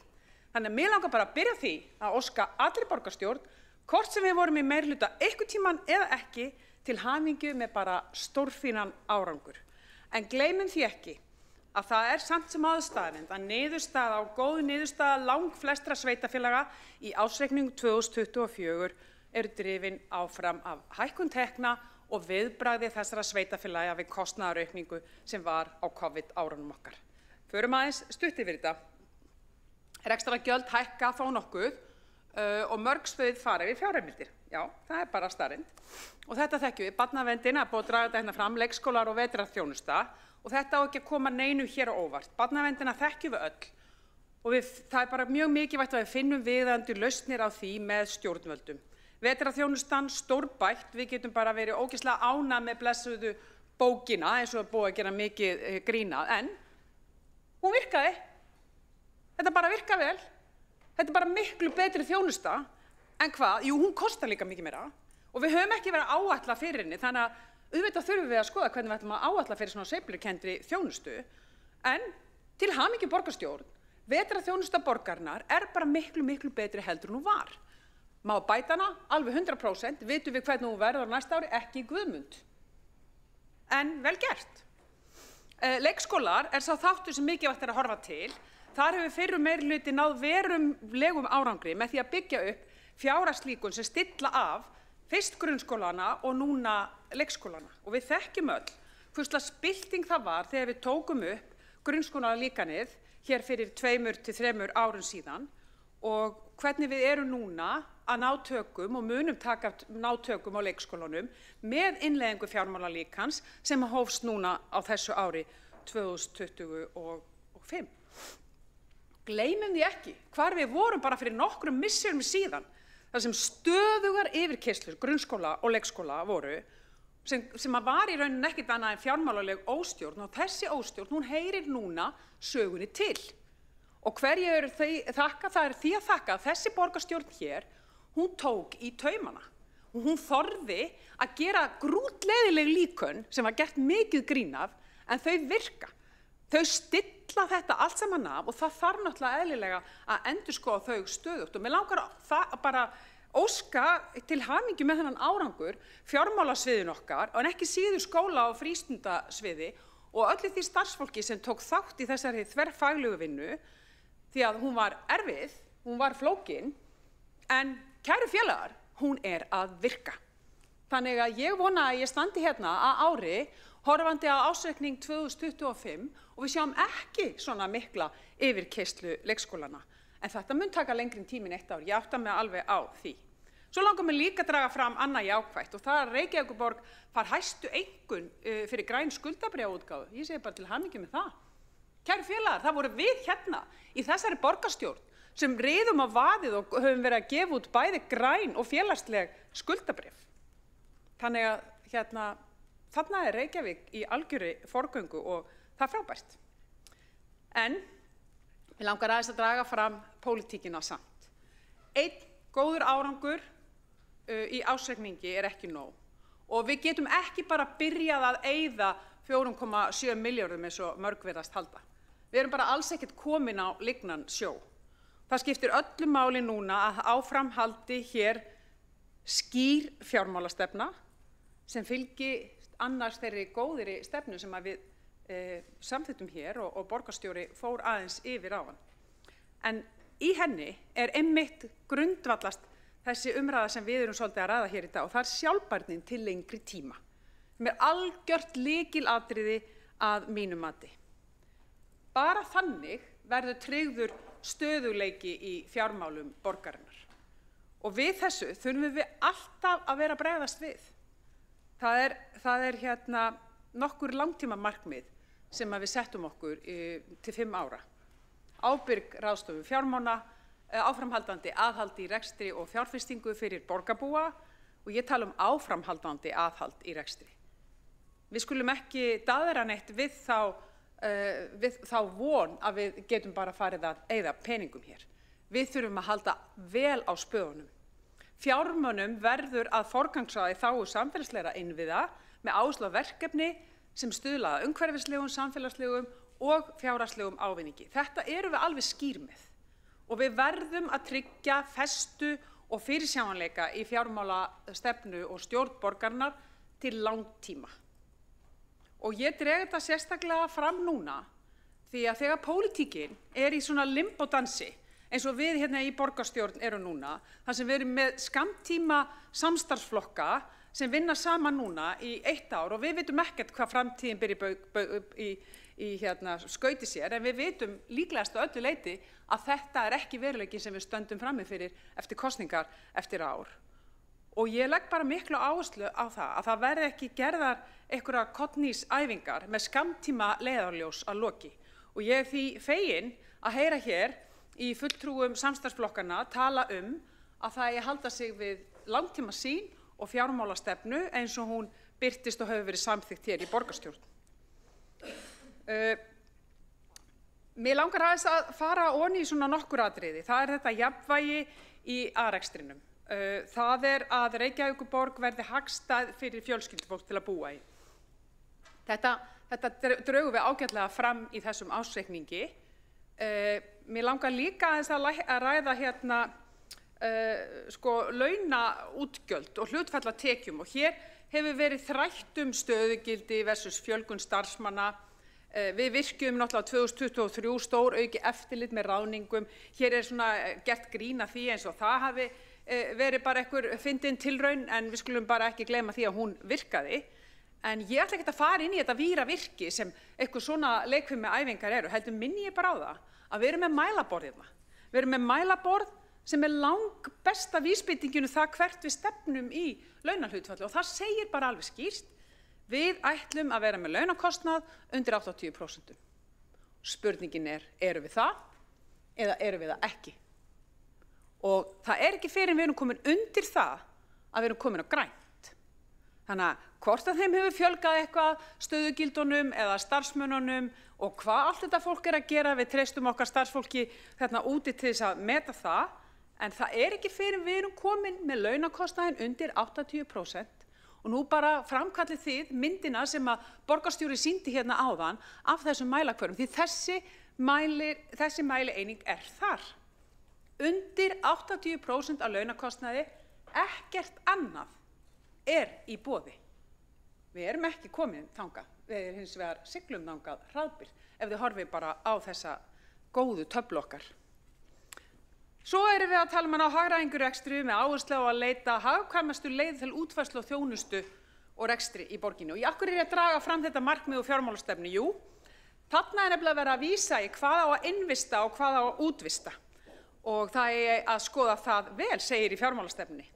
Þannig að mér langar bara að byrja því að óska allri borgarstjórn, hvort sem við vorum í meirihluta einhvern tímann eða ekki, til hamingju með bara stórfínan árangur. En gleymum því ekki að það samt sem áður staðreynd að niðurstaða og góð niðurstaða langflestra sveitarfélaga í ársreikningu 2024 eru drifin áfram af hækkun tekna og viðbragði þessara sveitarfélaga við kostnaðaraukningu sem var á COVID-árunum okkar. Förum aðeins stutt yfir þetta. Rekstrargjöld hækka þó nokkuð og mörg svið fara yfir fjárheimildir. Já, það bara staðreynd. Og þetta þekkjum við. Barnaverndin búið að draga þetta hérna fram, leikskólar og vetrarþjónusta. Og þetta á ekki að koma neinu hér á óvart. Barnaverndina þekkjum við öll. Og það bara mjög mikilvægt að við finnum viðeigandi lausnir á því með stjórnvöldum. Vetrarþjónustan stórbætt. Við getum bara verið ógeðslega ánægð með blessuðu bókina eins og búið að gera mikið grínað. En hún virkaði. Þetta bara virka vel. Þetta bara miklu betri þjónusta. En hvað? Jú, hún kostar líka mikið meira. Og við höfum ekki verið að áætla fyrir henni. Þannig að auðvitað þurfum við að skoða hvernig við ætlum að áætla fyrir svona sveiflukendri þjónustu. En til hamingju borgarstjórn, vetrarþjónusta borgarinnar bara miklu betri heldur en hún var. Má bæta hana alveg 100%. Vitum við hvernig hún verður á næsta ári? Ekki guðmund. En vel gert. Leikskólar sá þáttur sem mikilvægt að horfa til. Þar hefur fyrrum meirihluti náð verulegum árangri með því að byggja upp fjárhagslíkun sem stilla af fyrst grunnskólana og núna leikskólana. Og við þekkjum öll hvurslags bylting það var þegar við tókum upp grunnskólalíkanið hér fyrir 2 til 3 árum síðan og hvernig við erum núna að ná tökum og munum ná tökum á leikskólanum með innleiðingu fjármálalíkans sem hófst núna á þessu ári 2025. Gleymum því ekki hvar við vorum bara fyrir nokkrum misserum síðan þar sem stöðugar yfirkeyrslur grunnskóla og leikskóla voru sem var í rauninni ekkert annað en fjármálaleg óstjórn og þessi óstjórn hún heyrir núna sögunni til. Og hverju eru þakka? Það því að þakka að þessi borgarstjórn hér, hún tók í taumana. Hún þorði að gera grútleiðileg líkön sem var gert mikið grín af en þau virka. Þau stilla þetta allt saman af og það þarf náttúrulega eðlilega að endurskoða þau stöðugt og mér langar það bara óska til hamingju með þennan árangur fjármálasviðin okkar en ekki síður skóla- og frístundasviði og öllu því starfsfólki sem tók þátt í þessari þverfaglegu vinnu því að hún var erfið, hún var flókin en kæru félagar, hún að virka. Þannig að ég vona að ég standi hérna að ári horfandi á ársreikning 2025 og við sjáum ekki svona mikla yfirkeyrslu leikskólana. En þetta mun taka lengri tíma en 1 ár. Ég átta mig alveg á því. Svo langar mig líka að draga fram annað jákvætt og það að Reykjavíkurborg fær hæstu einkunn fyrir græn skuldabréfaútgáfu. Ég segi bara til hamingju með það. Kæru félagar, það voru við hérna í þessari borgarstjórn sem riðum á vaðið og höfum verið að gefa út bæði græn og félagsleg skuldabréf. Þannig að hérna þarna Reykjavík í algjöri forgöngu og það frábært. En við langar aðeins að draga fram pólitíkina samt. Einn góður árangur í ársreikningi ekki nóg. Og við getum ekki bara byrjað að eyða 4,7 milljörðum eins og mörg virðast halda. Við erum bara alls ekkert komin á lygnan sjó. Það skiptir öllu máli núna að áframhaldi hér skýr fjármálastefna sem fylgi annars þeirri góðri stefnu sem að við samþykktum hér og borgarstjóri fór aðeins yfir á hann. En í henni einmitt grundvallast þessi umræða sem við erum svolítið að ræða hér í dag og það sjálfbærnin til lengri tíma. Með algjört lykilatriði að mínu mati. Bara þannig verður tryggður stöðugleiki í fjármálum borgarinnar. Og við þessu þurfum við alltaf að vera að bregðast við. Það er hérna nokkur langtíma markmið sem að við settum okkur til 5 ára. ábyrg ráðstöfun fjármuna, áframhaldandi aðhald í rekstri og fjárfestingu fyrir borgarbúa og ég tala áframhaldandi aðhald í rekstri. Við skulum ekki daðra neitt við þá von að við getum bara farið að eyða peningum hér. Við þurfum að halda vel á spöðunum. Fjármunum verður að forgangsraða í þágu samfélagslegra innviða með áherslu á verkefni sem stuðla að umhverfislegum, samfélagslegum og fjárhagslegum ávinningi. Þetta erum við alveg skýr með og við verðum að tryggja festu og fyrirsjáanleika í fjármálastefnu og stjórn borgarinnar til langtíma. Og ég dreg þetta sérstaklega fram núna því að þegar pólitíkin í svona limbodansi eins og við hérna í borgarstjórn eru núna, þar sem við erum með skammtíma samstarfsflokka sem vinna saman núna í 1 ár og við vitum ekkert hvað framtíðin byrja í skauti sér, en við vitum líklegast á öllu leyti að þetta ekki veruleiki sem við stöndum frammi fyrir eftir kosningar eftir ár. Og ég legg bara miklu áherslu á það verði ekki gerðar einhverjar kollhnísæfingar með skammtíma leiðarljós að loki. Og ég því fegin að heyra hér í fulltrúum samstarfsflokkanna tala að það eigi að halda sig við langtíma sýn og fjármálastefnu eins og hún birtist og hefur verið samþykkt hér í borgarstjórn. Mér langar aðeins að fara ofan í svona nokkur atriði. Það þetta jafnvægi í rekstrinum. Það að Reykjavíkurborg verði hagstæð fyrir fjölskyldufólk til að búa í. Þetta drögum við ágætlega fram í þessum ársreikningi. Mér langar líka aðeins að ræða launaútgjöld og hlutfallatekjum og hér hefur verið þrætt stöðugildi versus fjölgun starfsmanna. Við virkjum náttúrulega 2023 stór auki eftirlit með ráðningum. Hér svona gert grín að því eins og það hafi verið bara einhver fyndin tilraun, en við skulum bara ekki gleyma því að hún virkaði. En ég ætla ekki að fara inn í þetta víravirki sem eitthvað svona leikfimi æfingar eru. Heldur minni ég bara á það að við erum með mælaborðina. Við erum með mælaborð sem langbesta vísbendingin það hvert við stefnum í launahlutfalli og það segir bara alveg skýrt. Við ætlum að vera með launakostnað undir 80%. Spurningin eru við það eða eru við það ekki? Og það ekki fyrir við erum komin undir það að við erum komin á grænt. Þannig að hvort að þeim hefur fjölgað eitthvað stöðugildunum eða starfsmönnunum og hvað allt þetta fólk að gera, við treystum okkar starfsfólki úti til þess að meta það, en það ekki fyrir við erum komin með launakostnaðinn undir 80%. Og nú bara framkallið þið myndina sem að borgarstjóri sýndi hérna áðan af þessum mælakvörum, því þessi mælieining þar. Undir 80% af launakostnaði, ekkert annað í boði. Við erum ekki komin þangað, við hins vegar siglum þangað hraðbyrt ef þið horfið bara á þessa góðu töflu okkar. Svo erum við að tala á hagræðingu rekstri með áherslu á að leita hagkvæmustu leið til útfærslu og þjónustu og rekstri í borginni. Og af hverju ég að draga fram þetta markmið og fjármálastefnu? Jú, þarna nefnilega verið að vísa í hvað á að innvista og hvað á að útvista. Og það að skoða það vel, segir í fjármálastefnunni.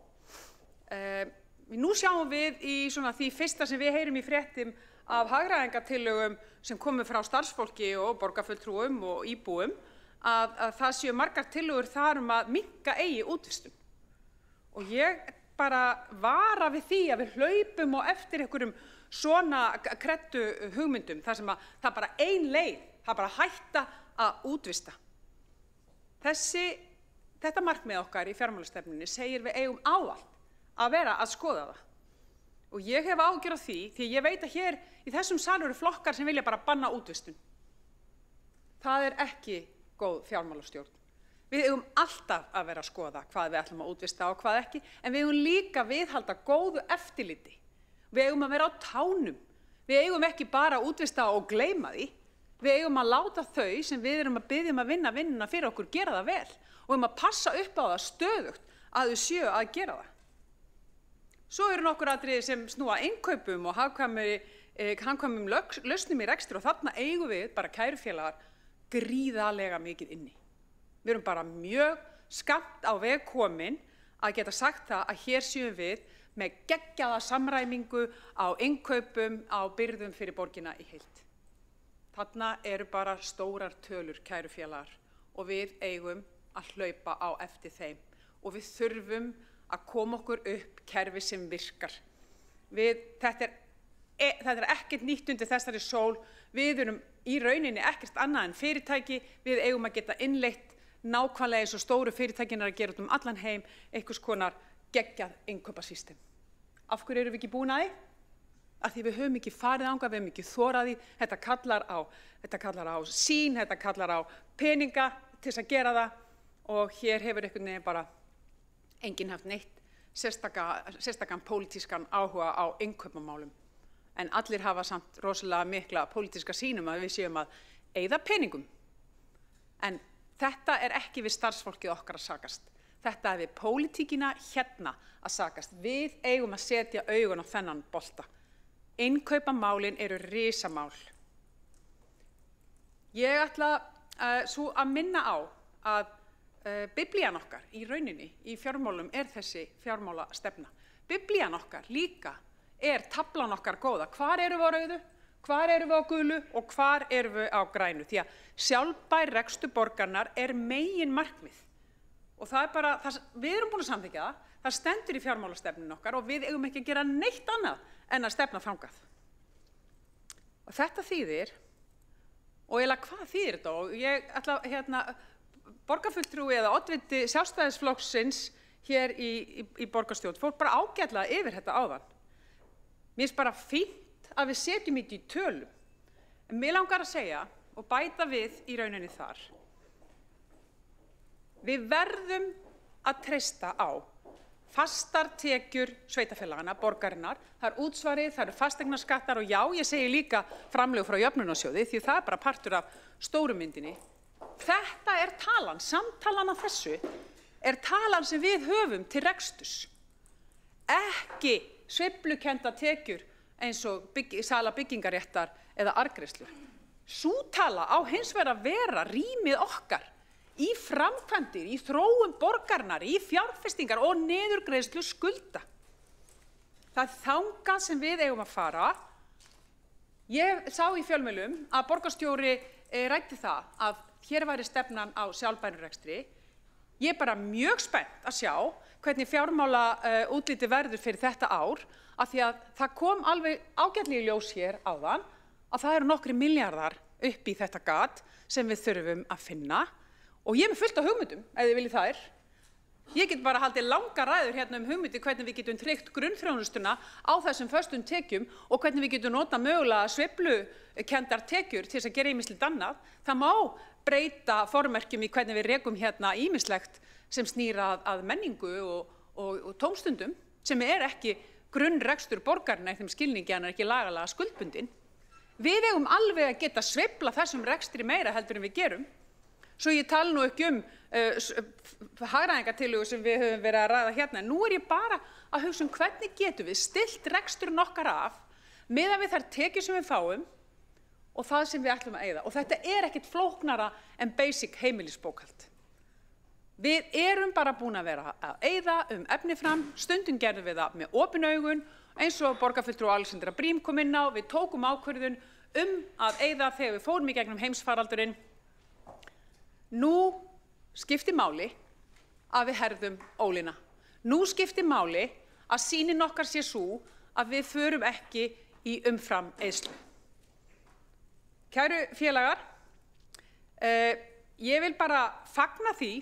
Nú sjáum við í því fyrsta sem við heyrum í fréttum af hagræðingartillögum sem komu frá starfsfólki og borgarfulltrúum og íbúum að það séu margar tillögur þar að minnka eigi útvistun. Og ég bara vara við því að við hlaupum á eftir einhverjum svona kreddu hugmyndum þar sem það bara ein leið, það bara hætta að útvista. Þetta markmið okkar í fjármálastefnunni segir við eigum ávallt að vera að skoða það. Og ég hef áhyggjur af því ég veit að hér í þessum sal eru flokkar sem vilja bara banna útvistun. Það ekki góð fjármálastjórn. Við eigum alltaf að vera að skoða hvað við ætlum að útvista og hvað ekki, en við eigum líka að viðhalda góðu eftirliti. Við eigum að vera á tánum. Við eigum ekki bara að útvista og gleyma því. Við eigum að láta þau sem við erum að biðja að vinna vinnuna fyrir okkur gera það vel og að passa upp á það stöðugt að þau séu að gera það. Svo eru nokkur atriði sem snúa innkaupum og hagkvæmum lausnum í rekstri og þarna eigum við bara kærufélagar gríðarlega mikið inni. Við erum bara mjög skammt á veg komin að geta sagt það að hér séum við með geggjaða samræmingu á innkaupum á byrðum fyrir borgina í heild. Þarna eru bara stórar tölur kærufélagar og við eigum að hlaupa á eftir þeim og við þurfum að koma okkur upp kerfi sem virkar. Þetta er ekkert nýtt undir þessari sól, við erum í rauninni ekkert annað en fyrirtæki, við eigum að geta innleitt nákvæmlega eins og stóru fyrirtækin að gera út allan heim, einhvers konar geggjað innkaupasystem. Af hverju erum við ekki búin að því? Af því við höfum ekki farið þangað, við höfum ekki þorað því, þetta kallar á sýn, þetta kallar á peninga til þess að gera það og hér hefur einhvern veginn bara enginn haft neitt sérstakann pólitískan áhuga á innkaupamálum. En allir hafa samt rosalega mikla pólitíska sýnum að við séum að eyða peningum. En þetta er ekki við starfsfólkið okkar að sakast. Þetta er við pólitíkina hérna að sakast. Við eigum að setja augun á þennan bolta. Innkaupamálin eru risamál. Ég ætla svo að minna á að biblían okkar í rauninni í fjármálum er þessi fjármálastefna. Biblían okkar líka er taflan okkar góða. Hvar erum við á rauðu, hvar erum við á gulu og hvar erum við á grænu? Því að sjálfbær rekstur borgarinnar er megin markmið. Og það er bara, við erum búin að samþykkja það, það stendur í fjármálastefnunni okkar og við eigum ekki að gera neitt annað en að stefna þangað. Og þetta þýðir, og eiginlega hvað þýðir þetta? Og ég ætla, borgarfulltrúi eða oddviti Sjálfstæðisflokksins hér í borgarstjórn fór bara ágætlega yfir þetta áðan. Mér finnst bara fínt að við setjum þetta í tölum. En mig langar að segja og bæta við í rauninni þar. Við verðum að treysta á fastar tekjur sveitarfélagana, borgarinnar, það er útsvarið, það eru fasteignaskattar og já, ég segi líka framlög frá jöfnunarsjóði því það er bara partur af stóru myndinni. Þetta er talan, samtalan af þessu er talan sem við höfum til reksturs. Ekki sveiflukennda tekjur eins og sala byggingaréttar eða arðgreiðslur. Sú tala á hins vegar að vera rýmið okkar í framkvæmdir, í þróun borgarinnar, í fjárfestingar og niðurgreiðslu skulda. Það er þangað sem við eigum að fara. Ég sá í fjölmiðlum að borgarstjóri ræddi það að hér væri stefnan á sjálfbærum rekstri. Ég er bara mjög spennt að sjá hvernig fjármála útliti verður fyrir þetta ár, af því að það kom alveg ágætlega í ljós hér áðan að það eru nokkrir milljarðar upp í þetta gat sem við þurfum að finna. Og ég er með fullt af hugmyndum, ef þið viljið þær. Ég get bara haldið langa ræður hérna hugmyndir hvernig við getum tryggt grunnþjónustuna á þessum föstum tekjum og hvernig við getum notað mögulega sveiflukenndar tekjur til þess að gera ýmislegt annað. Það má breyta formerkjum í hvernig við rekum hérna ýmislegt sem snýr að menningu og tómstundum sem er ekki grunnrekstur borgarinnar í þeim skilningi en er ekki lagalega skuldbundin. Við eigum alveg að geta sveifla þessum rekstri meira heldur en við gerum. Svo ég tala nú ekki hagræðingartillögu sem við höfum verið að ræða hérna. Nú er ég bara að hugsa hvernig getum við stillt reksturinn okkar af miðað við þær tekjur sem við fáum og það sem við ætlum að eyða. Og þetta er ekkert flóknara en basic heimilisbókhald. Við erum bara búin að vera að eyða efni fram, stundum gerðum við það með opin augun, eins og borgarfulltrúi Alexandra Brím kom inn á, við tókum ákvörðun að eyða þegar við fórum í gegnum heimsfaraldurinn. Nú skiptir máli að við herðum ólina. Nú skiptir máli að sýnin okkar sé sú að við förum ekki í umfram eyðslu. Kæru félagar, ég vil bara fagna því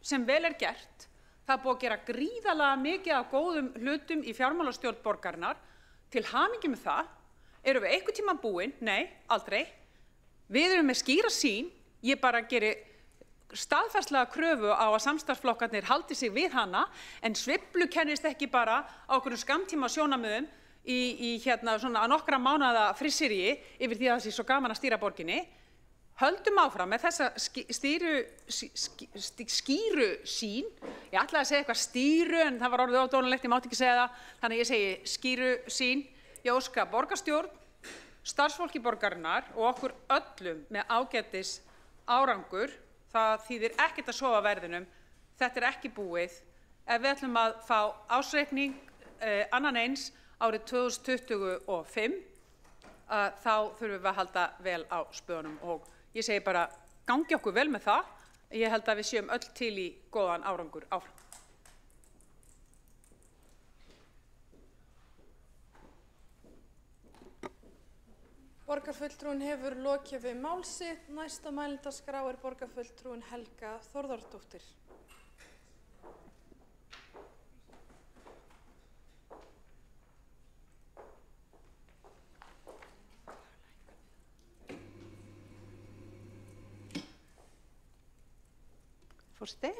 sem vel er gert. Það er búið að gera gríðarlega mikið af góðum hlutum í fjármálastjórn borgarinnar. Til hamingju með það. Erum við einhvern tímann búin? Nei, aldrei. Við erum með skýra sýn. Ég bara geri staðfastlega kröfu á að samstarfsflokkarnir haldi sig við hana, en sveiflu kennist ekki bara á okkur skammtíma sjónarmiðum í svona nokkra mánaða frisseri yfir því að það sé svo gaman að stýra borginni. Höldum áfram með þessa skýru sýn. Ég ætlaði að segja eitthvað stýru, en það var orðið ódónalegt, ég mátti ekki segja það, þannig að ég segi skýru sýn. Ég óska borgarstjórn, starfsfólki borgarinnar og okkur öllum með ágætis árangur. Það þýðir ekkert að sofa verðinum. Þetta er ekki búið. Ef við ætlum að fá ásreikning annan eins árið 2025, þá þurfum við að halda vel á spöðunum og ég segi bara gangi okkur vel með það. Ég held að við séum öll til í góðan árangur áfram. Borgarfulltrúinn hefur lokið við mál sitt. Næst á mælendaskrá er borgarfulltrúinn Helga Þórðardóttir. Forseti,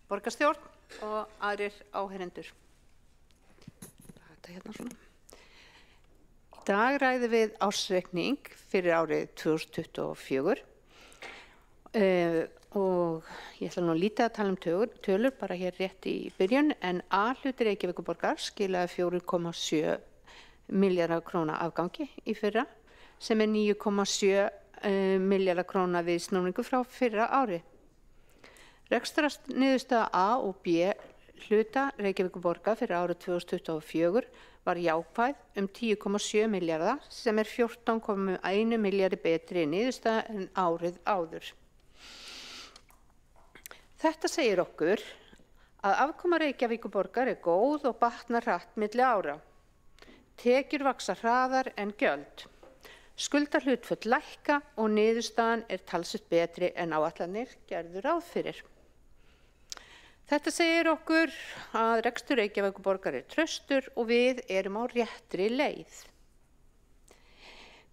borgarstjórn og aðrir áheyrendur. Þetta hérna svona. Í dag ræðum við ársreikning fyrir árið 2024 og ég ætla nú lítið að tala tölur bara hér rétt í byrjun, en A-hluti Reykjavíkurborgar skilaði 4,7 milljarða króna afgangi í fyrra, sem er 9,7 milljarða króna við snúningu frá fyrra ári. Rekstrarniðurstaða A og B hluta Reykjavíkurborgar fyrir árið 2024 var jákvæð 10,7 milljarða, sem er 14,1 milljarði betri niðurstaða en árið áður. Þetta segir okkur að afkoma Reykjavíkurborgar er góð og batnar hratt milli ára. Tekjur vaxa hraðar en gjöld. Skuldahlutföll lækka og niðurstaðan er talsvert betri en áætlanir gerðu ráð fyrir. Þetta segir okkur að rekstur Reykjavíkurborgar er traustur og við erum á réttri leið.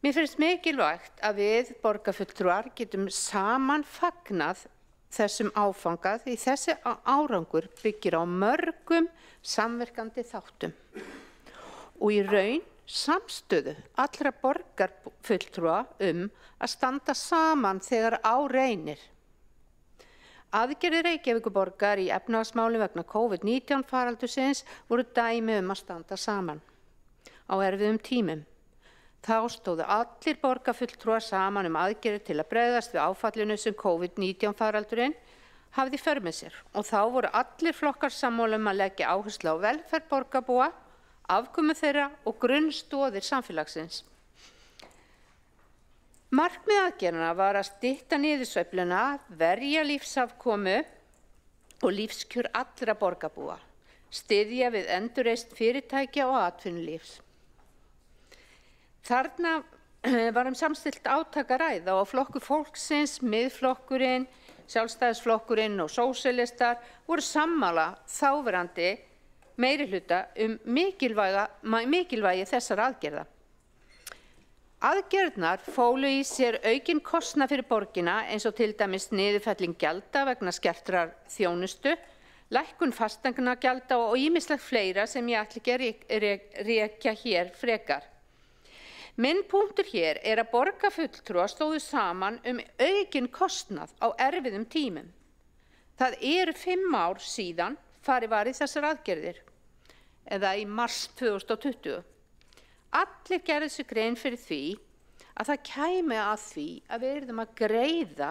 Mér finnst mikilvægt að við borgarfulltrúar getum saman fagnað þessum áfanga, því þessi árangur byggir á mörgum samverkandi þáttum og í raun samstöðu allra borgarfulltrúa að standa saman þegar á reynir. Aðgerðir Reykjavíkurborgar í efnahagsmálum vegna COVID-19 faraldursins voru dæmi að standa saman á erfiðum tímum. Þá stóðu allir borgarfulltrúar saman aðgerðir til að bregðast við áfallinu sem COVID-19 faraldurinn hafði í för með sér, og þá voru allir flokkar sammála að leggja áherslu á velferð borgarbúa, afkomu þeirra og grunnstoðir samfélagsins. Markmið aðgerðanna var að stytta niðursveifluna, verja lífsafkomu og lífskjör allra borgarbúa, styðja við endurreisn fyrirtækja og atvinnulífs. Þarna var samstillt átak að ræða og Flokkur fólksins, Miðflokkurinn, Sjálfstæðisflokkurinn og sósíalistar voru sammála þáverandi meirihluta mikilvægi þessara aðgerða. Aðgerðnar fólu í sér aukinn kostnað fyrir borgina, eins og til dæmis niðurfelling gjalda vegna skertrar þjónustu, lækkun fasteignagjalda og ýmislegt fleira sem ég ætla ekki að rekja hér frekar. Minn punktur hér er að borgarfulltrúar stóðu saman aukinn kostnað á erfiðum tímum. Það eru 5 ár síðan farið var í þessar aðgerðir, eða í mars 2020. Allir gerðu sér grein fyrir því að það kæmi að því að við yrðum að greiða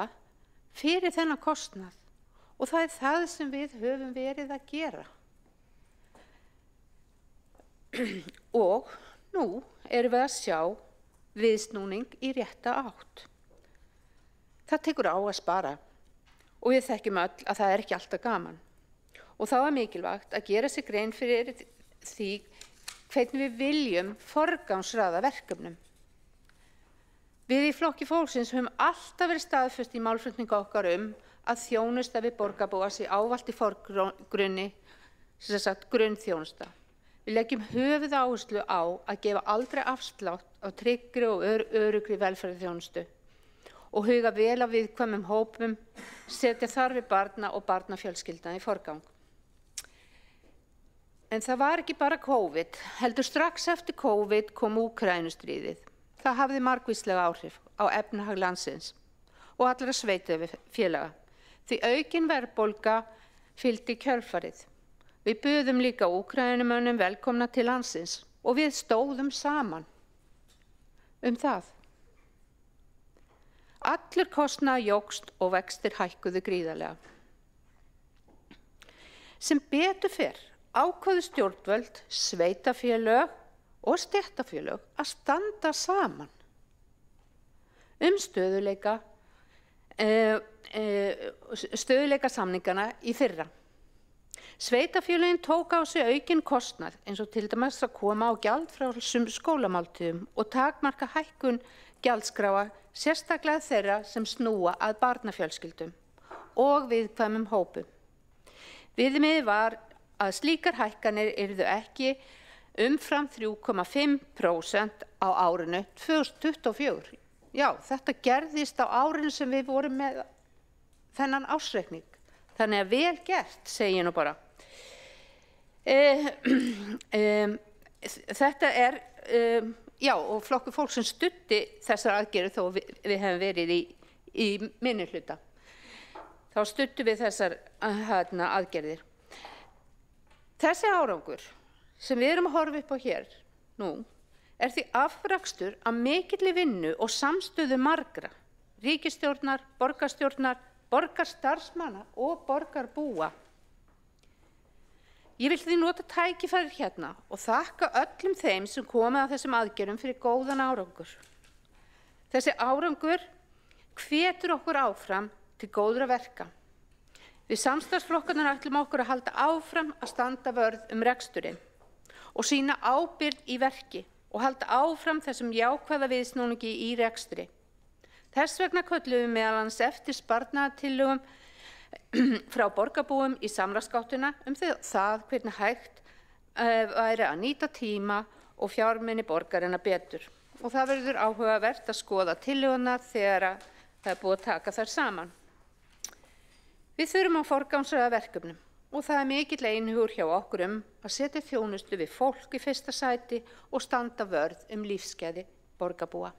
fyrir þennan kostnað, og það er það sem við höfum verið að gera. Og nú erum við að sjá viðsnúning í rétta átt. Það tekur á að spara og við þekkjum öll að það er ekki alltaf gaman. Og þá er mikilvægt að gera sér grein fyrir því hvernig við viljum forgangsraða verkefnum. Við í Flokki fólksins höfum alltaf verið staðföst í málflutningi okkar að þjónusta við borgarbúa sé ávallt í forgrunni, sem sagt grunnþjónusta. Við leggjum höfuðáherslu á að gefa aldrei afslátt af tryggri og öruggri velferðarþjónustu og huga vel að viðkvæmum hópum, setja þarfir barna og barnafjölskyldna í forgang. En það var ekki bara COVID, heldur strax eftir COVID kom Úkraínustríðið. Það hafði margvíslega áhrif á efnahag landsins og allra sveitarfélaga, því aukin verðbólga fylgdi í kjölfarið. Við buðum líka Úkrænumönnum velkomna til landsins og við stóðum saman það. Allur kostnaður jókst og vextir hækkuðu gríðarlega. Sem betur fer ákváðu stjórnvöld, sveitarfélög og stéttarfélög að standa saman stöðugleika stöðugleikasamningana í fyrra. Sveitarfélögin tók á sig aukinn kostnað eins og til dæmis að koma á gjaldfrjálsum skólamáltíðum og takmarka hækkun gjaldskráa, sérstaklega þeirra sem snúa að barnafjölskyldum og viðkvæmum hópum. Viðmiðið var að slíkar hækkanir yrðu ekki umfram 3,5% á árinu 2024. Já, þetta gerðist á árinu sem við vorum með þennan ársreikning. Þannig að vel gert, segi ég nú bara. Þetta já, og flokkur fólk sem studdi þessar aðgerðir þó við hefum verið í minnihluta. Þá studdu við þessar aðgerðir. Þessi árangur sem við erum að horfa upp á hér nú er því afrakstur af mikilli vinnu og samstöðu margra, ríkisstjórnar, borgarstjórnar, borgarstarfsmanna og borgarbúa. Ég vil því nota tækifærið hérna og þakka öllum þeim sem komið að þessum aðgerðum fyrir góðan árangur. Þessi árangur hvetur okkur áfram til góðra verka. Við samstarfsflokkarnir ætlum okkur að halda áfram að standa vörð reksturinn og sýna ábyrgð í verki og halda áfram þessum jákvæða viðsnúningi í rekstri. Þess vegna köllum við meðal annars eftir sparnaðartillögum frá borgarbúum í samráðsgáttina það hvernig hægt væri að nýta tíma og fjármuni borgarinnar betur. Og það verður áhugavert að skoða tillögurnar þegar það er búið að taka þær saman. Við þurfum að forgangsraða verkefnum og það er mikill einhugur hjá okkur að setja þjónustu við fólk í fyrsta sæti og standa vörð lífsgæði borgarbúa.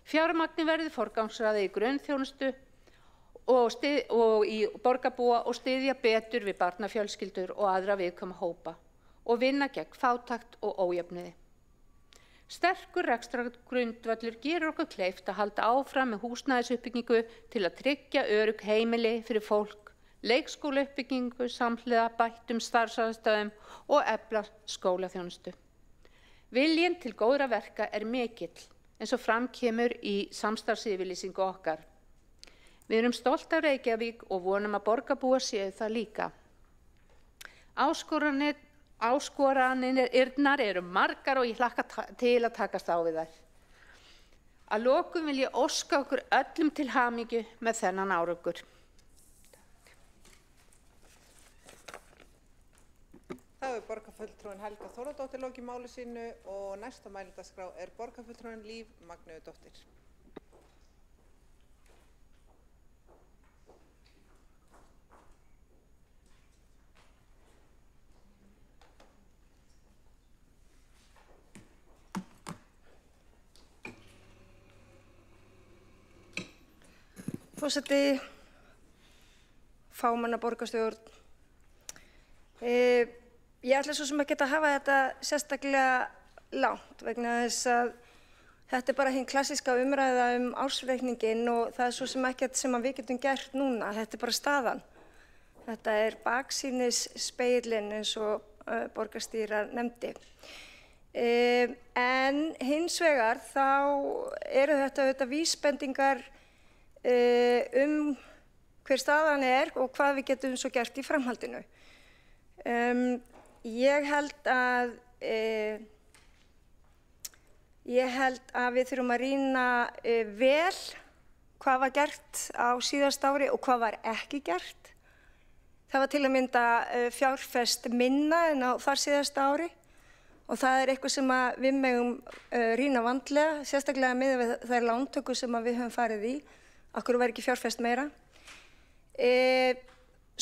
Fjármagni verði forgangsraðið í grunnþjónustu og í borgarbúa og styðja betur við barnafjölskyldur og aðra viðkvæma hópa og vinna gegn fátækt og ójöfnuði. Sterkur rekstrargrundvöllur gerir okkur kleift að halda áfram með húsnæðisuppbyggingu til að tryggja örugg heimili fyrir fólk, leikskólauppbyggingu samhliða bættum starfsaðstæðum og efla skólaþjónustu. Viljinn til góðra verka er mikill eins og fram kemur í samstarfsyfirlýsingu okkar. Við erum stolt af Reykjavík og vonum að borgarbúar séu það líka. Áskoranirnar eru margar og ég hlakka til að takast á við þær. Að lokum vil ég óska okkur öllum til hamingju með þennan árangur. Þá er borgarfulltrúin Helga Þórðardóttir lokið máli sínu og næsta mælendaskrá er borgarfulltrúin Líf Magnúðardóttir. Forseti, fámenna borgarstjórn. Ég ætla svo sem ekki að hafa þetta sérstaklega langt vegna þess að þetta er bara hin klassíska umræða ársreikninginn og það er svo sem ekkert sem við getum gert núna. Þetta er bara staðan. Þetta er baksýnisspegillinn eins og borgarstýra nefndi. En hins vegar þá eru þetta auðvitað vísbendingar hver staðan er og hvað við getum svo gert í framhaldinu. Ég held að við þurfum að rýna vel hvað var gert á síðasta ári og hvað var ekki gert. Það var til að mynda fjárfest minna en á þar síðasta ári og það er eitthvað sem við megum rýna vandlega, sérstaklega miðað við þær lántökur sem við höfum farið í. Akkur var ekki fjárfest meira.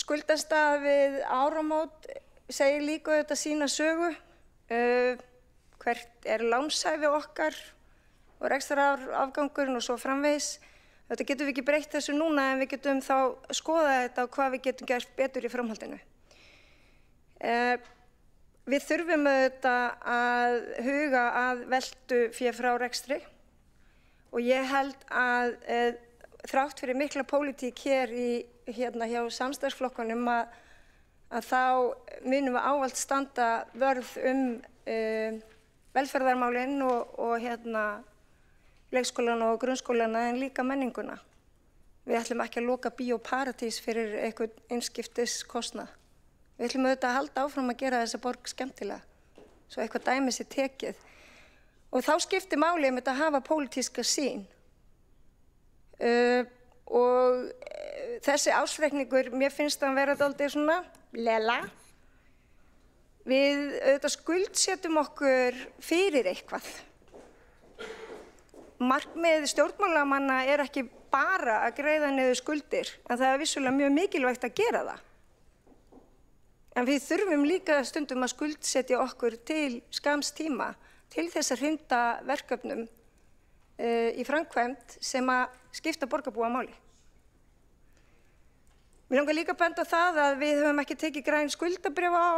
Skuldastaða við áramót segir líka auðvitað sína sögu. Hvert er lánshæfi okkar og rekstrarafgangurinn og svo framvegis. Þetta getum við ekki breytt þessu núna en við getum þá skoða þetta og hvað við getum gert betur í framhaldinu. Við þurfum auðvitað að huga að veltu fé frá rekstri og ég held að þrátt fyrir mikla pólitík hér hjá samstarfsflokkunum að þá munum við ávallt standa vörð velferðarmálin og leikskólana og grunnskólana en líka menninguna. Við ætlum ekki að loka Bíóparadís fyrir einhvern einskiptiskostnað. Við ætlum auðvitað að halda áfram að gera þessa borg skemmtilega, svo eitthvað dæmi sé tekið. Og þá skiptir máli að hafa pólitíska sýn. Og þessi ársreikningur, mér finnst að hann vera dálítið svona lela. Við auðvitað skuldsetjum okkur fyrir eitthvað. Markmið stjórnmálamanna er ekki bara að greiða niður skuldir, en það er vissulega mjög mikilvægt að gera það. En við þurfum líka stundum að skuldsetja okkur til skamms tíma til þess að hrinda verkefnum í framkvæmd sem að skipta borgarbúa máli. Mér langar líka að benda á það að við höfum ekki tekið græn skuldabréf á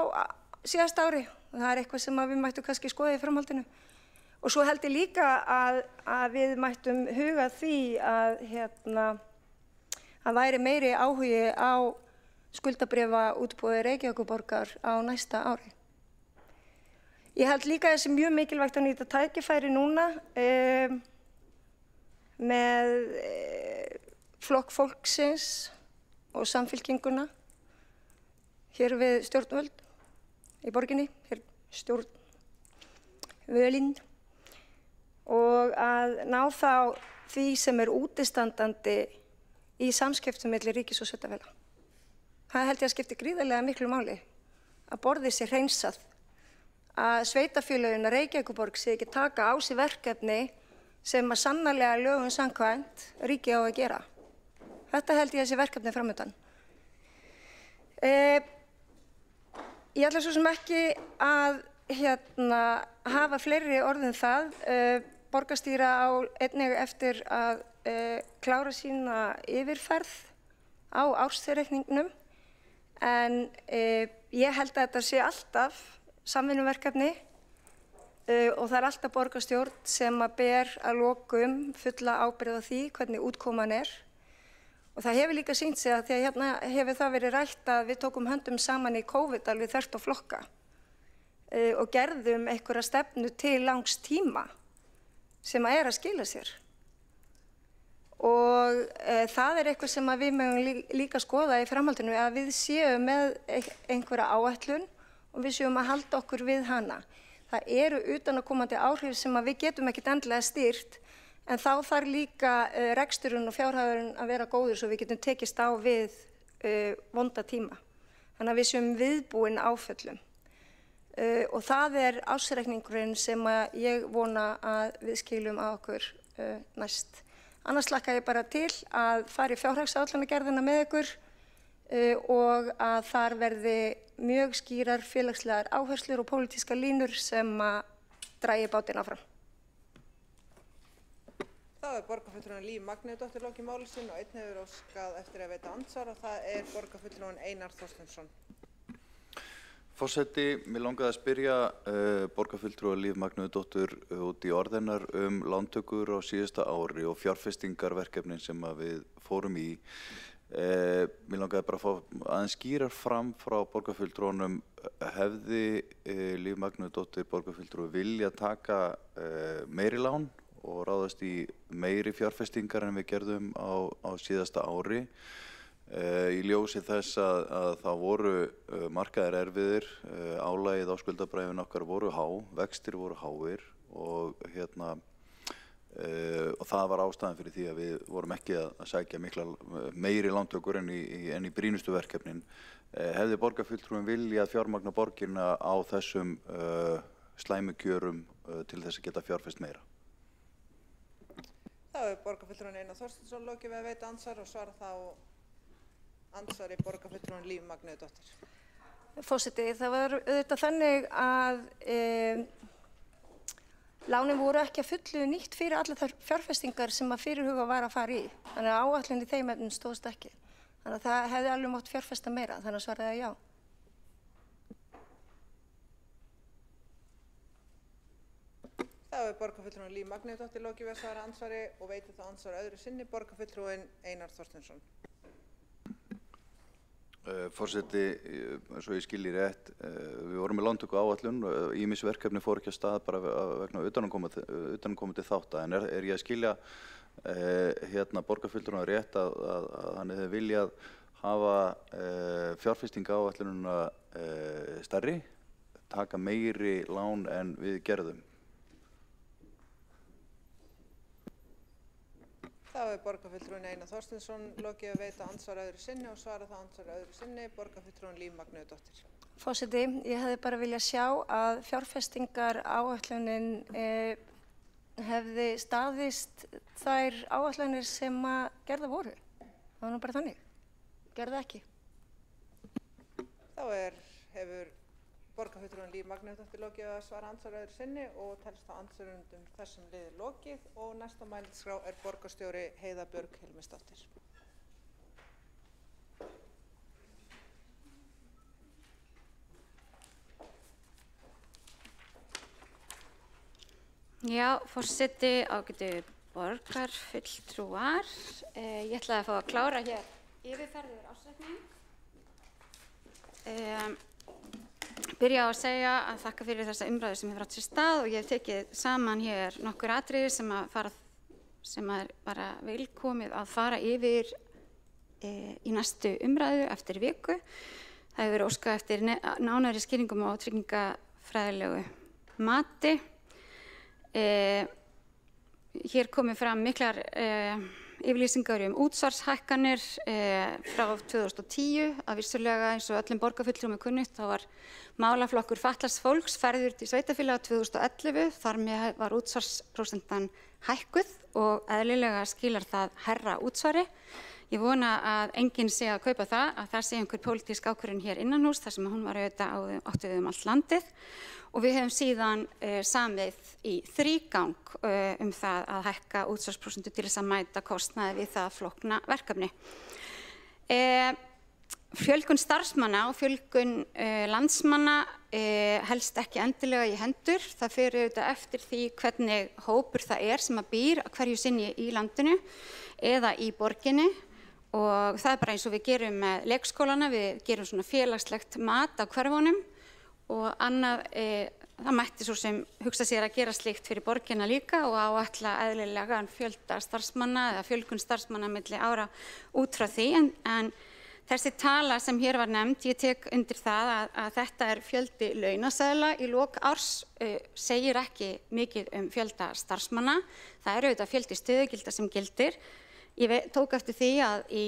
síðasta ári og það er eitthvað sem við mættum kannski skoða í framhaldinu. Og svo held ég líka að við mættum huga því að væri meiri áhugi á skuldabréfa útboði Reykjavíkurborgar á næsta ári. Ég held líka að það sé mjög mikilvægt að nýta tækifæri núna með Flokk fólksins og Samfylkinguna hér við stjórnvöld í borginni, hér stjórnvölinn, og að ná þá því sem útistandandi í samskiptum milli ríkis og sveitarfélaga. Það held ég að skipti gríðarlega miklu máli, að borðið sé hreinsað, að sveitarfélögin að Reykjavíkurborg sé ekki taka á sig verkefni sem að sannarlega lögum samkvæmt ríkið á að gera. Þetta held ég að sé verkefni framundan. Ég ætla svo sem ekki að hafa fleiri orð en það. Borgarstýra á einnig eftir að klára sína yfirferð á ársreikningnum, en ég held að þetta sé alltaf samvinnuverkefni og það er alltaf borgarstjórn sem að ber að lokum fulla ábyrgð á því hvernig útkoman er. Og það hefur líka sýnt sig að því að hérna hefur það verið rætt að við tókum höndum saman í COVID alveg þvert á flokka og gerðum einhverja stefnu til langs tíma sem að skila sér. Og það er eitthvað sem við mögum líka skoða í framhaldinu, að við séum með einhverja áætlun og við séum að halda okkur við hana. Það eru utanaðkomandi áhrif sem að við getum ekkert endilega stýrt, en þá þarf líka reksturinn og fjárhagurinn að vera góður svo við getum tekist á við vonda tíma. Þannig að við séum viðbúin áföllum. Og það er ársreikningurinn sem að ég vona að við skilum á okkur næst. Annars hlakka ég bara til að fara í fjárhagsáætlanagerðina með ykkur og að þar verði mjög skýrar félagslegar áherslur og pólitískar línur sem að dragi bátinn áfram. Þá er borgarfulltrúin Líf Magnúsdóttir lokið máli sínu og einn hefur óskað eftir að veita andsvar og það er borgarfulltrúin Einar Þorsteinsson. Forseti, mér langaði að spyrja borgarfulltrúa Líf Magnúsdóttur út í orð hennar lántökur á síðasta ári og fjárfestingarverkefnin sem við fórum í. Mér langaði bara að fá aðeins skýrar fram frá borgarfulltrúanum, hefði Líf Magnúsdóttir borgarfulltrúi vilja taka meiri lán og ráðast í meiri fjárfestingar en við gerðum á síðasta ári. Í ljósi þess að það voru markaðir erfiðir, álagið á skuldabréfin okkar voru há, vextir voru háir og það var ástæðan fyrir því að við vorum ekki að sækja mikla meiri lántökur en í brýnustu verkefnin. Hefði borgarfulltrúin viljað fjármagna borgina á þessum slæmu kjörum til þess að geta fjárfest meira? Þá er borgarfulltrúin Einar Þorsteinsson lokið við að veita andsvar og svara þá andsvari borgarfulltrúin Líf Magnúsdóttir. Forseti, það var auðvitað þannig að lánin voru ekki að fullu nýtt fyrir allar þær fjárfestingar sem að fyrirhuga var að fara í. Þannig að áætlun í þeim efnum stóðst ekki. Þannig að það hefði alveg mátt fjárfesta meira, þannig að svaraði já. Þá er borgarfulltrúin Líf Magnúsdóttir lokið við að svara andsvari og veitir þá andsvar öðru sinni borgarfulltrúin Einar Þorsteinsson. Forseti, svo ég skilji rétt, við vorum með lántöku áætlun, ýmis verkefni fór ekki af stað bara vegna utanaðkomandi þátta, en er ég að skilja borgarfulltrúan rétt að hann hefði viljað hafa fjárfestingaráætlunina stærri, taka meiri lán en við gerðum. Þá borgarfulltrúinn Einar Þorsteinsson lokið að veita andsvar öðru sinni og svara það andsvar öðru sinni, borgarfulltrúinn Líf Magnúsdóttir. Forseti, ég hefði bara viljað sjá að fjárfestingaráætlunin hefði staðist þær áætlanir sem að gerða voru. Það var nú bara þannig. Gerði ekki. Þá hefur borgarfulltrúinn Líf Magnúsdóttir lokið að svara andsvar öðru sinni og telst þá andsvörundum þessum liði lokið og næsta mælendaskrá borgarstjóri Heiða Björg Hilmisdóttir. Já, forseti, ágætu borgarfulltrúar. Ég ætlaði að fá að klára hér yfirferð yfir ársreikning. Byrja á að segja að þakka fyrir þessa umræðu sem hefur átt sér stað og ég hef tekið saman hér nokkur atriði sem er bara velkomið að fara yfir í næstu umræðu eftir viku. Það hefur verið óskað eftir nánari skýringum á tryggingafræðilegu mati. Hér komið fram miklar yfirlýsingar útsvarshækkanir frá 2010. Að vissulega eins og öllum borgarfulltrúum kunnugt þá var málaflokkur fatlaðs fólks færður til sveitarfélaga 2011. Þar með var útsvarsprósentan hækkuð og eðlilega skilar það hærra útsvari. Ég vona að enginn sé að kaupa það, að það sé einhver pólitísk ákvörðun hér innanhús þar sem hún var auðvitað átti við allt landið. Og við hefum síðan samið í þrígang það að hækka útsvarsprósentu til þess að mæta kostnaði við það flókna verkefni. Fjölgun starfsmanna og fjölgun landsmanna helst ekki endilega í hendur. Það fer auðvitað eftir því hvernig hópur það sem að býr hverju sinni í landinu eða í borginni. Og það bara eins og við gerum með leikskólana, við gerum svona félagslegt mat á hverfunum. Og annað, það mætti svo sem hugsa sér að gera slíkt fyrir borgina líka og áætla eðlilega fjölda starfsmanna eða fjölgun starfsmanna milli ára út frá því. En þessi tala sem hér var nefnd, ég tek undir það að þetta fjöldi launaseðla í lok árs, segir ekki mikið fjölda starfsmanna. Það auðvitað fjöldi stöðugilda sem gildir. Ég tók eftir því að í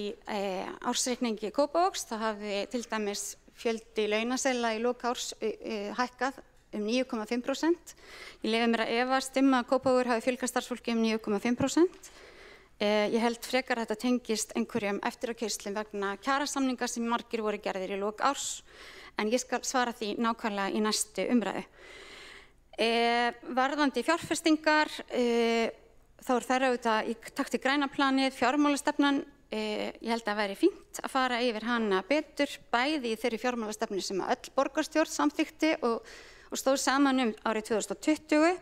ársreikningi Kópavogs þá hafði til dæmis fjöldi launaseðla í lok árs hækkað 9,5%. Ég leyfi mér að efast að Kópavogur hafi fjölgað starfsfólki 9,5%. Ég held frekar að þetta tengist einhverjum eftirákeyrslum vegna kjarasamninga sem margir voru gerðir í lok árs, en ég skal svara því nákvæmlega í næstu umræðu. Varðandi fjárfestingar, þá þær auðvitað í takt við græna planið, fjármálastefnan. Ég held að væri fínt að fara yfir hana betur, bæði í þeirri fjármálastefnu sem öll borgarstjórn samþykkti og stóð saman árið 2020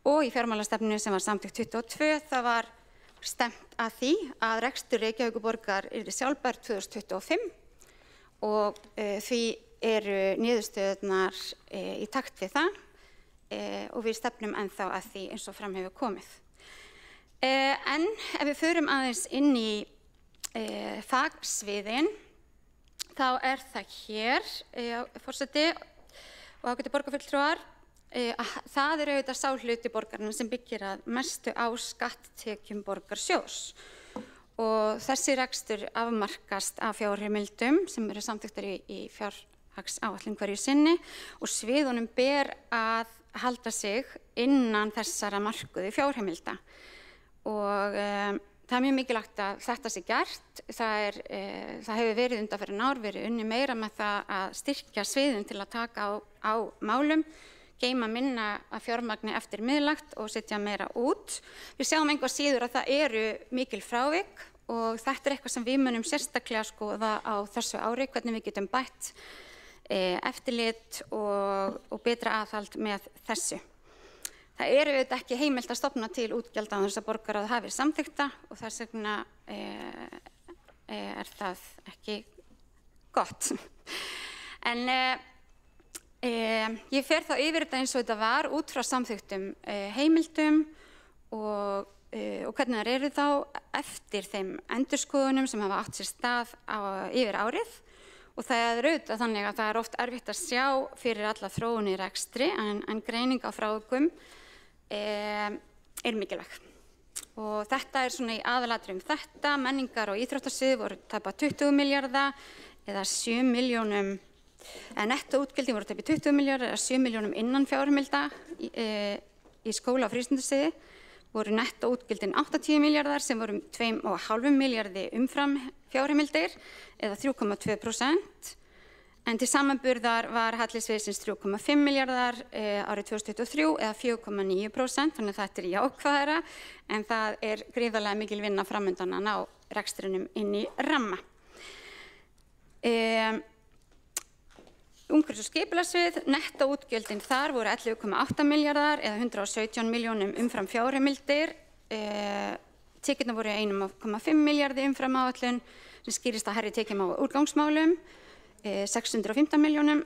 og í fjármálastefnu sem var samþykkt 2022. Það var stefnt að því að rekstur Reykjavíkurborgar yrði sjálfbær 2025 og því eru niðurstöðurnar í takt við það og við stefnum ennþá að því eins og fram hefur komið. En ef við förum aðeins inn í fagsviðin, þá það hér, forseti og ágætu borgarfulltrúar, það auðvitað sá hluti borgarinnar sem byggir að mestu á skatttekjum borgarsjóðs. Og þessi rekstur afmarkast af fjárheimildum sem eru samþykktar í fjárhagsáætlun hverju sinni og sviðunum ber að halda sig innan þessara markuðu fjárheimilda. Og það mjög mikilvægt að þetta sé gert. Það hefur verið undanfarin ár verið unnið meira með það að styrkja sviðin til að taka á málum, geyma minna að fjármagni eftir miðlægt og setja meira út. Við sjáum einhvað síður að það eru mikil frávik og þetta eitthvað sem við munum sérstaklega skoða á þessu ári, hvernig við getum bætt eftirlit og betra aðhald með þessu. Það auðvitað ekki heimilt að stofna til útgjalda án þess að borgarráð hafi samþykkta og þess vegna það ekki gott. En ég fer þá yfir þetta eins og þetta var út frá samþykktum heimildum og og hvernig þær eru þá eftir þeim endurskoðunum sem hafa átt sér stað yfir árið. Og það er auðvitað þannig að það er oft erfitt að sjá fyrir alla þróun í rekstri en greining á frávikum er mikilvæg. Og þetta er svona í aðalatriðum þetta. Menningar- og íþróttasvið voru tæpa 20 milljarða eða 7 milljónum, en nettóútgjöldin voru tæpa 20 milljarða eða 7 milljónum innan fjárheimilda í skóla- og frístundasviði. Voru nettóútgjöldin 80 milljarðar sem voru 2,5 milljarði umfram fjárheimildir eða 3,2%. En til samanburðar var halli sviðsins 3,5 milljarðar árið 2023 eða 4,9%, þannig að þetta er jákvæðara en það er gríðarlega mikil vinna framundan að ná rekstrinum inn í ramma. Umhverfis- og skipulagssvið, nettóútgjöldin þar voru 11,8 milljarðar eða 117 milljónum umfram fjárheimildir. Tekjurnar voru 1,5 milljarði umfram áætlun sem skýrist að hærri tekjum á úrgangsmálum, 615 milljónum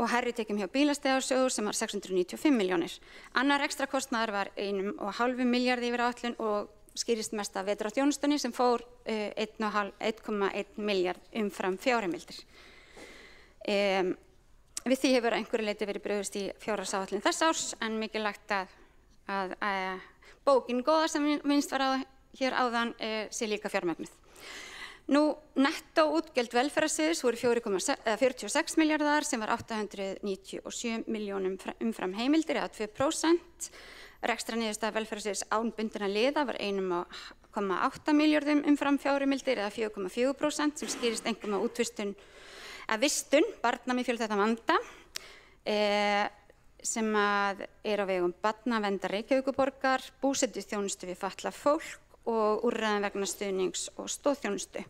og hærri tekjum hjá bílastæðarsjóður sem var 695 milljónir. Annar ekstra kostnaður var 1,5 milljarði yfir áætlun og skýrist mest af vetrarþjónustunni sem fór 1,1 milljarð umfram fjárheimildir. Við því hefur einhverju leyti verið brugðist í fjárhagsáætlun þess árs en mikilvægt að bókin góða sem minnst var á hér áðan sé líka fjármagnuð. Nú, nettóútgjöld velferðarsviðs voru 46 milljarðar sem var 897 milljónum umfram heimildir eða 2%. Rekstraniðurstaða velferðarsviðs án bundinna liða var 1,8 milljörðum umfram fjárheimildir eða 4,4% sem skýrist einkum á útvistun vistun barna með fjölþættan vanda sem er á vegum Barnaverndar Reykjavíkurborgar, búsetuþjónustu við fatlað fólk og úrræðum vegna stuðnings og stoðþjónustu.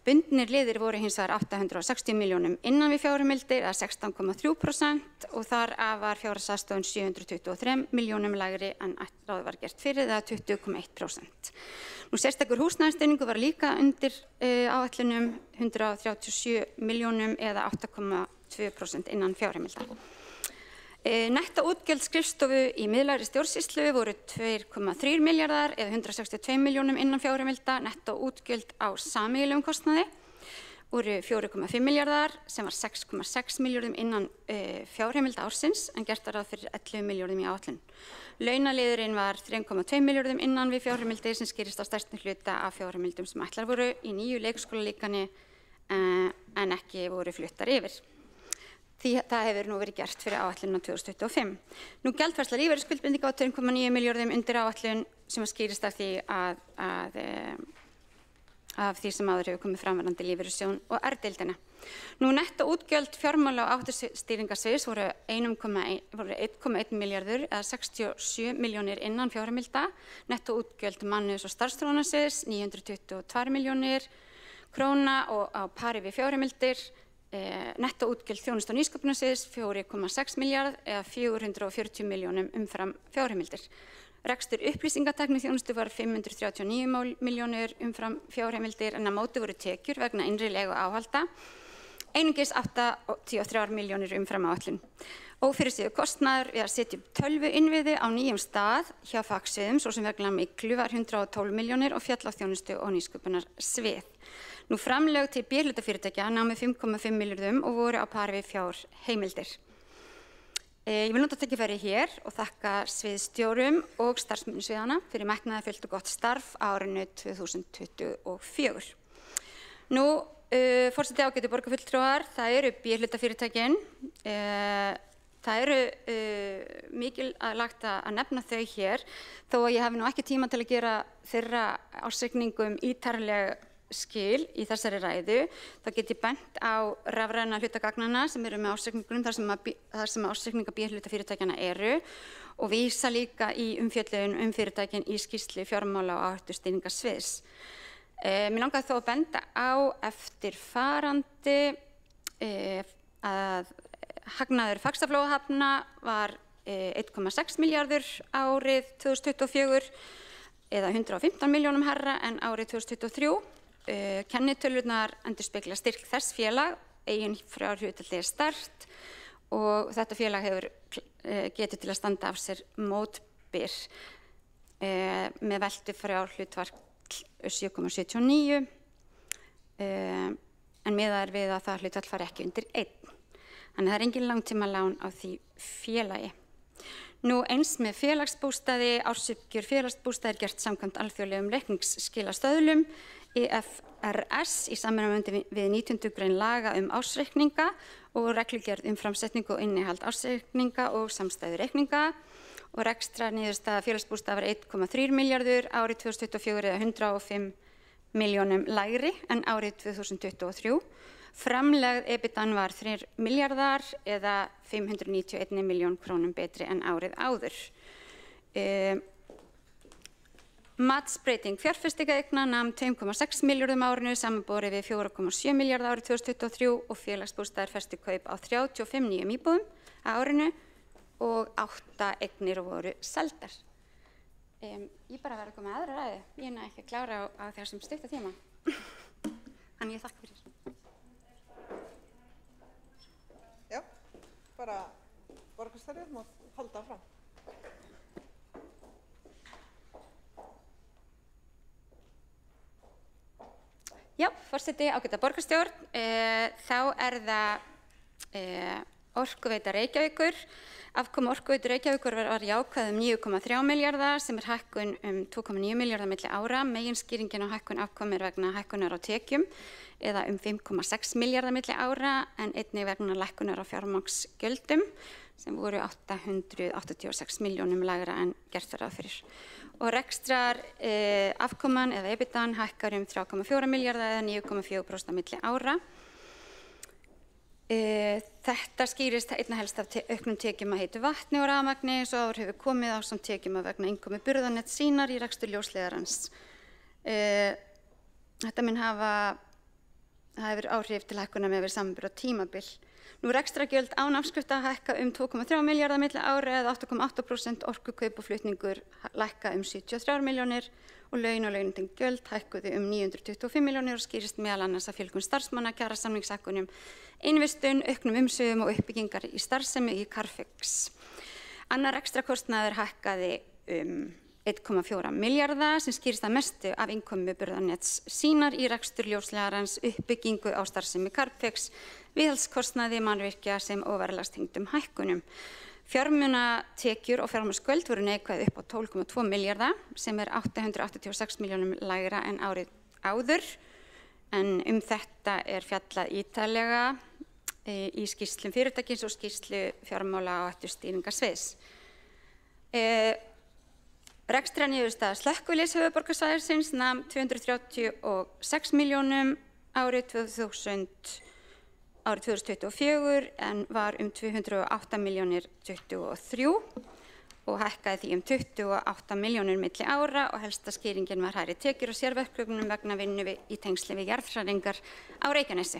Bundnir liðir voru hins vegar 860 milljónum innan við fjárheimildir eða 16,3% og þar af var fjárhagsaðstoðin 723 milljónum lægri en ráð var gert fyrir eða 20,1%. Nú sérstakur húsnæðisstuðningur var líka undir áætlunum 137 milljónum eða 8,2% innan fjárheimilda. Nettóútgjöld skrifstofu í miðlægri stjórnsýslu voru 2,3 milljarðar eða 162 milljónum innan fjárheimilda. Nettóútgjöld á sameiginlegum kostnaði voru 4,5 milljarðar sem var 6,6 milljörðum innan fjárheimilda ársins en gert var ráð fyrir 11 milljörðum í áætlun. Launaliðurinn var 3,2 milljörðum innan við fjárheimildir sem skýrist á stærstum hluta af fjárheimildum sem ætlar voru í nýju leikskólalíkani en ekki voru fluttar yfir. Því það hefur nú verið gert fyrir áætlunina 2025. Nú gjaldfærsla lífeyrisskuldbindinga á 2,9 milljörðum undir áætlun sem skýrist af því af því sem áður hefur komið framvarandi lífeyrissjóðinn og R-deildina. Nú nettóútgjöld fjármála og áhættustýringarsviðs voru 1,1 milljarður eða 67 milljónir innan fjárheimilda. Nettóútgjöld mannauðs- og starfsþróunarsviðs 922 milljónir króna og á pari við fjárheimildir. Nettóútgjöld þjónustu- og nýsköpunarsviðs 4,6 milljarð eða 440 milljónum umfram fjárheimildir. Rekstur upplýsingatækni þjónustu var 539 milljónir umfram fjárheimildir en á móti voru tekjur vegna innri legu áhalda einungis 83 milljónir umfram áætlun. Ófyrirséður kostnaður við að setja upp tölvuinnviði á nýjum stað hjá fagsviðum svo sem vegna myglu var 112 milljónir og féll á þjónustu- og nýsköpunarsvið. Nú framlög til B-hlutafyrirtækja námu 5,5 milljörðum og voru á pari við fjárheimildir. Ég vil nota tækifærið hér og þakka sviðsstjórum og starfsmönnum sviðanna fyrir metnaðarfullt og gott starf á árinu 2024. Nú, forseti ágætu borgarfulltrúar, það eru B-hlutafyrirtækin. Það eru mikilvægt að nefna þau hér, þó að ég hafi nú ekki tíma til að gera þeirra ársreikningum ítarleg skil í þessari ræðu. Það get ég bent á rafræna hlutagagnana sem eru með ársreikningum þar sem ársreikninga B-hlutafyrirtækjanna eru og vísa líka í umfjöllun fyrirtækin í skýrslu fjármála og áhættustýringarsviðs. Mér langaði þó að benda á eftirfarandi að hagnaður Faxaflóahafna var 1,6 milljarður árið 2024 eða 115 milljónum hærra en árið 2023. Kennitölurnar endurspegla styrk þess félag, eigin fjárhlutdeild er sterkt og þetta félag hefur getið til að standa af sér mótbyr. með veltu fjárhlutfall 7,79 en miðað er við að það hlutfall fari ekki undir 1. Þannig það er engin langtímalán á því félagi. Nú eins með félagsbústaði, ársuppgjör félagsbústaði er gert samkvæmt alþjóðlegum reikningsskilastöðlum IFRS í samræmi við 19. grein laga ársreikninga og reglugerð framsetningu og innihald ársreikninga og samstæðureikninga og rekstrarniðurstaða félagsbústaða var 1,3 milljarður árið 2024 eða 105 milljónum lægri en árið 2023. Framlegð EBITDAn var 3 milljarðar eða 591 milljón krónum betri en árið áður. Matsbreyting fjárfestingaeigna nam 2,6 milljörðum árinu samanborið við 4,7 milljarða árið 2023 og félagsbústaðir festu kaup á 35 nýjum íbúðum á árinu og 8 eignir voru seldar. Ég bara verið að koma með aðra ræðu. Ég næ ekki að klára á þessum stutta tíma. Þannig ég þakka fyrir. Já, bara borgarstjórn má halda fram. Já, forseti ágæta borgarstjórn. Þá er það Orkuveita Reykjavíkur. Afkoma Orkuveitu Reykjavíkur var jákvæð 9,3 milljarða sem hækkun 2,9 milljarða milli ára. Meginskýringin á hækkun afkomu vegna hækkunar á tekjum eða 5,6 milljarða milli ára en einnig vegna lækkunar á fjármagnsgjöldum sem voru 886 milljónum lægra en gert var ráð fyrir. Og rekstrar afkoman eða EBITDAn hækkar 3,4 milljarða eða 9,4% milli ára. Þetta skýrist einna helst af auknum tekjum að heitu vatni og rafmagni eins og áður hefur komið á samt tekjum að vegna innkomu burðanets sínar í rekstur ljósleiðarans. Þetta mun hafa hefur áhrif til hækkunar með samanburð á tímabil. Nú rekstrargjöld án afskrifta hækka 2,3 milljarða milli ára eða 8,8%, orkukaup og flutningur lækka 73 milljónir og laun og launatengd gjöld hækkuðu 925 milljónir og skýrist meðal annars að fjölgun starfsmanna, kjarasamningshækkunum, innvistun, auknum umsvifum og uppbyggingar í starfsemi í Carfix. Annar rekstrakostnaður hækkaði 1,4 milljarða sem skýrist að mestu af innkomu burðanets sínar í rekstur ljósleiðarans, uppbyggingu á starfsemi Carfix, viðhaldskostnaði mannvirkja sem og verðlagstengdum hækkunum. Fjármunatekjur og fjármagnsgjöld voru neikvæð upp á 12,2 milljarða sem er 886 milljónum lægra en árið áður en þetta er fjallað ítarlega í skýrslum fyrirtækis og skýrslu fjármála og áhættustýringarsviðs. Rekstrarniðurstaða slökkviliðs höfuðborgarsvæðisins nam 236 milljónum árið 2024 en var 208 milljónir 23 og hækkaði því 28 milljónir milli ára og helsta skýringin var hærri tekjur og sérverkefnum vegna vinnu í tengsli við jarðhræringar á Reykjanesi.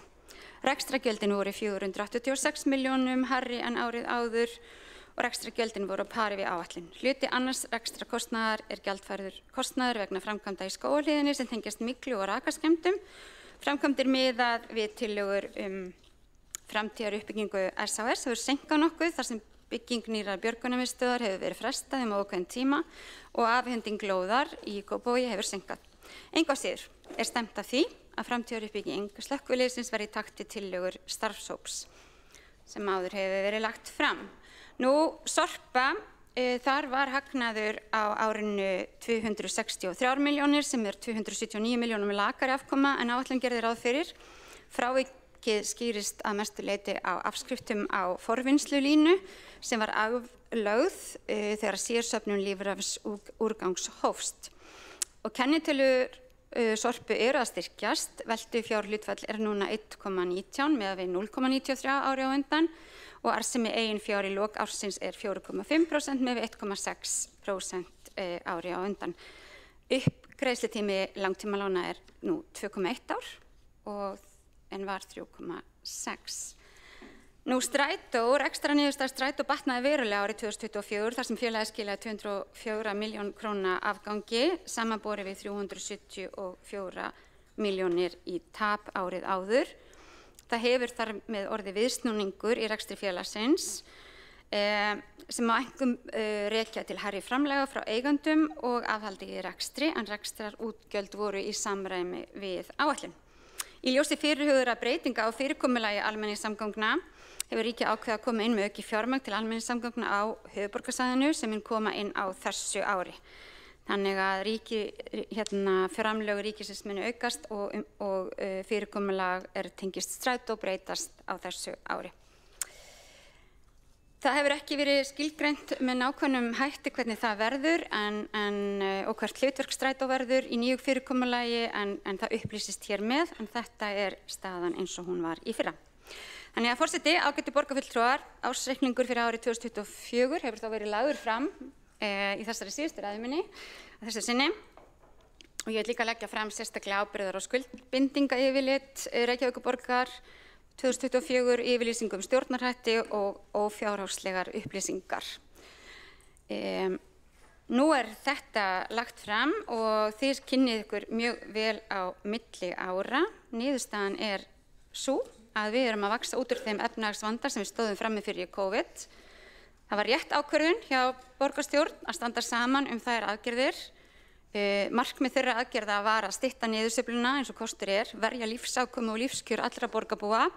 Rekstrargjöldin voru 486 milljónum hærri en árið áður og rekstrargjöldin voru á pari við áætlun. Hluti annars rekstrakostnaðar er gjaldfærður kostnaður vegna framkvæmda í Skógarhlíðinni sem tengjast myglu og rakaskemmdum. Framkvæmdir miðað við tillögur framtíðar uppbyggingu SHS hefur seinkað nokkuð þar sem bygging nýrrar björgunarmiðstöðvar hefur verið frestað ákveðinn tíma og afhending lóðar í Kópavogi hefur seinkað. Engu að síður er stefnt að því að framtíðaruppbygging slökkviliðsins verði í takt við tillögur starfshóps sem áður hefur verið lagt fram. Nú, Sorpa, þar var hagnaður á árinu 263 milljónir sem er 279 milljónum lakari afkoma en áætlun gerði ráð fyrir. Frávikið skýrist að mestu leyti á afskriftum á forvinnslulínu sem var aflögð þegar sérsöfnun lífrafsúrgangs hófst. Og kennitölur Sorpu eru að styrkjast, veltu fjárhlutfall er núna 1,19 með við 0,93 ári á undan og arðsemi eigin fjár í lok ársins er 4,5% með við 1,6% ári á undan. Uppgreiðslutími langtímalána er nú 2,1 ár en var 3,6. Nú Strætó, rekstrarniðurstaða Strætó batnaði verulega árið 2024 þar sem félagið skilaði 204 milljón króna afgangi samanborið við 374 milljónir í tap árið áður. Það hefur þar með orðið viðsnúningur í rekstri félagsins sem á einkum rekja til hærri framlaga frá eigandum og aðhaldi í rekstri, en rekstrarútgjöld voru í samræmi við áætlun. Í ljósi fyrirhugaðra breytinga á fyrirkomulagi almenningssamgangna hefur ríkið ákveðið að koma inn með aukið fjármagn til almenningssamgangna á höfuðborgarsvæðinu sem mun koma inn á þessu ári. Þannig að framlög ríkisins munu aukast og fyrirkomulag tengist strætó breytast á þessu ári. Það hefur ekki verið skilgreint með nákvæmum hætti hvernig það verður og hvert hlutverk strætó verður í nýju fyrirkomulagi en það upplýsist hér með, en þetta staðan eins og hún var í fyrra. Þannig að forseti, ágætu borgarfulltrúar, ársreikningur fyrir árið 2024 hefur þá verið lagður fram í þessari síðustu ræðu minni að þessu sinni og ég vil líka leggja fram sérstaklega ábyrgðar og skuldbindingayfirlit Reykjavíkurborgar 2024, yfirlýsingum stjórnarhætti og ófjárhagslegar upplýsingar. Nú þetta lagt fram og þið kynnið ykkur mjög vel á milli ára. Niðurstaðan sú að við erum að vaxa út úr þeim efnahagsvanda sem við stóðum frammi fyrir í COVID. Það var rétt ákvörðun hjá borgarstjórn að standa saman þær aðgerðir. Markmið þeirra aðgerða var að stytta niðursveifluna eins og kostur verja lífsafkomu og lífskjör allra borgarbúa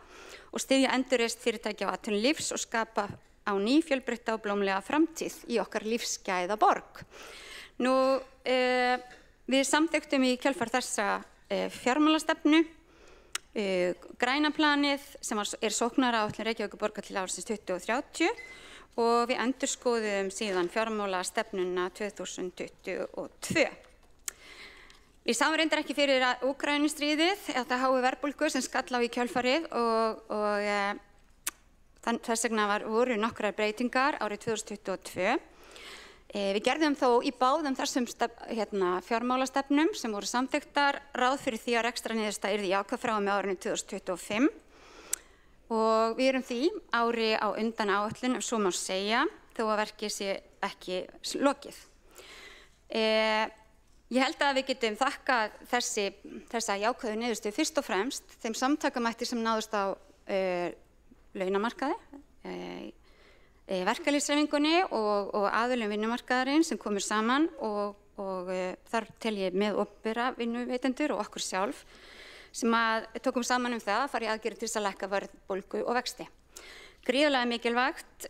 og styðja endurreisn fyrirtækja og atvinnulífs og skapa á ný fjölbreytta og blómlega framtíð í okkar lífsgæða borg. Við samþykktum í kjölfar þessa fjármálastefnu, græna planið sem sóknaráætlun Reykjavíkurborgar til ársins 2030 og við endurskoðuðum síðan fjármálastefnuna 2022. Við sáum reyndar ekki fyrir Úkraínustríðið eða það hái verðbólgu sem skall á í kjölfarið og þess vegna voru nokkrar breytingar árið 2022. Við gerðum þó í báðum þessum fjármálastefnum sem voru samþykktar ráð fyrir því að rekstrarniðurstaða yrði jákvæð frá og með árinu 2025. Og við erum því ári á undan áætlun, ef svo má segja, þó að verkið sé ekki lokið. Ég held að við getum þakkað þessa jákvæðu niðurstöðu fyrst og fremst þeim samtakamætti sem náðust á launamarkaði, verkalýðshreyfingunni og aðilum vinnumarkaðarins sem komur saman og þar tel ég með opinbera vinnuveitendur og okkur sjálf sem að tókum saman það að fara í aðgerðir til þess að lækka verðbólgu og vexti. Gríðarlega mikilvægt,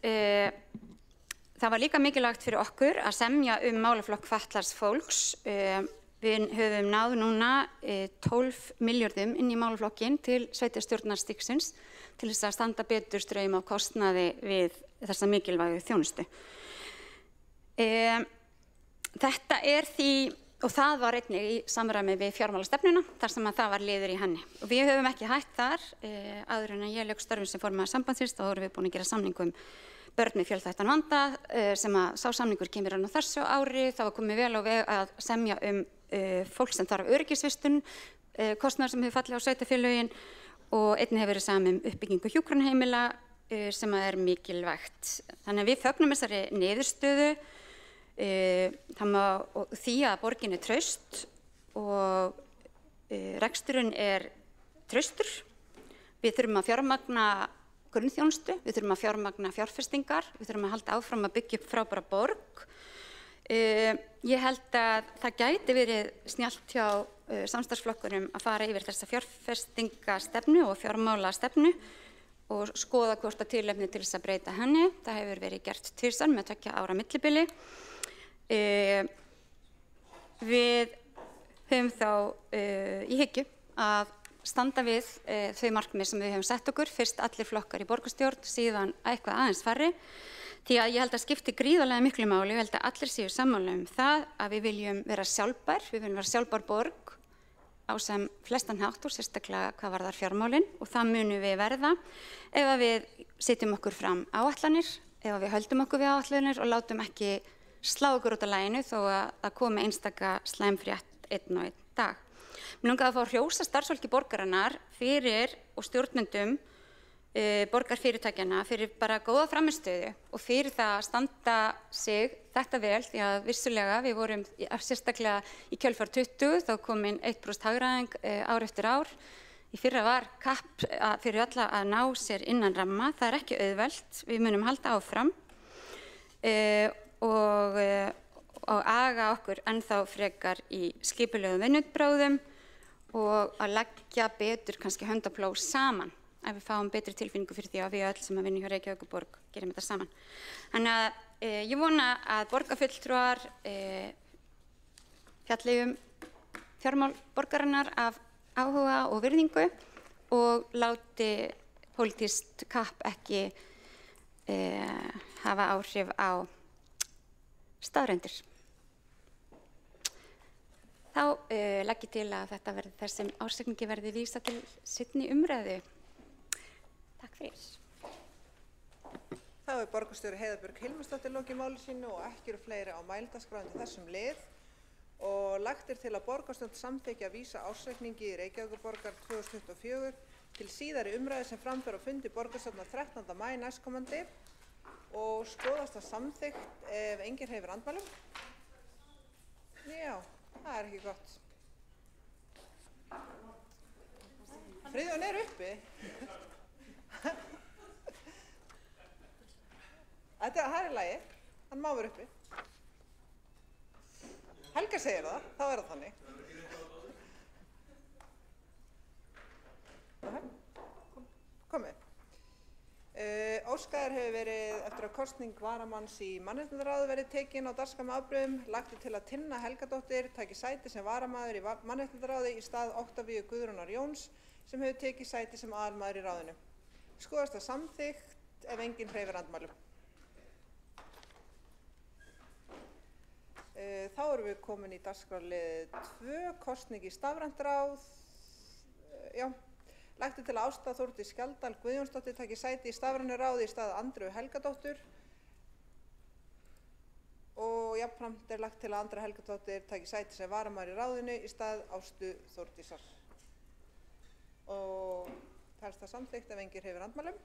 það var líka mikilvægt fyrir okkur að semja málaflokk fatlaðs fólks. Við höfum náð núna 12 milljörðum inn í málaflokkinn til sveitarstjórnarstigsins til þess að standa betur straum af kostnaði við þessa mikilvægu þjónustu. Þetta því og það var einnig í samræmi við fjármálastefnuna þar sem að það var liður í henni. Og við höfum ekki hætt þar, áður en að ég lauk störfum sem formaður sambandsins, þá vorum við búin að gera samning börn með fjölþættan vanda sem að sá samningur kemur á þessu ári. Það var komið vel á veg að semja fólk sem þarf öryggisvistun, kostnaðar sem hefur fallið á sveitarfélögin og einnig hefur verið samið uppbyggingu hjúkrunarheimila sem að mikilvægt. Þannig að við fögnum þessari niðurstöðu. Því að borgin traust og reksturinn traustur. Við þurfum að fjármagna grunnþjónustu, við þurfum að fjármagna fjárfestingar, við þurfum að halda áfram að byggja upp frábæra borg. Ég held að það gæti verið snjallt hjá samstarfsflokkunum að fara yfir þessa fjárfestingastefnu og fjármálastefnu og skoða hvort að tilefni til þess að breyta henni. Það hefur verið gert tvisvar með 2 ára millibili. Við höfum þá í hyggju að standa við þau markmið sem við höfum sett okkur, fyrst allir flokkar í borgarstjórn, síðan eitthvað aðeins færri, því að ég held að skipti gríðarlega miklu máli, ég held að allir séu sammála það að við viljum vera sjálfbær, við viljum vera sjálfbær borg á sem flestan hátt og sérstaklega hvað varðar fjármálin og það munum við verða ef að við setjum okkur fram áætlanir, ef að við höldum okkur við áætlanir og látum ekki slá okkur út af laginu þó að það komi einstaka slæmfrétt einn og einn dag. Mér langaði að fá að hrósa starfsfólki borgarinnar fyrir og stjórnendum borgarfyrirtækjanna fyrir bara góða frammistöðu og fyrir það að standa sig þetta vel því að vissulega við vorum sérstaklega í kjölfar 20 þá kom inn 1% hagræðing ár eftir ár. Í fyrra var kapp fyrir alla að ná sér innan ramma, það ekki auðvelt, við munum halda áfram. og aga okkur ennþá frekar í skipulegum vinnubrögðum og að leggja betur kannski höndafló saman ef við fáum betri tilfinningu fyrir því að við öll sem að vinna hjá Reykjavíkurborg gerum þetta saman. Þannig að ég vona að borgarfulltrúar fjalli fjármál borgarinnar af áhuga og virðingu og láti pólitískt kapp ekki hafa áhrif á staðreyndir. Þá legg ég til að þetta verði þessum ársreikningi verði vísað til seinni umræðu. Takk fyrir. Þá borgarstjóri Heiða Björg Hilmarsdóttir lokið máli sínu og ekki eru fleiri á mælendaskrá undir þessum lið og lagt til að borgarstjórn samþykki að vísa ársreikningi í Reykjavíkurborgar 2024 til síðari umræðu sem fram fer á fundi borgarstjórnar 13. maí næstkomandi og skoðast það samþykkt ef enginn hreyfir andmælum. Já, það er ekki gott. Friðjón er uppi. Það er í lagi, hann má vera uppi. Helga segir það, þá er það þannig. Komið. Óskaður hefur verið eftir að kosning varamanns í mannréttindaráði verið tekin á dagskrá með afbrigðum. Lagt til að Tinna Helgadóttir taki sæti sem varamaður í mannréttindaráði í stað Oktavíu Guðrúnar Jóns sem hefur tekið sæti sem aðalmaður í ráðinu. Skoðast það samþykkt ef enginn hreyfir andmælum. Þá erum við komin í dagskrárlið 2, kosning í stafrænt ráð. Lagt til að Ásta Þórdís Skjaldal Guðjónsdóttir taki sæti í stafrænu ráði í stað Andreu Helgadóttur og jafnframt lagt til að Andrea Helgadóttir taki sæti sem varamaður í ráðinu í stað Ástu Þórdísar. Og telst það samþykkt ef enginn hreyfir andmælum.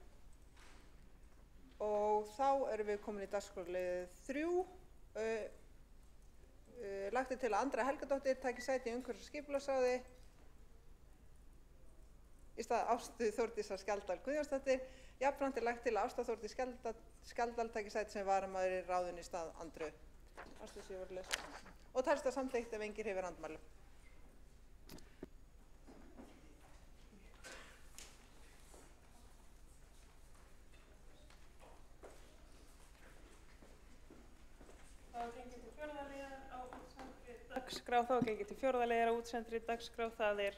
Og þá erum við komin í dagskrárlið 3. Lagt til að Andrea Helgadóttir taki sæti í umhverfis- og skipulagsráði í stað Ástu Þórdísar Skjaldal Guðjónsdóttir. Jafnframt lagt til að Ásta Þórdís Skjaldal taki sæti sem varamaður í ráðinu í stað Andreu. Og telst það samþykkt ef enginn hreyfir andmælum. Þá gengið til fjórða liðar á útsendri dagskrá. Það er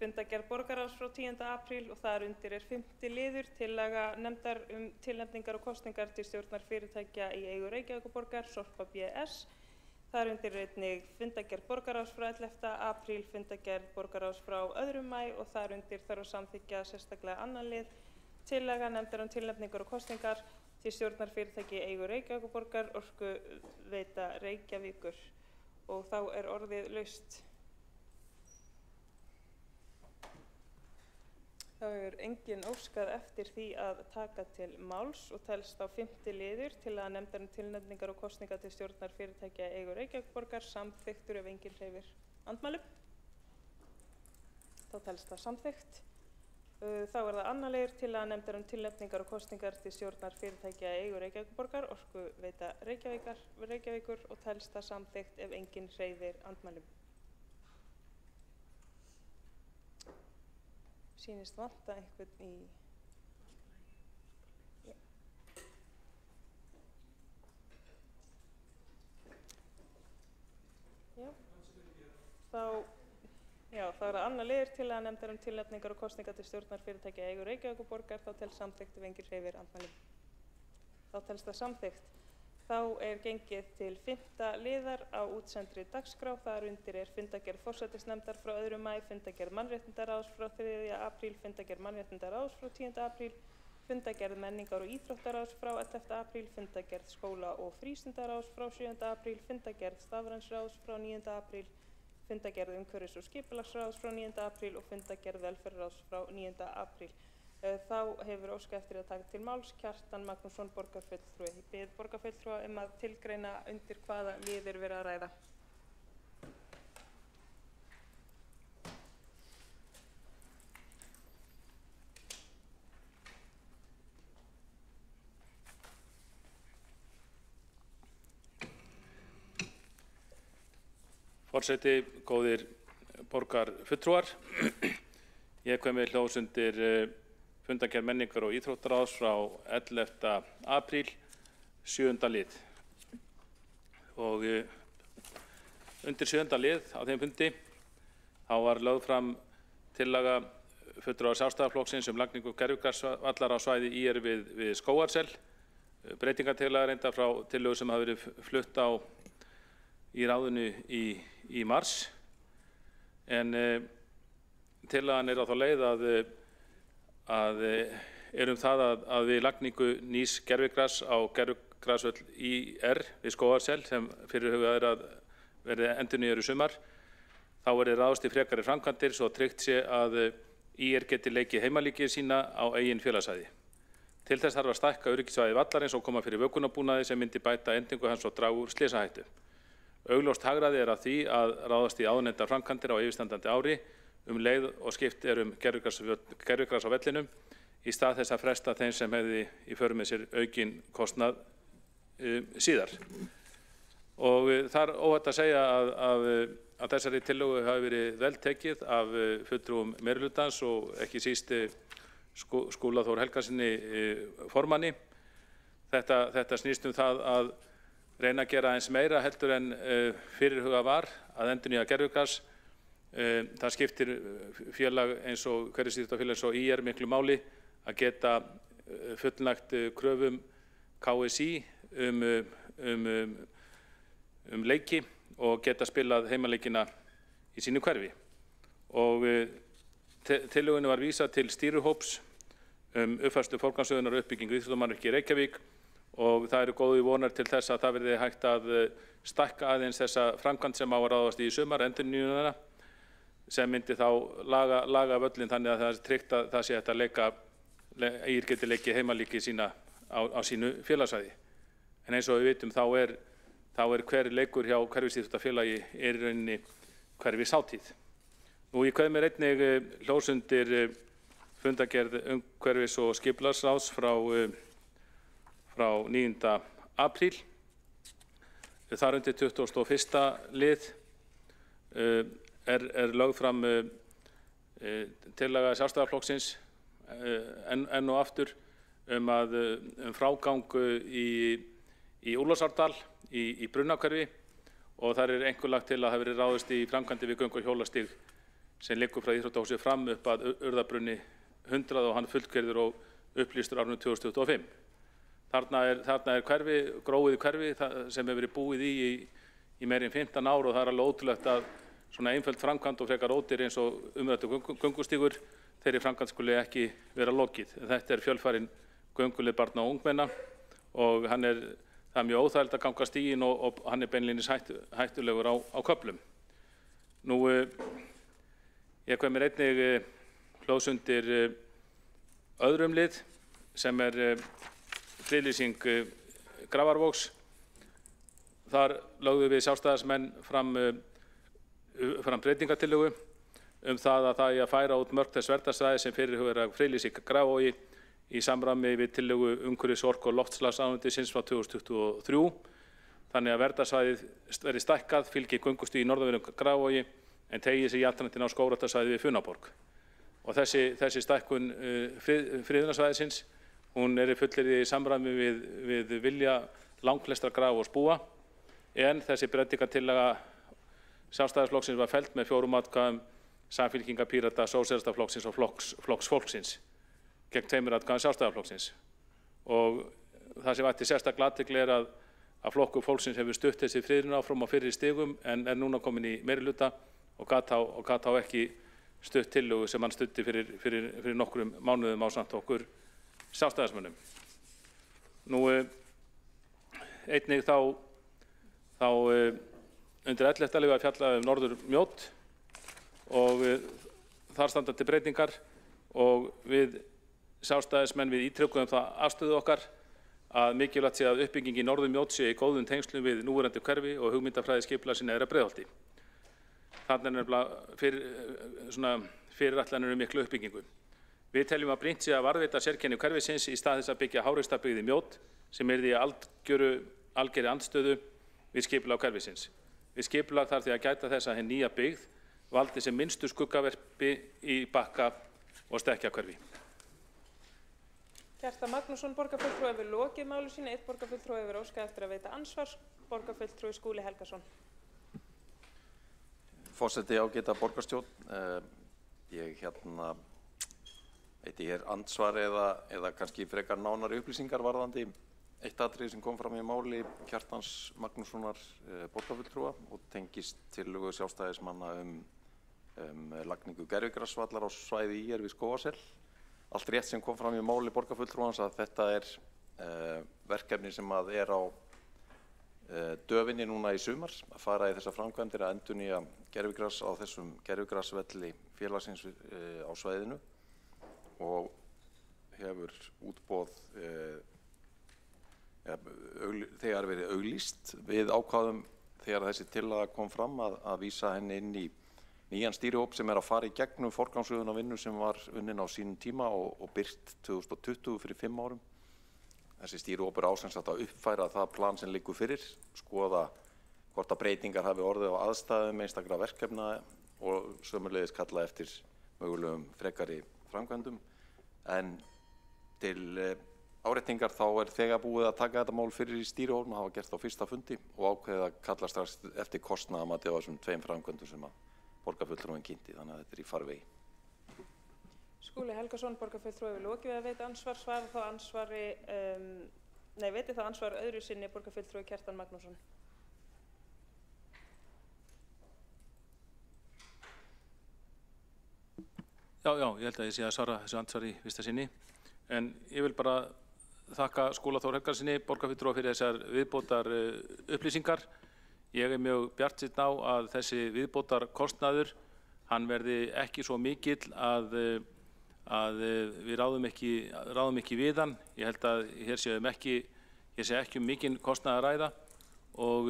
fundargerð borgarráðs frá 10. apríl og þar undir er 5. liður tillaga nefndar tilnefningar og kosningar til stjórnar fyrirtækja í eigu Reykjavíkurborgar, Sorpa BS. Þar undir er einnig fundargerð borgarráðs frá 11. apríl, fundargerð borgarráðs frá 2. maí og þar undir þarf að samþykkja sérstaklega annan lið tillaga nefndar tilnefningar og kosningar til stjórnar fyrirtækja í eigu Reykjavíkurborgar, Orkuveita Reykjavíkur. Og þá er orðið laust. Þá hefur enginn óskað eftir því að taka til máls og telst á 5. liður til að nefndar tilnefningar og kosningar til stjórnar fyrirtækja í eigu Reykjavíkurborgar samþykktur ef enginn hreyfir andmælum. Þá telst það samþykkt. Þá er það annar liður til að nefndar tilnefningar og kosningar til stjórnar fyrirtækja í eigu Reykjavíkurborgar, Orkuveita Reykjavíkur og telst það samþykkt ef enginn hreyfir andmælum. Sýnist vanta einhvern í... Þá er það annar liður til að nefndar tilnefningar og kosningar til stjórnar fyrirtækja í eigu Reykjavíkurborgar, þá telst samþykkt ef enginn hreyfir andmælum. Þá telst það samþykkt. Þá er gengið til 5. liðar á útsendri dagskrá. Þar undir er fundargerð forsætisnefndar frá 2. maí, fundargerð mannréttindaráðs frá 3. apríl, fundargerð mannréttindaráðs frá 10. apríl, fundargerð menningar- og íþróttaráðs frá 11. apríl, fundargerð skóla- og frístundaráðs frá 7. apríl, fundargerð stafræns ráðs frá 9. apríl, fundargerð umhverfis- og skipulagsráðs frá 9. apríl og fundargerð velferðarráðs frá 9. apríl. Þá hefur óskað eftir að taka til máls Kjartan Magnússon, borgarfulltrúi. Ég bið borgarfulltrúa að tilgreina undir hvaða lið er verið að ræða. Forseti, góðir borgarfulltrúar. Ég kom með hljóðs undir fundargerð menningar og íþróttaráðs frá 11. apríl, 7. lið. Og undir 7. lið á þeim fundi þá var lögð fram tillaga fulltrúa Sjálfstæðisflokksins lagningu gervigrasvallar á svæði ÍR við Skógarsel. Breytingartillaga reyndar frá tillögu sem hafi verið flutt í ráðinu í mars. En tillagan á þá leið að það að við lagningu nýs gervigras á gervigrasvöll ÍR við Skógarsel sem fyrirhugað að verði endurnýjaður í sumar, þá verði ráðist í frekari framkvæmdir svo tryggt sé að ÍR geti leikið heimalíki sína á eigin félagssvæði. Til þess þarf að stækka öryggissvæði vallarins og koma fyrir vökunarbúnaði sem myndi bæta endingu hans og draga úr slysahættu. Augljóst hagræði að því að ráðast í áðurnefndar framkvæmdir á yfirstandandi ári leið og skipt gervigras á vellinum í stað þess að fresta þeim sem hefði í för með sér aukinn kostnað síðar. Og það óhætt að segja að þessari tillögu hafi verið vel tekið af fulltrúum meirihlutans og ekki síst Skúla Þór Helgasyni formanni. Þetta snýst það að reyna að gera eins meira heldur en fyrirhugað var að endurnýja gervigras. Það skiptir félag eins og hverfisíþróttafélag eins og ÍR miklu máli að geta fullnægt kröfum KSÍ leiki og geta spilað heimaleikina í sínu hverfi. Og tillögunni var vísað til stýrihóps uppfærslu forgangsröðunar og uppbyggingu íþróttamannvirkja í Reykjavík og það eru góðir vonar til þess að það verði hægt að stækka aðeins þessa framkvæmd sem á að ráðast í sumar, endurnýjunina, sem myndi þá laga völlin þannig að það er tryggt að það sé hægt að ÍR geti leikið heimalíki sína á sínu félagssvæði. En eins og við vitum þá er hver leikur hjá hverfisíþróttafélagi í rauninni hverfishátíð. Nú ég kveð mér einnig hljóðs undir fundargerð umhverfis- og skipulagsráðs frá 9. apríl. Þar undir 21. lið lögð fram tillaga Sjálfstæðisflokksins enn og aftur frágang í Úlfarsárdal í Brunnahverfi og þar einkum lagt til að það verið ráðist í framkvæmdir við göng- og hjólastíg sem liggur frá íþróttahúsi fram upp að Urðarbrunni 100 og hann fullgerður og upplýstur árinu 2025. Þarna er hverfi, gróið hverfi sem hefur verið búið í meira en 15 ár og það er alveg ótrúlegt að svona einföld framkvæmd og frekar ódýr eins og umræddur göngustígur þeirri framkvæmd skuli ekki vera lokið. Þetta er fjölfarin göngulið barna og ungmenna og það er mjög óþægilegt að ganga stíginn og hann er beinlínis hættulegur á köflum. Nú ég kom mér einnig hljóðs undir öðrum lið sem friðlýsing Grafarvogs. Þar lögðum við Sjálfstæðismenn fram breytingartillögu það að það eigi að færa út mörk þess verndarsvæðis sem fyrirhugað er friðlýsing Grafarvogi í samræmi við tillögu umhverfis-, orku- og loftslagsráðuneytisins frá 2023. Þannig að verndarsvæðið verði stækkað, fylgi göngustíg í norðanverðum Grafarvogi en tegi sig jafnframt inn á skógræktarsvæði við Funaborg. Og þessi stækkun friðunarsvæðisins, hún í fullri í samræmi við vilja langflestra Grafarvogsbúa, en þessi breytingartillaga Sjálfstæðisflokksins var felld með 4 atkvæðum Samfylkingar, Pírata, Sósíalistaflokksins og Flokks fólksins gegn 2 atkvæðum Sjálfstæðisflokksins. Og það sem vætti sérstaklega athygli að Flokkur fólksins hefur stutt þessi friðun áfram á fyrri stigum en er núna komin í meirihluta og gat þá ekki stutt tillögu sem hann studdi fyrir nokkrum mánuðum ásamt okkur Sjálfstæðismönnum. Nú einnig þá undir 11. lið var fjallað Norður-Mjódd og þar standa til breytingar og við Sjálfstæðismenn við ítrekum það afstöðu okkar að mikilvægt sé að uppbygging í Norður-Mjódd sé í góðum tengslum við núverandi hverfi og hugmyndafræði skipulags í Neðra Breiðholti. Þarna er nefnilega fyrirætlanir miklu uppbyggingu. Við teljum að brýnt sé að varðveita sérkenni hverfisins í stað þess að byggja hárekstarbyggð í Mjódd sem yrði í algerri andstöðu við skipulag hverfisins. við skipulag þarf því að gæta þess að hin nýja byggð valdi sem minnstu skuggaverpi í Bakka og Stekkjarhverfi. Kjartan Magnússon, borgarfulltrúi, hefur lokið máli sínu. Einn borgarfulltrúi hefur óskað eftir að veita andsvars. Borgarfulltrúi Skúli Helgason. Forseti, ágæta borgarstjórn. Ég veiti hér andsvar eða kannski frekar nánari upplýsingar varðandi eitt atriði sem kom fram í máli Kjartans Magnússonar borgarfulltrúa og tengist tillögu sjálfstæðismanna lagningu gervigrasvallar á svæði ÍR við Skógarsel. Allt rétt sem kom fram í máli borgarfulltrúans að þetta verkefni sem er á döfinni núna í sumar, að fara í þessa framkvæmdir að endurnýja gervigras á þessum gervigrasvelli félagsins á svæðinu og hefur útboð þegar verið auglýst. Við ákváðum þegar þessi tillaga kom fram að vísa henni inn í nýjan stýrihóp sem að fara í gegnum forgangsröðun á vinnu sem var unnin á sínum tíma og birt 2020 fyrir 5 árum. Þessi stýrihópur ásensagt að uppfæra það plan sem liggur fyrir, skoða hvort að breytingar hafi orðið á aðstæðum einstakra verkefna og sömuleiðis kalla eftir mögulegum frekari framkvæmdum. En til áréttingar þá þegar búið að taka þetta mál fyrir í stýrihópnum, hafa gert á fyrsta fundi og ákveðið að kalla strax eftir kostnaðarmati á þessum 2 framkvæmdum sem að borgarfulltrúin kynnti, þannig að þetta í farvegi. Skúli Helgason, borgarfulltrúi, hefur lokið við að veita ansvar. Svarar þá ansvari, veiti þá ansvar öðru sinni borgarfulltrúi Kjartan Magnússon. Já, ég held að ég sé að svara þessu ansvari í fyrsta sinni. En ég vil bara þakka Skúla Þór Helgasyni, borgarfulltrúa, fyrir þessar viðbótar upplýsingar. Ég mjög bjartsýnn á að þessi viðbótar kostnaður, hann verði ekki svo mikill að við ráðum ekki við hann. Ég held að hér sé ekki mikinn kostnað að ræða og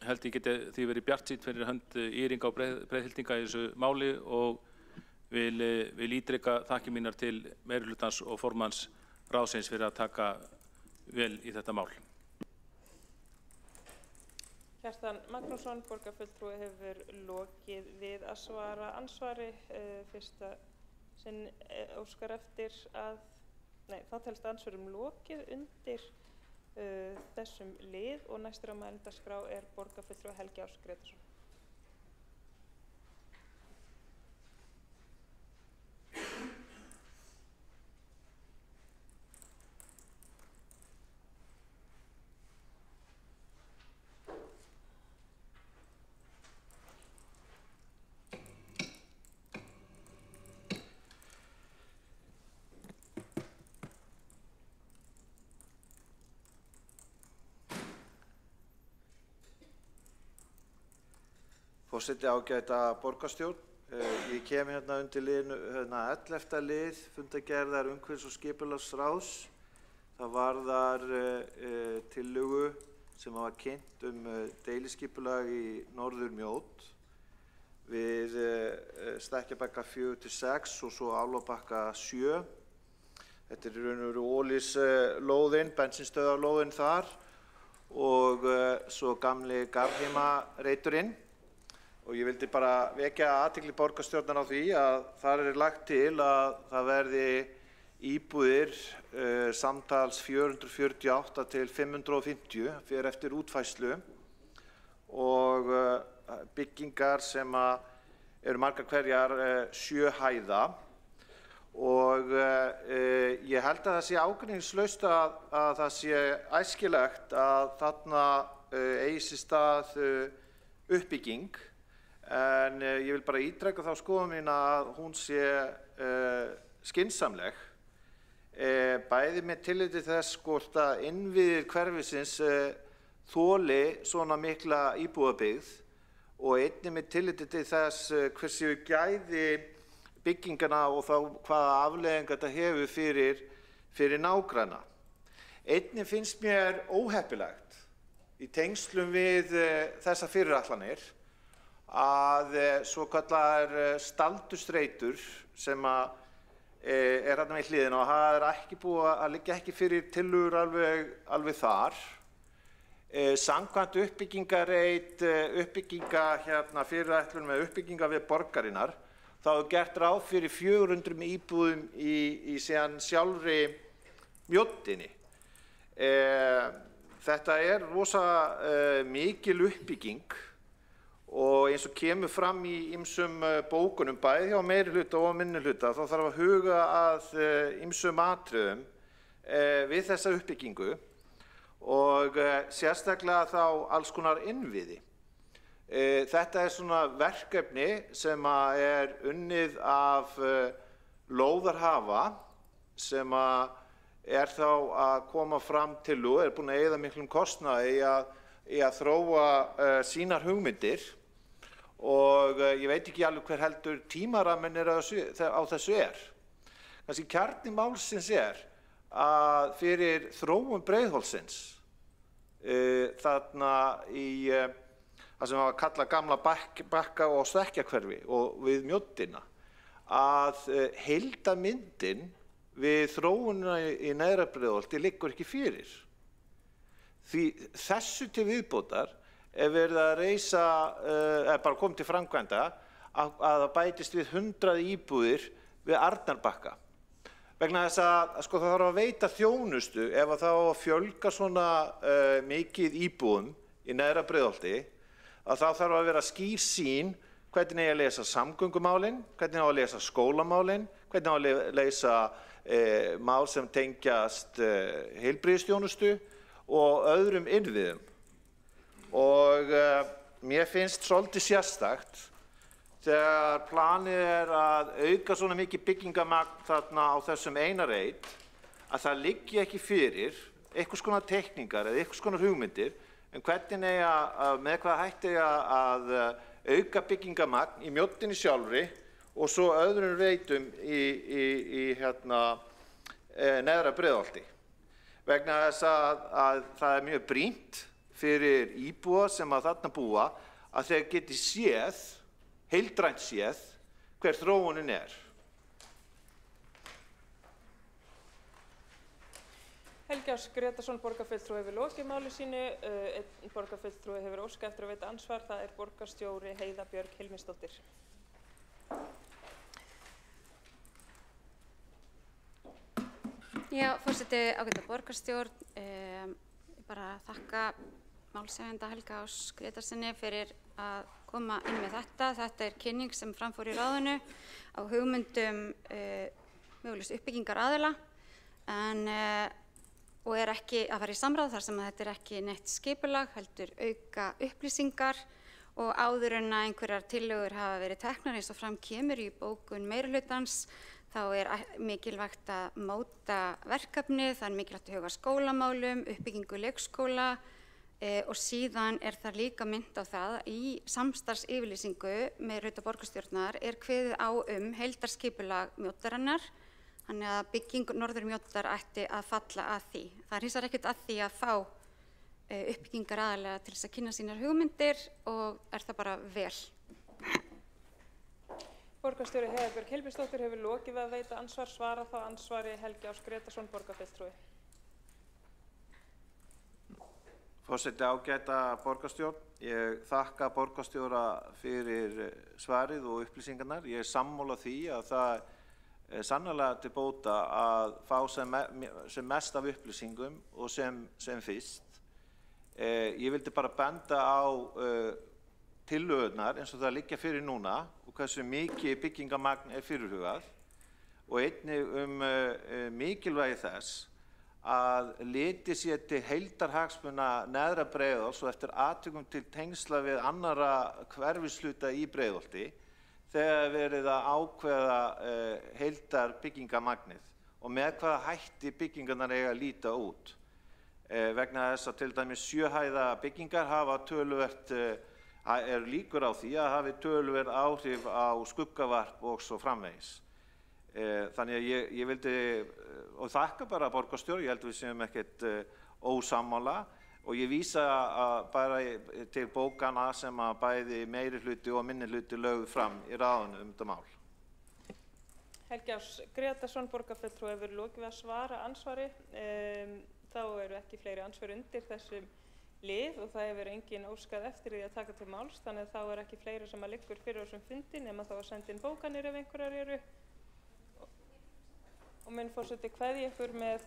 held ég geti því verið bjartsýnn fyrir hönd Írynga og Breiðhyltinga í þessu máli og vil ítreka þakkir mínar til meirihlutans og formanns ráðsins fyrir að taka vel í þetta mál. Kjartan Magnússon, borgarfulltrúi, hefur lokið við að svara ansvari. Fyrsta sinn óskar eftir þá telst ansvörum lokið undir þessum lið og næstur á mælendaskrá borgarfulltrúi Helgi Áss Grétarsson. Forseti, ágæta borgarstjórn. Ég kem hérna undir liðinu 11. lið fundargerðar umhverfis- og skipulagsráðs. Það varðar tillögu sem var kynnt deiliskipulag í Norður-Mjót við Stekkjarbakka 4-6 og svo Álfabakka 7. Þetta í raun og veru ólíslóðin, bensínstöðvarlóðin þar og svo gamli Garðheimareiturinn. Og ég vildi bara vekja athygli borgarstjórnar á því að þar lagt til að það verði íbúðir samtals 448 til 550 fyrir eftir útfærslu og byggingar sem eru margar hverjar 7 hæða og ég held að það sé ágreiningslaust að það sé æskilegt að þarna eigi sér stað uppbygging. En ég vil bara ítreka þá skoðun mína að hún sé skynsamleg, bæði með tilliti þess hvort að innviðir hverfisins þoli svona mikla íbúðabyggð og einnig með tilliti til þess hversu gæði byggingana og þá hvaða afleiðingar þetta hefur fyrir nágranna. Einnig finnst mér óheppilegt í tengslum við þessa fyrirætlanir að svokallaðar staldustreitur sem hérna við hliðina og það ekki búið að liggja ekki fyrir tillögur alveg þar Samkvæmt uppbyggingarreit, fyrirætlun með uppbyggingar við borgarinnar, þá er gert ráð fyrir 400 íbúðum í síðan sjálfri Mjóddinni. Þetta er rosa mikil uppbygging og eins og kemur fram í ýmsum bókunum, bæði hjá meirihluta og minnihluta, þá þarf að huga að ýmsum atriðum við þessa uppbyggingu og sérstaklega þá alls konar innviði. Þetta er svona verkefni sem er unnið af lóðarhafa sem er þá að koma fram til og er búin að eyða miklum kostnaði í að þróa sínar hugmyndir og ég veit ekki alveg hver heldur tímaramminn á þessu er. Kannski kjarni málsins er að fyrir þróun Breiðholtsins, þarna í það sem var kallað gamla bakka- og stekkjarhverfi og við Mjóddina, að heildarmyndin við þróunina í neðra Breiðholti liggur ekki fyrir. Því þessu til viðbótar er verið að reisa, bara komið til framkvæmda, að það bætist við 100 íbúðir við Arnarbakka. Vegna þess að það þarf að veita þjónustu ef það á að fjölga svona mikið íbúðum í neðra Breiðholti, að þá þarf að vera skýr sýn hvernig eigi að leysa samgöngumálin, hvernig eigi að leysa skólamálin, hvernig eigi að leysa mál sem tengjast heilbrigðisþjónustu og öðrum innviðum. Og mér finnst svolítið sérstakt þegar planið er að auka svona mikið byggingamagn þarna á þessum eina reit, að það liggi ekki fyrir einhvers konar teikningar eða einhvers konar hugmyndir hvernig eigi með hvaða hætti að auka byggingamagn í Mjóddinni sjálfri og svo öðrum reitum í neðra Breiðholti. Vegna þess að það er mjög brýnt fyrir íbúa sem að þarna búa að þeir geti séð, heildrænt séð, hver þróunin er. Helgi Áss Grétarsson, borgarfulltrúi, hefur lokið máli sínu. Einn borgarfulltrúi hefur óskað eftir að veita ansvar. Það er borgarstjóri Heiða Björg Hilmisdóttir. Já, forseti, ágæta borgarstjórn, bara þakka málshefjanda Helga Áss Grétarssoni fyrir að koma inn með þetta. Þetta er kynning sem framfór í ráðinu á hugmyndum mögulegs uppbyggingar aðila og er ekki að fara í samráð þar sem að þetta er ekki neitt skipulag, heldur auka upplýsingar og áður en að einhverjar tillögur hafa verið teknar eins og fram kemur í bókun meirihlutans, þá er mikilvægt að móta verkefni, það er mikilvægt að huga skólamálum, uppbyggingu leikskóla og síðan er það líka mynd á það að í samstarfsyfirlýsingu meirihluta borgarstjórnar er kveðið á heildarskipulag Mjóddarinnar, þannig að bygging Norður Mjóddar ætti að falla að því. Það er hins vegar ekkert að því að fá uppbyggingar aðalega til þess að kynna sínar hugmyndir og er það bara vel. Borgarstjóri Heiða Björg Hilmisdóttir hefur lokið við að veita ansvar. Svara þá ansvari Helgi Áss Grétarsson, borgarfulltrúi. Forseti, ágæta borgarstjórn. Ég þakka borgarstjóra fyrir svarið og upplýsingarnar. Ég er sammála því að það er sannarlega til bóta að fá sem mest af upplýsingum og sem fyrst. Ég vildi bara benda á tillögurnar eins og það liggja fyrir núna og hversu mikið byggingamagn er fyrirhugað og einnig mikilvægi þess að litið sé til heildarhagsmuna neðra Breiðholts og eftir atvikum til tengsla við annarra hverfishluta í Breiðholti þegar verið að ákveða heildarbyggingarmagnið og með hvaða hætti byggingarnar eiga að líta út. Vegna þess að til dæmis 7 hæða byggingar hafa töluvert, er líkur á því að hafi töluvert áhrif á skuggavarp og svo framvegis. Þannig að ég vildi, og þakka bara borgarstjóri, ég held við séum ekkert ósammála og ég vísa bara til bókana sem að bæði meirihluti og minnihluti lögðu fram í ráðinu þetta mál. Helgi Áss Grétarsson, borgarfulltrúi, hefur lokið við að svara ansvari. Þá eru ekki fleiri ansvar undir þessum lið og það hefur engin óskað eftir því að taka til máls, þannig að þá er ekki fleira sem að liggur fyrir þessum fundi nema þá að senda inn bókanir ef einhverjar eru. Og mun forseti kveðja ykkur með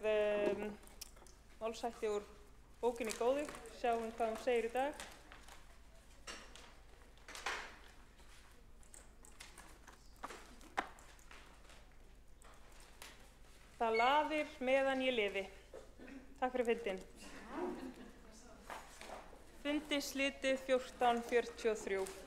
málshætti úr bókinni góðu, sjáum hvað hún segir í dag. Það laðir meðan ég lifi. Takk fyrir fundinn. Fundi slitið 14:43.